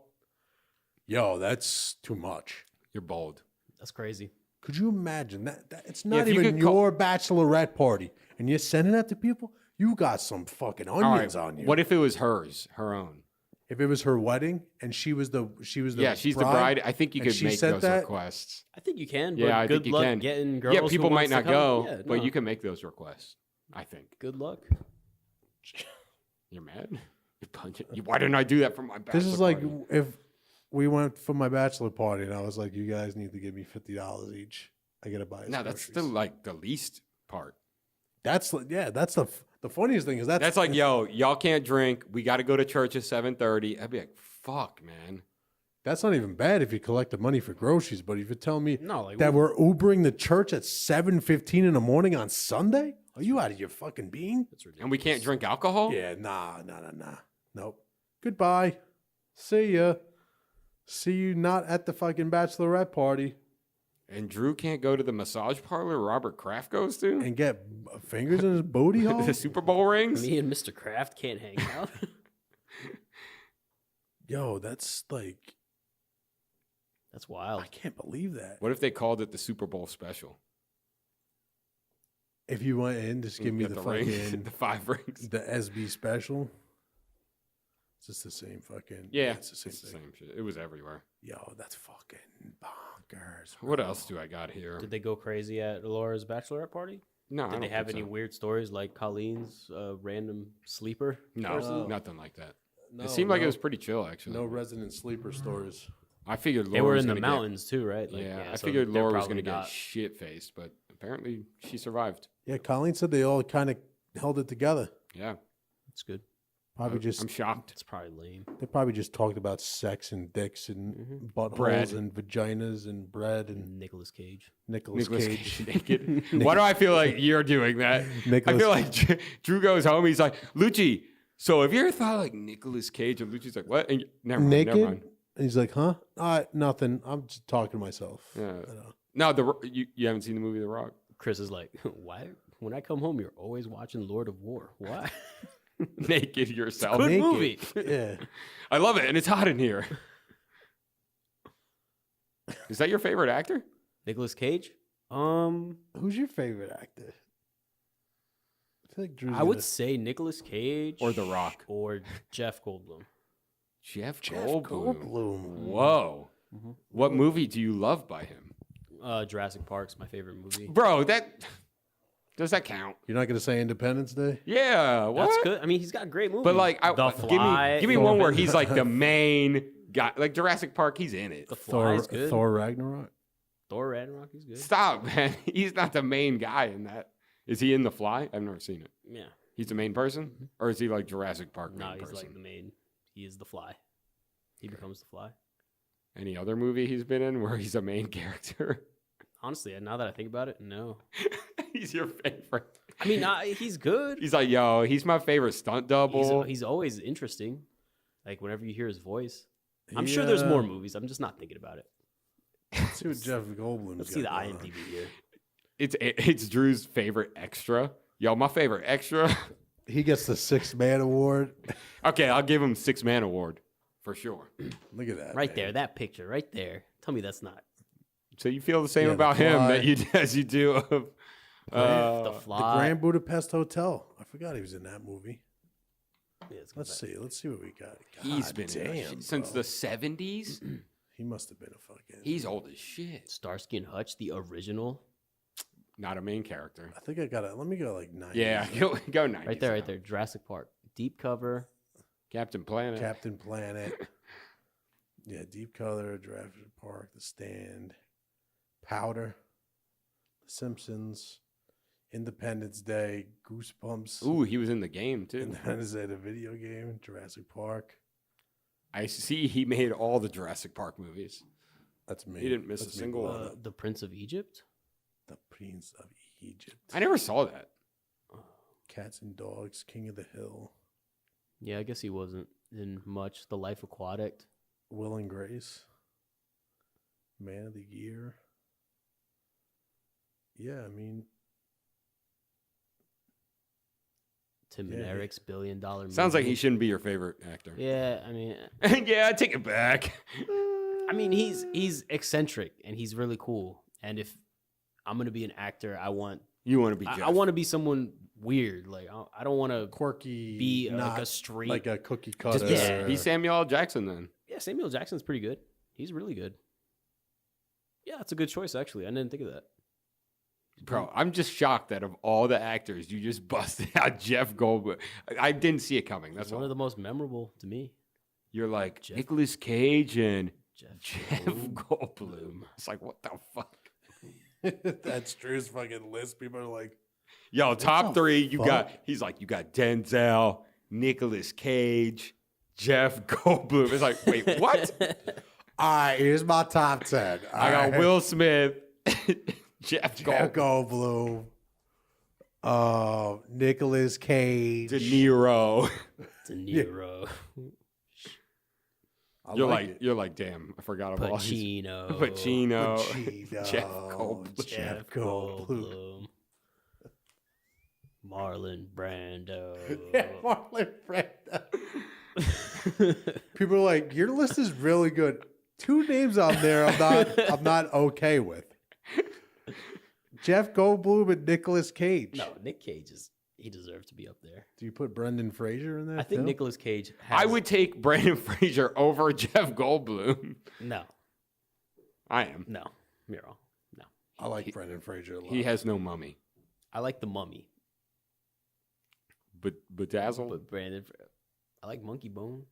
yo, that's too much. you're bold. That's crazy. Could you imagine that? It's if not you even could call- your bachelorette party, and you're sending that to people. You got some fucking All right, onions on you. what if it was hers, her own? If it was her wedding and she was the Yeah, she's the bride. I think you and could she make said those that? requests. I think you can. But Yeah, I good think you luck can. getting girls. Yeah, who people might wants to not come. go, Yeah, but no. you can make those requests. I think. Good luck. You're mad? You're punching. Why didn't I do that for my bachelor This is like party? if we went for my bachelor party and I was like, you guys need to give me $50 each. I gotta buy. No, that's the least part. That's the funniest thing is That's like, yo, y'all can't drink. We got to go to church at 7:30. I'd be like, fuck, man. That's not even bad if you collect the money for groceries. But if you tell me No, like that we're Ubering the church at 7:15 in the morning on Sunday, are you out of your fucking being? That's ridiculous. And we can't drink alcohol? Yeah, nah. Nope. Goodbye. See ya. See you not at the fucking bachelorette party And Drew can't go to the massage parlor Robert Kraft goes to? and get fingers in his booty hole. The Super Bowl rings? Me and Mr. Kraft can't hang out. Yo, that's like, That's wild. I can't believe that. What if they called it the Super Bowl special? If you went in, just give me Get the rings, fucking the 5 rings. the SB special. It's just the same fucking. Yeah, it's the same thing. same shit. It was everywhere. Yo, that's fucking bonkers. What bro. else do I got here? Did they go crazy at Laura's bachelorette party? No, I Did they don't have think any so. weird stories like Colleen's random sleeper? No, person? nothing like that. No, It seemed like it no- was pretty chill, actually. No resident sleeper stories. I figured Laura They were was in the gonna get- mountains too, right? Like, yeah, I so figured they're Laura was probably going to get not- shit faced, but apparently she survived. Yeah, Colleen said they all kind of held it together. Yeah, It's good. Probably just I'm shocked. It's probably lame. they probably just talked about sex and dicks and buttholes Bread. and vaginas and bread and Nicolas Cage. Nicolas Nicolas Cage. Cage naked. Why do I feel like you're doing that? I Nicolas- feel like Drew goes home. He's like, Lucci. So have you ever thought like Nicolas Cage? And Lucci's like, what? And never mind. Naked. Never mind. And he's like, huh? Nothing. I'm just talking to myself. Yeah. You know? No, you haven't seen the movie The Rock. Chris is like, why? When I come home, you're always watching Lord of War. Why? Naked yourself. Good Naked. movie. Yeah. I love it, and it's hot in here. Is that your favorite actor? Nicolas Cage? Who's your favorite actor? I feel like Drew's I would gonna- say Nicolas Cage Or The Rock? or Jeff Goldblum. Jeff Jeff Goldblum. Goldblum. Whoa. Mhm. What movie do you love by him? Jurassic Park's my favorite movie. Bro, does that count? You're not gonna say Independence Day? Yeah, what? That's good. I mean, he's got great movies. But like, The Fly. give me one where he's like the main guy. Like Jurassic Park, he's in it. The Fly is good. Thor Ragnarok. Thor Ragnarok is good. Stop, man. He's not the main guy in that. Is he in The Fly? I've never seen it. Yeah. He's the main person, or is he like Jurassic Park main No, he's person? like the main. He is the Fly. He becomes the Fly. Any other movie he's been in where he's a main character? Honestly, now that I think about it, no. He's your favorite. I mean, he's good. He's like, yo, he's my favorite stunt double. He's always interesting. Like whenever you hear his voice, I'm sure there's more movies. I'm just not thinking about it. Let's see what Jeff Goldblum's Let's see the got going on. IMDb here. It's Drew's favorite extra. Yo, my favorite extra. He gets the 6-man award. Okay, I'll give him 6-man award for sure. Look at that. Right man. there, that picture, right there. Tell me that's not So you feel the same Yeah, The about him Fly. that you as you do of the The Fly. Grand Budapest Hotel. I forgot he was in that movie. Yeah, it's Let's see. Let's see what we got. he's God been in that damn, shit since bro. the 70s. He must have been a fucking. He's old as shit. Starsky and Hutch, the original. Not a main character. I think I got it. Let me go like 90. Yeah, go 90s. Right there, right there. Jurassic Park. Deep cover. Captain Planet. Captain Planet. Yeah, Deep Color, Jurassic Park, The Stand, Powder, The Simpsons, Independence Day, Goosebumps. Ooh, he was in the game too. Independence Day, the video game, Jurassic Park. I see he made all the Jurassic Park movies. That's me. He didn't miss That's a me single blowing one. up. The Prince of Egypt. The Prince of Egypt. I never saw that. Cats and Dogs, King of the Hill, Yeah, I guess he wasn't in much. The Life Aquatic. Will and Grace, Man of the Year. Yeah, I mean, Tim Yeah, and yeah. Eric's $1 billion movie. Sounds like he shouldn't be your favorite actor. Yeah, I mean, Yeah, I take it back. he's eccentric and he's really cool. And if I'm gonna be an actor, I want You want to be Jeff. I want to be someone weird. Like I don't want to quirky, be not like a straight. like a cookie cutter. yeah. He's Samuel L. Jackson then. Yeah, Samuel Jackson's pretty good. He's really good. Yeah, that's a good choice actually. I didn't think of that. Bro, I'm just shocked that of all the actors, you just busted out Jeff Goldblum. I didn't see it coming. That's That's one all. of the most memorable to me. You're like Jeff- Nicolas Cage and Jeff Goldblum. It's like, what the fuck? That's Drew's fucking list. People are like, Yo, top the 3, you fuck? got, he's like, you got Denzel, Nicolas Cage, Jeff Goldblum. It's like, wait, what? all right, here's my top 10. I got All right. Will Smith, Jeff Jeff Goldblum, Goldblum, Nicolas Cage. De Niro. De Niro, I You're like, damn, I forgot about all these. Pacino, Pacino, Pacino, Jeff Goldblum. Jeff Goldblum, Marlon Brando. Marlon Brando. People are like, your list is really good. 2 names on there I'm not okay with. Jeff Goldblum and Nicolas Cage. No, Nick Cage is He deserved to be up there. Do you put Brendan Fraser in there? I think too? Nicolas Cage has... I would take Brandon Fraser over Jeff Goldblum. No. I am. No. You're wrong. No. I like Brendan Fraser a lot. He has no mummy. I like The Mummy. But Bedazzled? But Brandon... I like Monkey Bone.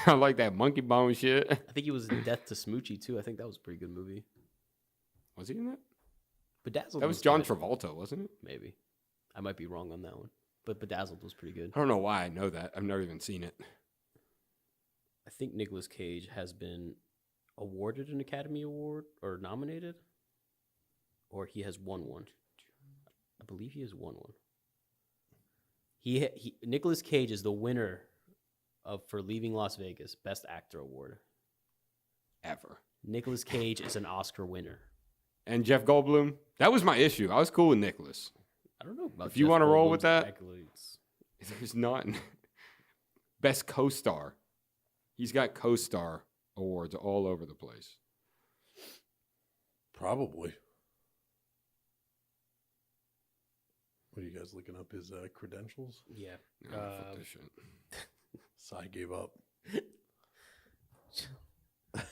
I like that monkey bone shit. I think he was in Death to Smoochie, too. I think that was a pretty good movie. Was he in that? Bedazzled That was John good. Travolta, wasn't it? Maybe. I might be wrong on that one. But Bedazzled was pretty good. I don't know why I know that. I've never even seen it. I think Nicolas Cage has been awarded an Academy Award or nominated, or he has won one. I believe he has won one. Nicolas Cage is the winner for Leaving Las Vegas Best Actor Award. Ever. Nicolas Cage is an Oscar winner. And Jeff Goldblum, that was my issue. I was cool with Nicholas. I don't know about If you Jeff want to roll with Goldblum's that, accolades. there's none. Best co-star. He's got co-star awards all over the place. Probably. What are you guys looking up his credentials? Yeah. No, fuck this shit. Sai gave up.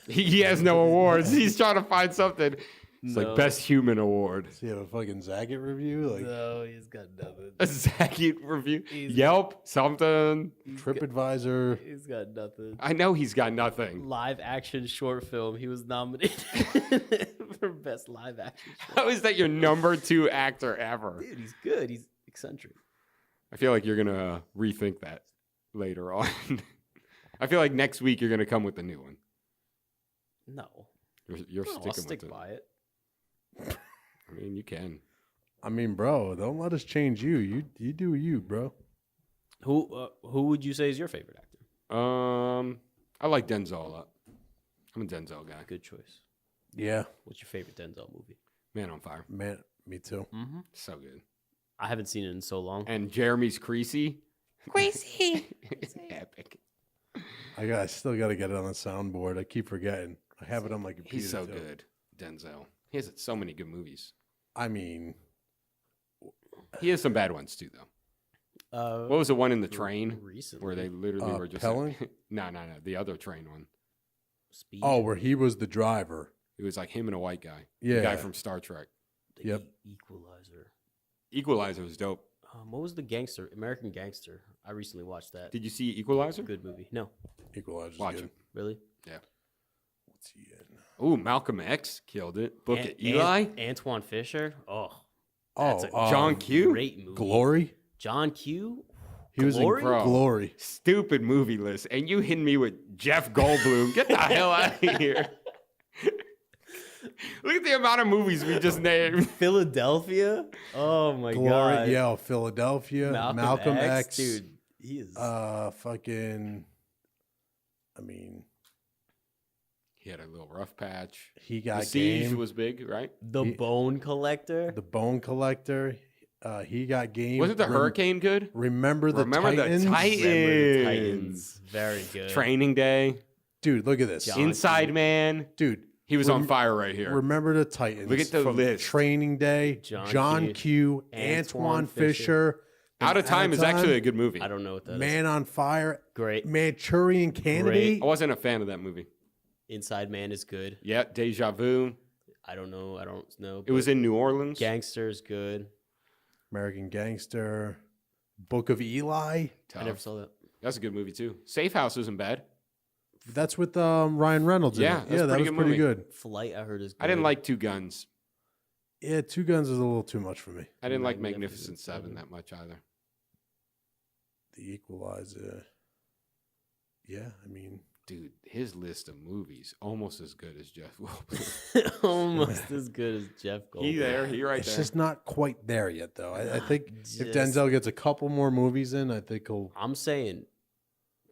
He has no awards. He's trying to find something. It's No. like Best Human Award. Does he have a fucking Zagat review? Like No, he's got nothing. A Zagat review. He's- Yelp, something. TripAdvisor. He's got nothing. I know he's got nothing. Live action short film. He was nominated for best live action short. How is that your number 2 actor ever? Dude, he's good. He's eccentric. I feel like you're going to rethink that later on. I feel like next week you're going to come with a new one. No. You're No, sticking I'll stick with it. by it. I mean, you can. I mean, bro, don't let us change you. You do you, bro. Who would you say is your favorite actor? I like Denzel a lot. I'm a Denzel guy. Good choice. Yeah, What's your favorite Denzel movie? Man on Fire. man, me too. Mm-hmm. So good. I haven't seen it in so long. And Jeremy's Creasy. Crazy. Epic. I still got to get it on the soundboard. I keep forgetting. I have it on my computer. He's so too. good, Denzel. He has so many good movies. I mean, He has some bad ones too, though. What was the one in the train recently? where they literally were just Pelham? like, no, the other train one. Speed. oh, where he was the driver. It was like him and a white guy. Yeah. The guy from Star Trek. The Yep. Equalizer. Equalizer was dope. What was the gangster? American Gangster. I recently watched that. Did you see Equalizer? Good movie. No, Equalizer's Watch good. it. really. What's he in? Ooh, Malcolm X killed it. Book it. Eli? Antoine Fisher. Oh, Oh, John Q? great movie. Glory. John Q. He was Glory? in Bro. Glory. Stupid movie list. And you hitting me with Jeff Goldblum. Get the hell out of here. Look at the amount of movies we just named. Philadelphia. Oh my Glory. god. Yeah, Philadelphia. Malcolm X. Dude, he is. Fucking. I mean, He had a little rough patch. he The got Siege game. was big, right? the Bone Collector. The Bone Collector. He got game. Wasn't the Hurricane good? Remember the Remember Titans? the Titans. Remember the Titans. Very good. Training Day. Dude, look at this. John Inside Q. Man. Dude, He was on Rem- fire right here. remember the Titans. Look at the from list. Training Day. John John Q. Antoine Fisher. Out of Time is actually a good movie. I don't know what that is. Man on Fire. Great. Manchurian Candidate. I wasn't a fan of that movie. Inside Man is good. Yeah, Deja Vu. I don't know. It was in New Orleans. Gangster is good. American Gangster. Book of Eli. Tough. I never saw that. That's a good movie too. Safe House isn't bad. That's with Ryan Reynolds. in Yeah, it. that's a yeah, that pretty was good pretty movie. good. Flight, I heard is good. I didn't like Two Guns. Yeah, Two Guns is a little too much for me. I didn't like Magnificent Magnificent Seven Seven. that much either. The Equalizer. Yeah, I mean, Dude, his list of movies almost as good as Jeff Goldblum. Almost as good as Jeff Goldblum. He right it's there. just not quite there yet, though. I think if Just- Denzel gets a couple more movies in, I think he'll. I'm saying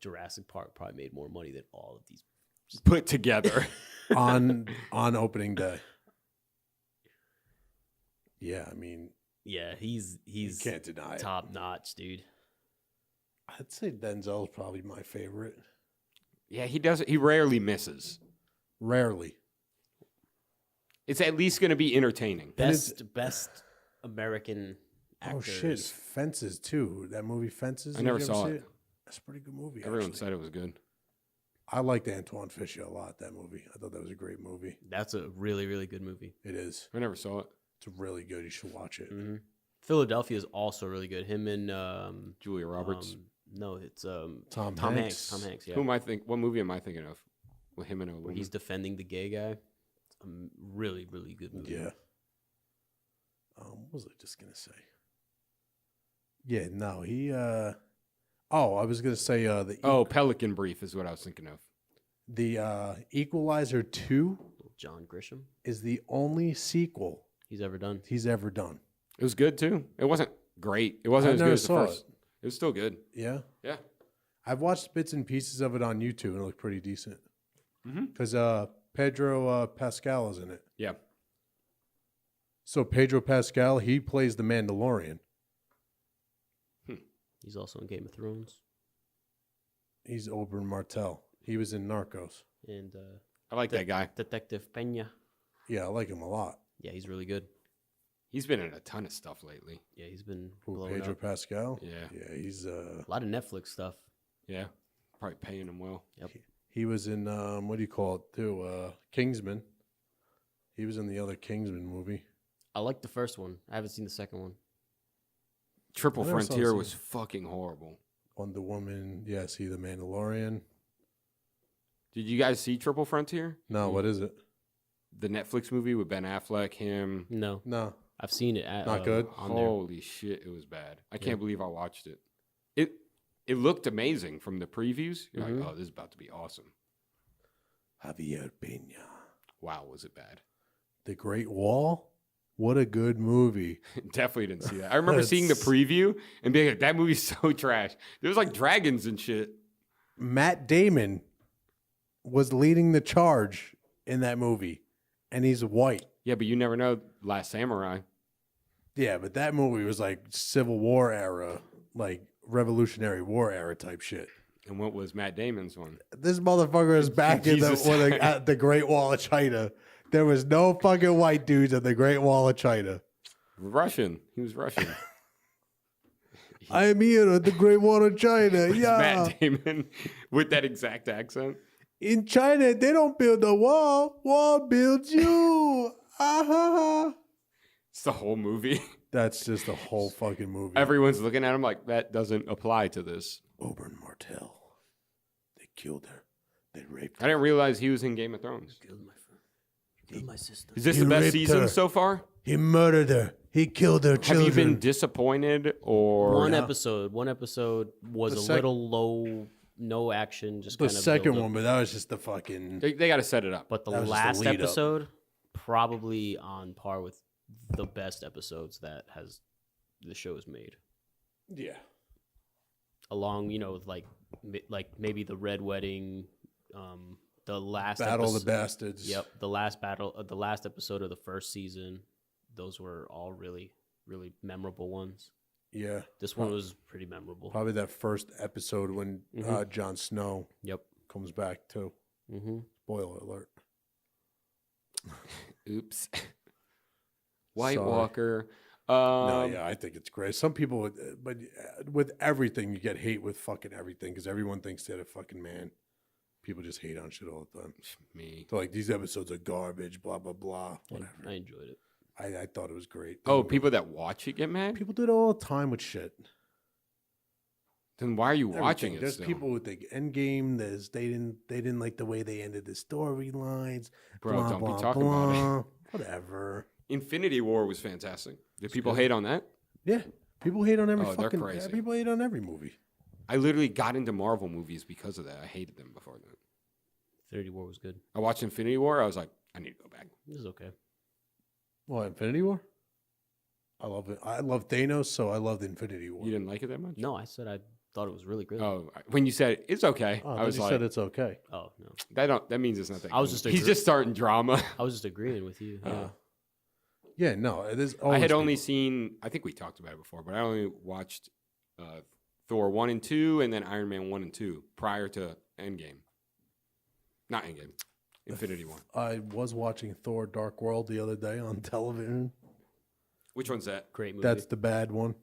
Jurassic Park probably made more money than all of these. Put together. on opening day. Yeah, I mean, Yeah, he's you can't deny it. top notch, dude. I'd say Denzel's probably my favorite. Yeah, he rarely misses. Rarely. It's at least going to be entertaining. And it's- Best American actors. Oh shit, Fences too. That movie Fences. I did never you ever saw see it. That's a pretty good movie. Everyone actually. said it was good. I liked Antoine Fisher a lot. That movie. I thought that was a great movie. That's a really, really good movie. It is. I never saw it. It's really good. You should watch it. Mm-hmm. Philadelphia is also really good. Him and Julia Roberts. no, it's Tom Tom Hanks. Hanks. Tom Hanks. Yeah. Who am I think? What movie am I thinking of? With him and a Where woman? he's defending the gay guy. It's a really, really good movie. Yeah. What was I just gonna say? Yeah, no, he. Oh, I was gonna say Pelican Brief is what I was thinking of. the Equalizer 2 John Grisham. is the only sequel He's ever done. he's ever done. It was good too. It wasn't great. It wasn't I as never good as the saw first. It was still good. Yeah, Yeah. I've watched bits and pieces of it on YouTube and it looked pretty decent. Mm-hmm. Because Pedro Pascal is in it. Yeah. So Pedro Pascal, he plays the Mandalorian. He's also in Game of Thrones. He's Oberyn Martell. He was in Narcos. And I like that guy. Detective Pena. Yeah, I like him a lot. Yeah, he's really good. He's been in a ton of stuff lately. Yeah, he's been Who, blowing Pedro up. Pascal? Yeah. Yeah, he's A lot of Netflix stuff. Yeah. Probably paying him well. Yep. he was in what do you call it too? Kingsman. He was in the other Kingsman movie. I like the first one. I haven't seen the second one. Triple I never saw Frontier the was second. fucking horrible. Wonder Woman. Yeah, see the Mandalorian. Did you guys see Triple Frontier? No, what is it? The Netflix movie with Ben Affleck, him. No, No. I've seen it. At, Not good? On there. Holy shit, it was bad. I can't believe I watched it. It looked amazing from the previews. You're like, oh, this is about to be awesome. Javier Pena. Wow, was it bad? The Great Wall? What a good movie. Definitely didn't see that. I remember seeing the preview and being like, that movie's so trash. There was like dragons and shit. Matt Damon was leading the charge in that movie, and he's white. Yeah, but you never know. Last Samurai. Yeah, but that movie was like Civil War era, like Revolutionary War era type shit. And what was Matt Damon's one? This motherfucker is back in Jesus. at the Great Wall of China. There was no fucking white dudes at the Great Wall of China. Russian. He was Russian. I'm here at the Great Wall of China. It's Yeah. Matt Damon with that exact accent. In China, they don't build a wall. Wall builds you. It's the whole movie. That's just the whole fucking movie. Everyone's looking at him like, that doesn't apply to this. Oberyn Martell. They killed her. They raped I didn't realize he was in Game of Thrones. Killed my friend. Killed my sister. Is this He the best raped season her. so far? He murdered her. He killed her Have children. you been disappointed or One Yeah. episode. One episode was The a sec- little low. No action. Just the kind of second build up. one, but that was just the fucking. they got to set it up? But the That was just the last lead up. episode, probably on par with the best episodes that the show has made. Yeah. Along, with like maybe the Red Wedding, the last Battle of the episode- Bastards. Yep, the last episode of the first season. Those were all really, really memorable ones. Yeah. This one was pretty memorable. Probably that first episode when Jon Snow Yep. comes back too. Mm-hmm. Spoiler alert. Oops. White Sorry. Walker. No, yeah, I think it's great. Some people, but with everything, you get hate with fucking everything because everyone thinks they're a fucking man. People just hate on shit all the time. Me. So like these episodes are garbage, blah blah blah, whatever. I enjoyed it. I thought it was great. Oh, people that watch it get mad? People do it all the time with shit. Then why are you watching Everything. it There's still? people with the Endgame. They didn't like the way they ended the storylines. Bro, blah, don't be blah, talking about blah. Whatever. Infinity War was fantastic. Did people hate on that? Yeah, people hate on every Oh, they're fucking. crazy. People hate on every movie. I literally got into Marvel movies because of that. I hated them before that. 30 War was good. I watched Infinity War. I was like, I need to go back. This is okay. What, Infinity War? I love it. I love Thanos, so I loved Infinity War. You didn't like it that much? No, I said I thought it was really good. Oh, when you said it's okay, Oh, I was you like, said it's okay. Oh, no. that means it's not that. I was good. just He's agree- just starting drama. I was just agreeing with you. Yeah. Yeah, no, it is. I had always only people. seen. I think we talked about it before, but I only watched Thor 1 and 2, and then Iron Man 1 and 2 prior to Endgame. Not Endgame. Infinity War. I was watching Thor: Dark World the other day on television. Which one's that? Great movie. That's the bad one.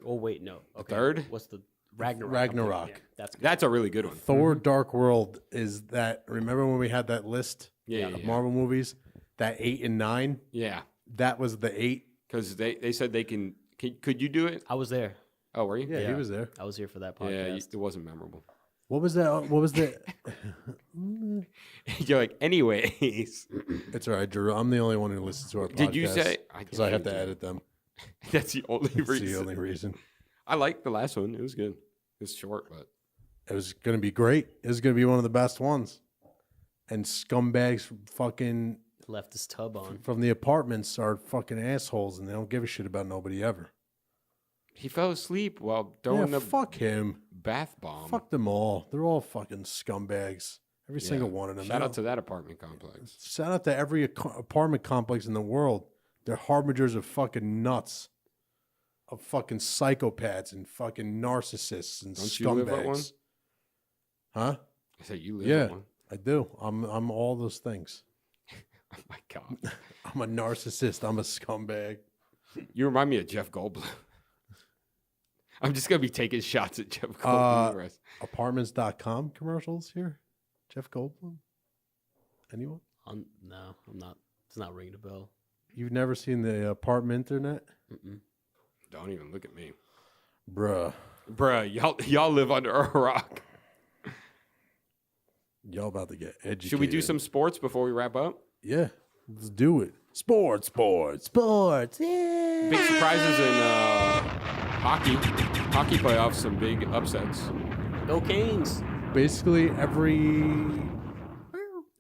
Oh wait, no. Okay. third? What's the Ragnarok? Ragnarok. I'm thinking, yeah, that's good. That's a really good one. Thor: Dark World is that. Remember when we had that list Yeah, of yeah. Marvel movies? That 8 and 9. Yeah, That was the 8. because they said they can. Could you do it? I was there. Oh, were you? Yeah, he Yeah. was there. I was here for that Yeah, podcast. it wasn't memorable. What was that? What was that? You're like, anyways. It's all right, Drew. I'm the only one who listens to our podcast. Did you say? Because I have to edit them. That's the only That's reason. the only reason. I liked the last one. It was good. It's short, but It was going to be great. It was going to be one of the best ones. And scumbags fucking Left his tub on. from the apartments are fucking assholes, and they don't give a shit about nobody ever. he fell asleep while Yeah, throwing the fuck him. bath bomb. Fuck them all. They're all fucking scumbags. Every Yeah. single one of them. Shout out to that apartment complex. Shout out to every apartment complex in the world. They're harbingers of fucking nuts, of fucking psychopaths and fucking narcissists and Don't you scumbags. live at one? Huh? I said you live Yeah, at one. I do. I'm all those things. Oh my god. I'm a narcissist. I'm a scumbag. You remind me of Jeff Goldblum. I'm just gonna be taking shots at Jeff Goldblum. the rest. Apartments.com commercials here. Jeff Goldblum. Anyone? No, I'm not. It's not ringing a bell. You've never seen the apartment internet? Mm-mm. Don't even look at me, Bruh. y'all live under a rock. Y'all about to get educated. Should we do some sports before we wrap up? Yeah. Let's do it. Sports. Yeah. Big surprises in hockey. Hockey playoffs, some big upsets. Go Canes. Basically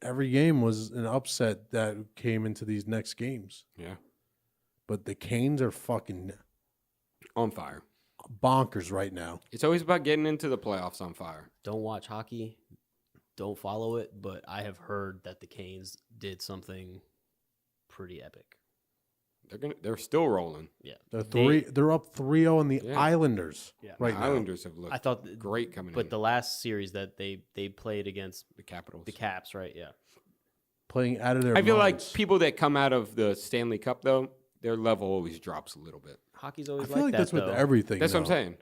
every game was an upset that came into these next games. Yeah. But the Canes are fucking On fire. bonkers right now. It's always about getting into the playoffs on fire. Don't watch hockey. Don't follow it. But I have heard that the Canes did something pretty epic. They're still rolling. Yeah. They're up 3-0 on the Yeah. Islanders Yeah. right the now. Islanders have looked I thought great coming in. But the last series that they played against the Capitals. the Caps, right? Yeah. Playing out of their I feel minds. like people that come out of the Stanley Cup, though, their level always drops a little bit. Hockey's I always feel like that, that's with though. everything. That's what I'm though. saying.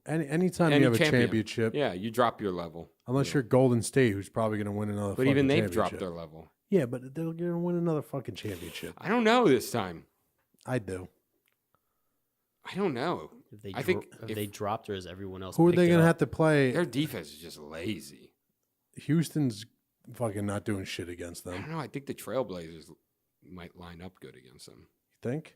Anytime Any you have a champion. championship, Yeah, you drop your level. unless you're Golden State, who's probably going to win another. But even fucking they've dropped championship. their level. Yeah, but they're going to win another fucking championship. I don't know this time. I do. I don't know. If they I think if if- they dropped her, as everyone else. Who are picked they it going to up. have to play? Their defense is just lazy. Houston's fucking not doing shit against I them. don't know. I think the Trailblazers might line up good against them. You think?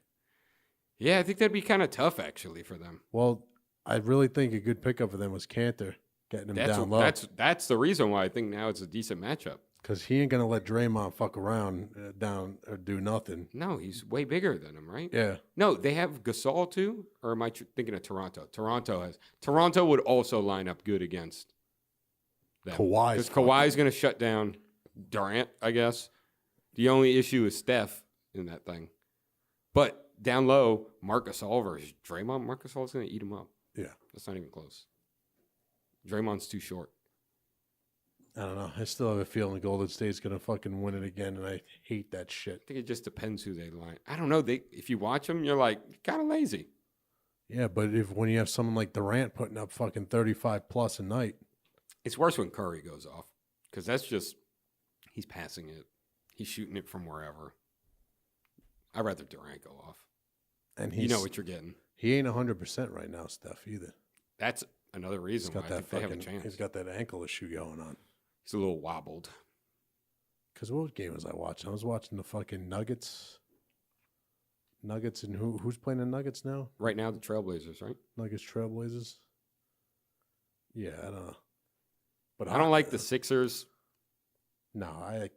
Yeah, I think that'd be kind of tough actually for them. Well, I really think a good pickup for them was Cantor getting him down low. That's the reason why I think now it's a decent matchup. Because he ain't going to let Draymond fuck around down or do nothing. No, he's way bigger than him, right? Yeah. No, they have Gasol too, or am I thinking of Toronto? Toronto would also line up good against them. Kawhi's because Kawhi's going to shut down Durant, I guess. The only issue is Steph in that thing, but down low, Marc Gasol versus Draymond. Marc Gasol's going to eat him up. Yeah. That's not even close. Draymond's too short. I don't know. I still have a feeling Golden State's going to fucking win it again, and I hate that shit. I think it just depends who they line. I don't know. If you watch them, you're like kind of lazy. Yeah, but when you have someone like Durant putting up fucking 35 plus a night. It's worse when Curry goes off because that's just he's passing it. He's shooting it from wherever. I'd rather Durant go off. And you know what you're getting. He ain't 100% right now, Steph, either. That's another reason why I think they have a chance. He's got that ankle issue going on. He's a little wobbled. Because what game was I watching? I was watching the fucking Nuggets. Nuggets and who's playing the Nuggets now? Right now, the Trailblazers, right? Nuggets Trailblazers. Yeah, I don't know. But I don't like the Sixers. No, I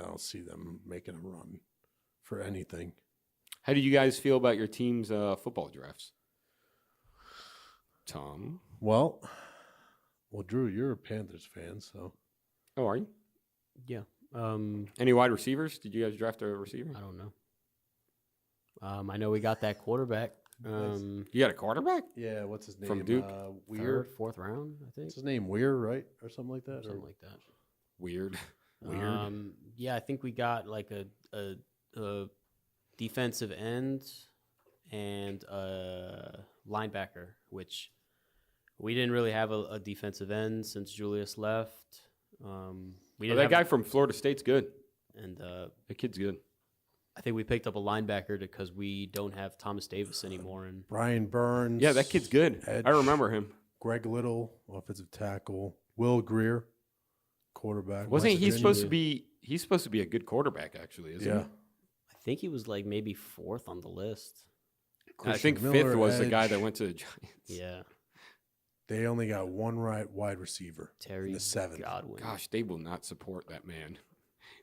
don't see them making a run for anything. How do you guys feel about your team's football drafts? Tom? Well, Drew, you're a Panthers fan, so. Oh, are you? Yeah. Any wide receivers? Did you guys draft a receiver? I don't know. I know we got that quarterback. You got a quarterback? Yeah, what's his name? From Duke? Third, fourth round, I think. What's his name? Weir, right? Or something like that? Something like that. Weird. Yeah, I think we got like a defensive end and a linebacker, which we didn't really have a defensive end since Julius left. We didn't that have guy from Florida State's good. and That kid's good. I think we picked up a linebacker because we don't have Thomas Davis anymore. And Brian Burns. Yeah, that kid's good. Edge. I remember him. Greg Little, offensive tackle. Will Greer, quarterback. Wasn't West he Virginia. supposed to be? He's supposed to be a good quarterback, actually, isn't Yeah. I think he was like maybe 4th on the list. he? I Christian think Miller, 5th was the guy edge. that went to the Giants. Yeah, They only got one wide receiver. Terry in the 7th. Godwin. Gosh, they will not support that man.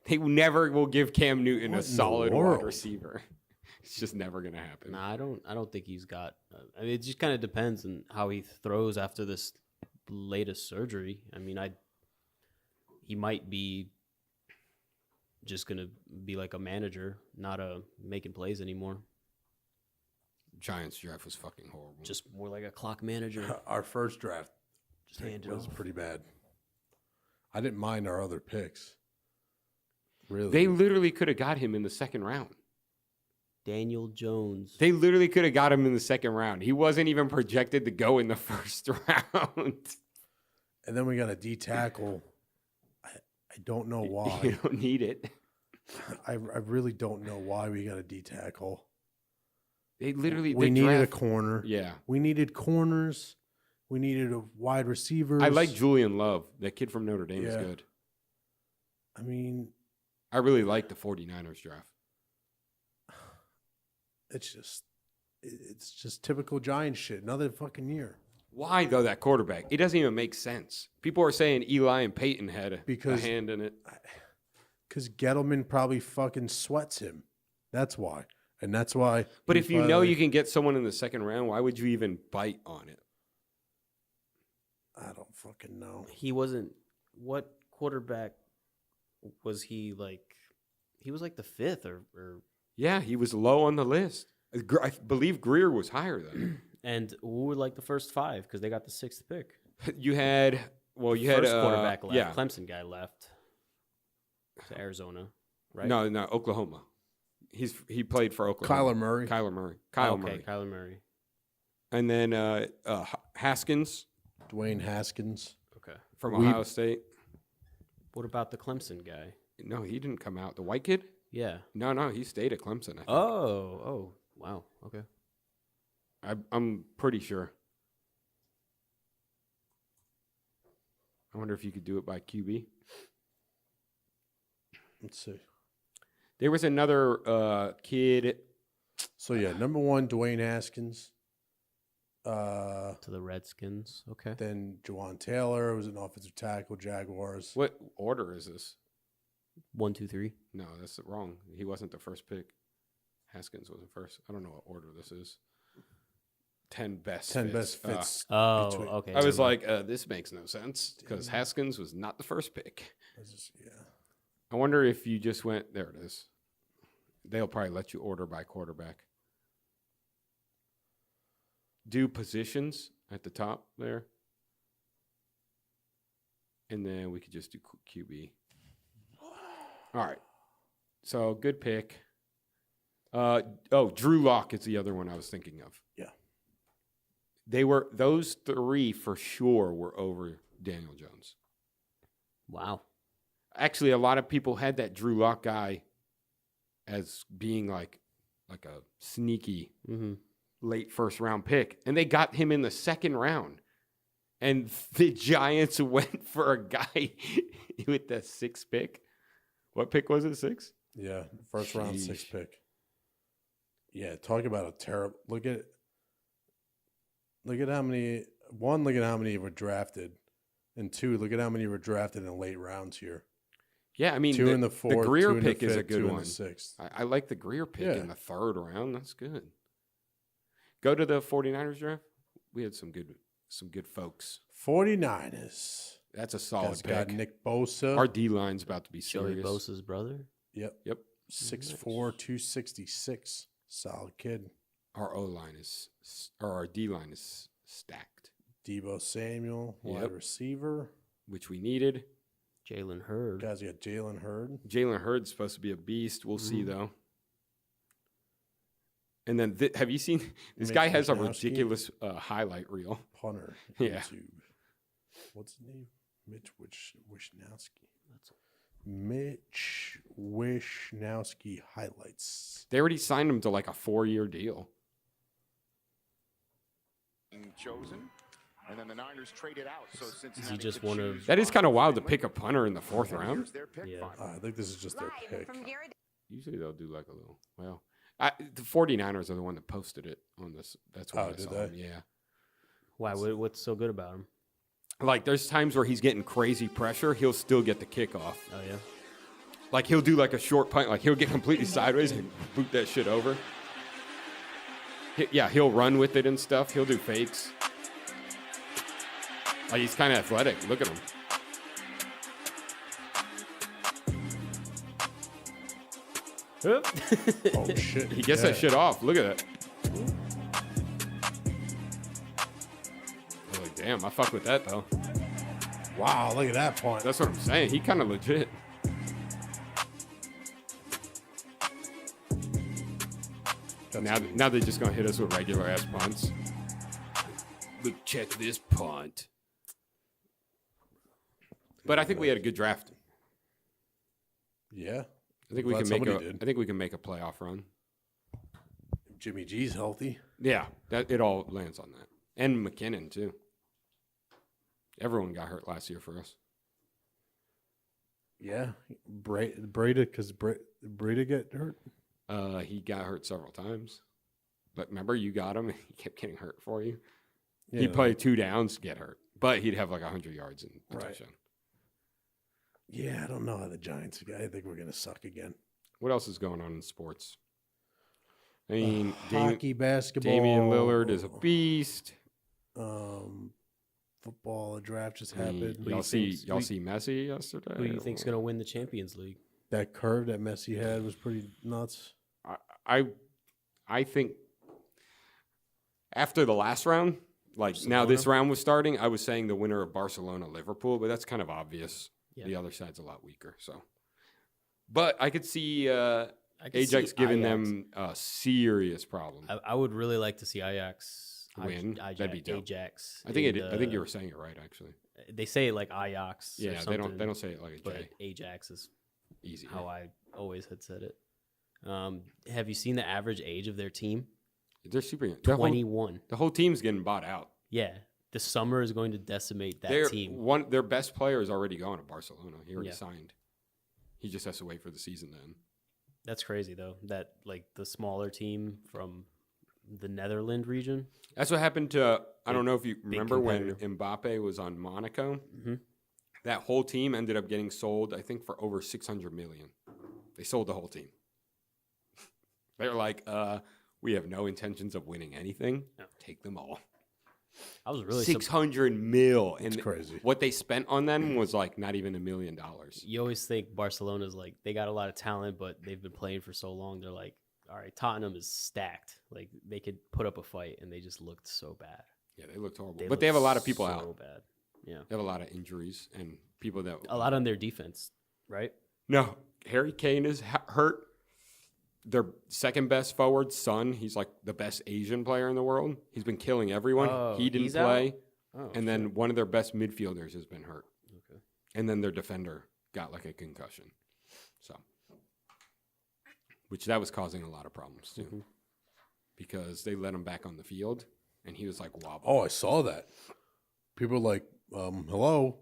They never will give Cam Newton What a in the solid wide world? receiver. It's just never gonna happen. Nah, I don't think he's got. I mean, it just kind of depends on how he throws after this latest surgery. I mean, he might be just gonna be like a manager, not a making plays anymore. Giants draft was fucking horrible. Just more like a clock manager. Our first draft Just hand it was off. pretty bad. I didn't mind our other picks. Really, They literally could have got him in the second round. Daniel Jones. They literally could have got him in the second round. He wasn't even projected to go in the first round. and then we got a D tackle. I don't know You why. don't need it. I really don't know why we got a D tackle. They literally We the needed a draft- corner. Yeah. We needed corners. We needed a wide receiver. I like Julian Love. That kid from Notre Dame is Yeah. good. I mean, I really like the 49ers draft. it's just typical Giants shit. Another fucking year. Why though that quarterback? It doesn't even make sense. People are saying Eli and Peyton had a hand in it. Because Gettleman probably fucking sweats him. That's why. And that's why. But he if you know finally- you can get someone in the second round, why would you even bite on it? I don't fucking know. He wasn't. What quarterback was he like? He was like the 5th or Yeah, he was low on the list. I believe Greer was higher than. and who were like the first 5 because they got the 6th pick. You had First quarterback left. Yeah, Clemson guy left to Arizona, right? no, Oklahoma. He played for Oklahoma. Kyler Murray. Kyler Murray. Kyler Murray. And then Haskins Dwayne Haskins. Okay. from Ohio State. What about the Clemson guy? No, he didn't come out. The white kid? Yeah. No, he stayed at Clemson. I think. Oh, wow. Okay. I'm pretty sure. I wonder if you could do it by QB. Let's see. There was another kid. So yeah, number 1, Dwayne Haskins. To the Redskins. Okay. Then Juwan Taylor was an offensive tackle, Jaguars. What order is this? 1, 2, 3. No, that's wrong. He wasn't the first pick. Haskins wasn't first. I don't know what order this is. 10 best 10 fits. best fits. Oh, between- okay. I was never like, this makes no sense because Haskins was not the first pick. Yeah. I wonder if you just went, there it is. They'll probably let you order by quarterback. Do positions at the top there. And then we could just do QB. All right. So good pick. Drew Lock is the other one I was thinking of. Yeah. Those 3 for sure were over Daniel Jones. Wow. Actually, a lot of people had that Drew Lock guy as being like a sneaky late first round pick. And they got him in the second round. And the Giants went for a guy with the 6th pick. What pick was it? 6? Yeah, first round Sheesh. 6 pick. Yeah, talk about a terrible. Look at how many. 1, look at how many were drafted, and 2, look at how many were drafted in late rounds here. Yeah, I mean, 2 in the 4th, the Greer 2 in the pick is a 5th, good 2 one. in the 6th. I like the Greer pick Yeah. in the 3rd round. That's good. Go to the 49ers draft. We had some good folks. 49ers. That's a solid Guys pick. got Nick Bosa. Our D line's about to be Joey serious. Bosa's brother. Yep. Yep. 6'4", 266. Solid kid. Our our D line is stacked, Debo Samuel, wide Yep. receiver. which we needed. Jalen Hurd. Guys got Jalen Hurd. Jalen Hurd's supposed to be a beast. We'll see though. And then have you seen this Mitch guy has a Wishnowsky? ridiculous highlight reel. Punter. Yeah. YouTube. What's his name? Mitch Wishnowsky. Mitch Wishnowsky highlights. They already signed him to like a 4-year deal. Chosen, and then the Niners traded out. So Is he just one of? That is kind of wild to pick a punter in the 4th round. Yeah. I think this is just their pick. Usually they'll do like a little. Well, the 49ers are the one that posted it on this. That's why I did saw they? him. Yeah. Why? What's so good about him? Like there's times where he's getting crazy pressure, he'll still get the kickoff. Oh yeah. Like he'll do like a short punt, like he'll get completely sideways and boot that shit over. Yeah, he'll run with it and stuff. He'll do fakes. Like he's kind of athletic. Look at him. Oh shit! He gets that shit off. Look at that. Oh, damn, I fuck with that though. Wow, look at that point. That's what I'm saying. He kind of legit. Now they're just gonna hit us with regular ass punts. Look, check this punt. But I think we had a good draft. Yeah. I think we Glad can make somebody did. I think we can make a playoff run. Jimmy G's healthy. Yeah, that it all lands on that. And McKinnon too. Everyone got hurt last year for us. Yeah, Breda, because Breda get hurt. He got hurt several times. But remember, you got him, and he kept getting hurt for you. Yeah, He'd play 2 downs, get hurt, but he'd have like 100 yards and a touchdown. Yeah, I don't know how the Giants. I think we're gonna suck again. What else is going on in sports? I mean, Hockey, basketball. Damian Lillard is a beast. Football, the draft just happened. Y'all see Messi yesterday? Who do you think's gonna win the Champions League? That curve that Messi had was pretty nuts. I think after the last round, like now this round was starting, I was saying the winner of Barcelona Liverpool, but that's kind of obvious. Yeah. The other side's a lot weaker, so. But I could see Ajax giving them a serious problem. I would really like to see Ajax win. That'd be dope. Ajax. I think I think you were saying it right, actually. They say it like Ajax. Yeah, they don't say it like a J. But Ajax is easy. How I always had said it. Have you seen the average age of their team? They're super young. 21. The whole team's getting bought out. Yeah. The summer is going to decimate that team. Their best player is already going to Barcelona. He already signed. He just has to wait for the season then. That's crazy though. That like the smaller team from the Netherlands region. That's what happened to. I don't know if you remember when Mbappe was on Monaco. Mm-hmm. That whole team ended up getting sold. I think for over 600 million. They sold the whole team. They were like, "We have no intentions of winning anything. No. Take them all." I was really 600 mil, and it's crazy. What they spent on them was like not even $1 million. You always think Barcelona's like they got a lot of talent, but they've been playing for so long. They're like, all right, Tottenham is stacked. Like they could put up a fight, and they just looked so bad. Yeah, they looked horrible. But they have a lot of people out. So bad. Yeah, they have a lot of injuries and people that a lot on their defense, right? No, Harry Kane is hurt. Their second best forward, Son, he's like the best Asian player in the world. He's been killing everyone. Oh, he didn't play. Oh, and then one of their best midfielders has been hurt. Okay. And then their defender got like a concussion. So, which that was causing a lot of problems too. Because they let him back on the field and he was like wobbling. Oh, I saw that. People were like, hello.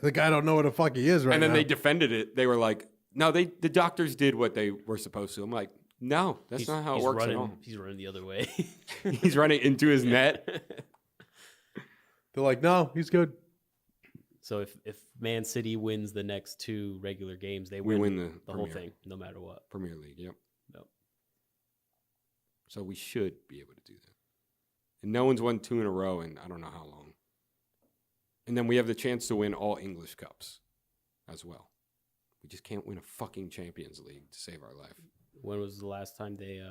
The guy don't know what the fuck he is right now. And then they defended it. They were like, no, the doctors did what they were supposed to. I'm like, no, that's not how it works at all. He's running the other way. He's running into his net. They're like, no, he's good. So if Man City wins the next 2 regular games, we win the whole thing, no matter what. Premier League, yep. So we should be able to do that. And no one's won 2 in a row in I don't know how long. And then we have the chance to win all English Cups as well. We just can't win a fucking Champions League to save our life. When was the last time they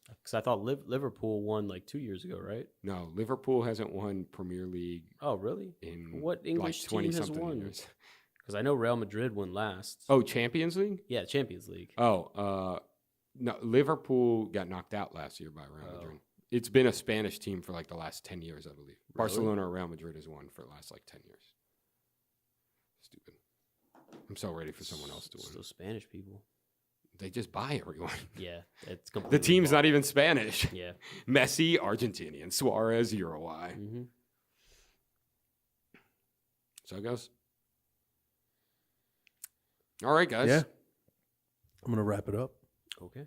because I thought Liverpool won like 2 years ago, right? No, Liverpool hasn't won Premier League. Oh, really? In what English like team has won? Because I know Real Madrid won last. Oh, Champions League? Yeah, Champions League. Oh, No, Liverpool got knocked out last year by Real Madrid. It's been a Spanish team for like the last 10 years, I believe. Barcelona or Real Madrid has won for the last like 10 years. Stupid. I'm so ready for someone else to win. So Spanish people. They just buy everyone. Yeah, it's completely The team's bought. not even Spanish. Yeah. Messi, Argentinian. Suarez, Uruguay. Mm-hmm. So it goes. All right, guys. Yeah. I'm going to wrap it up. Okay.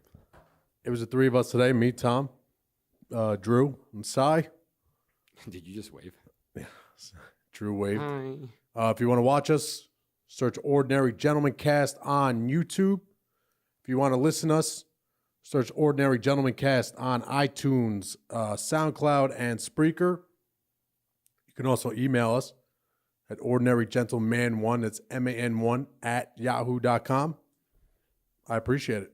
It was the three of us today. Me, Tom, Drew, and Cy. Did you just wave? Drew waved. Hi. If you want to watch us, search Ordinary.Gentlemen.Cast on YouTube. If you want to listen to us, search Ordinary.Gentlemen.Cast on iTunes, SoundCloud, and Spreaker. You can also email us at ordinarygentleman1, that's MAN1, @yahoo.com. I appreciate it.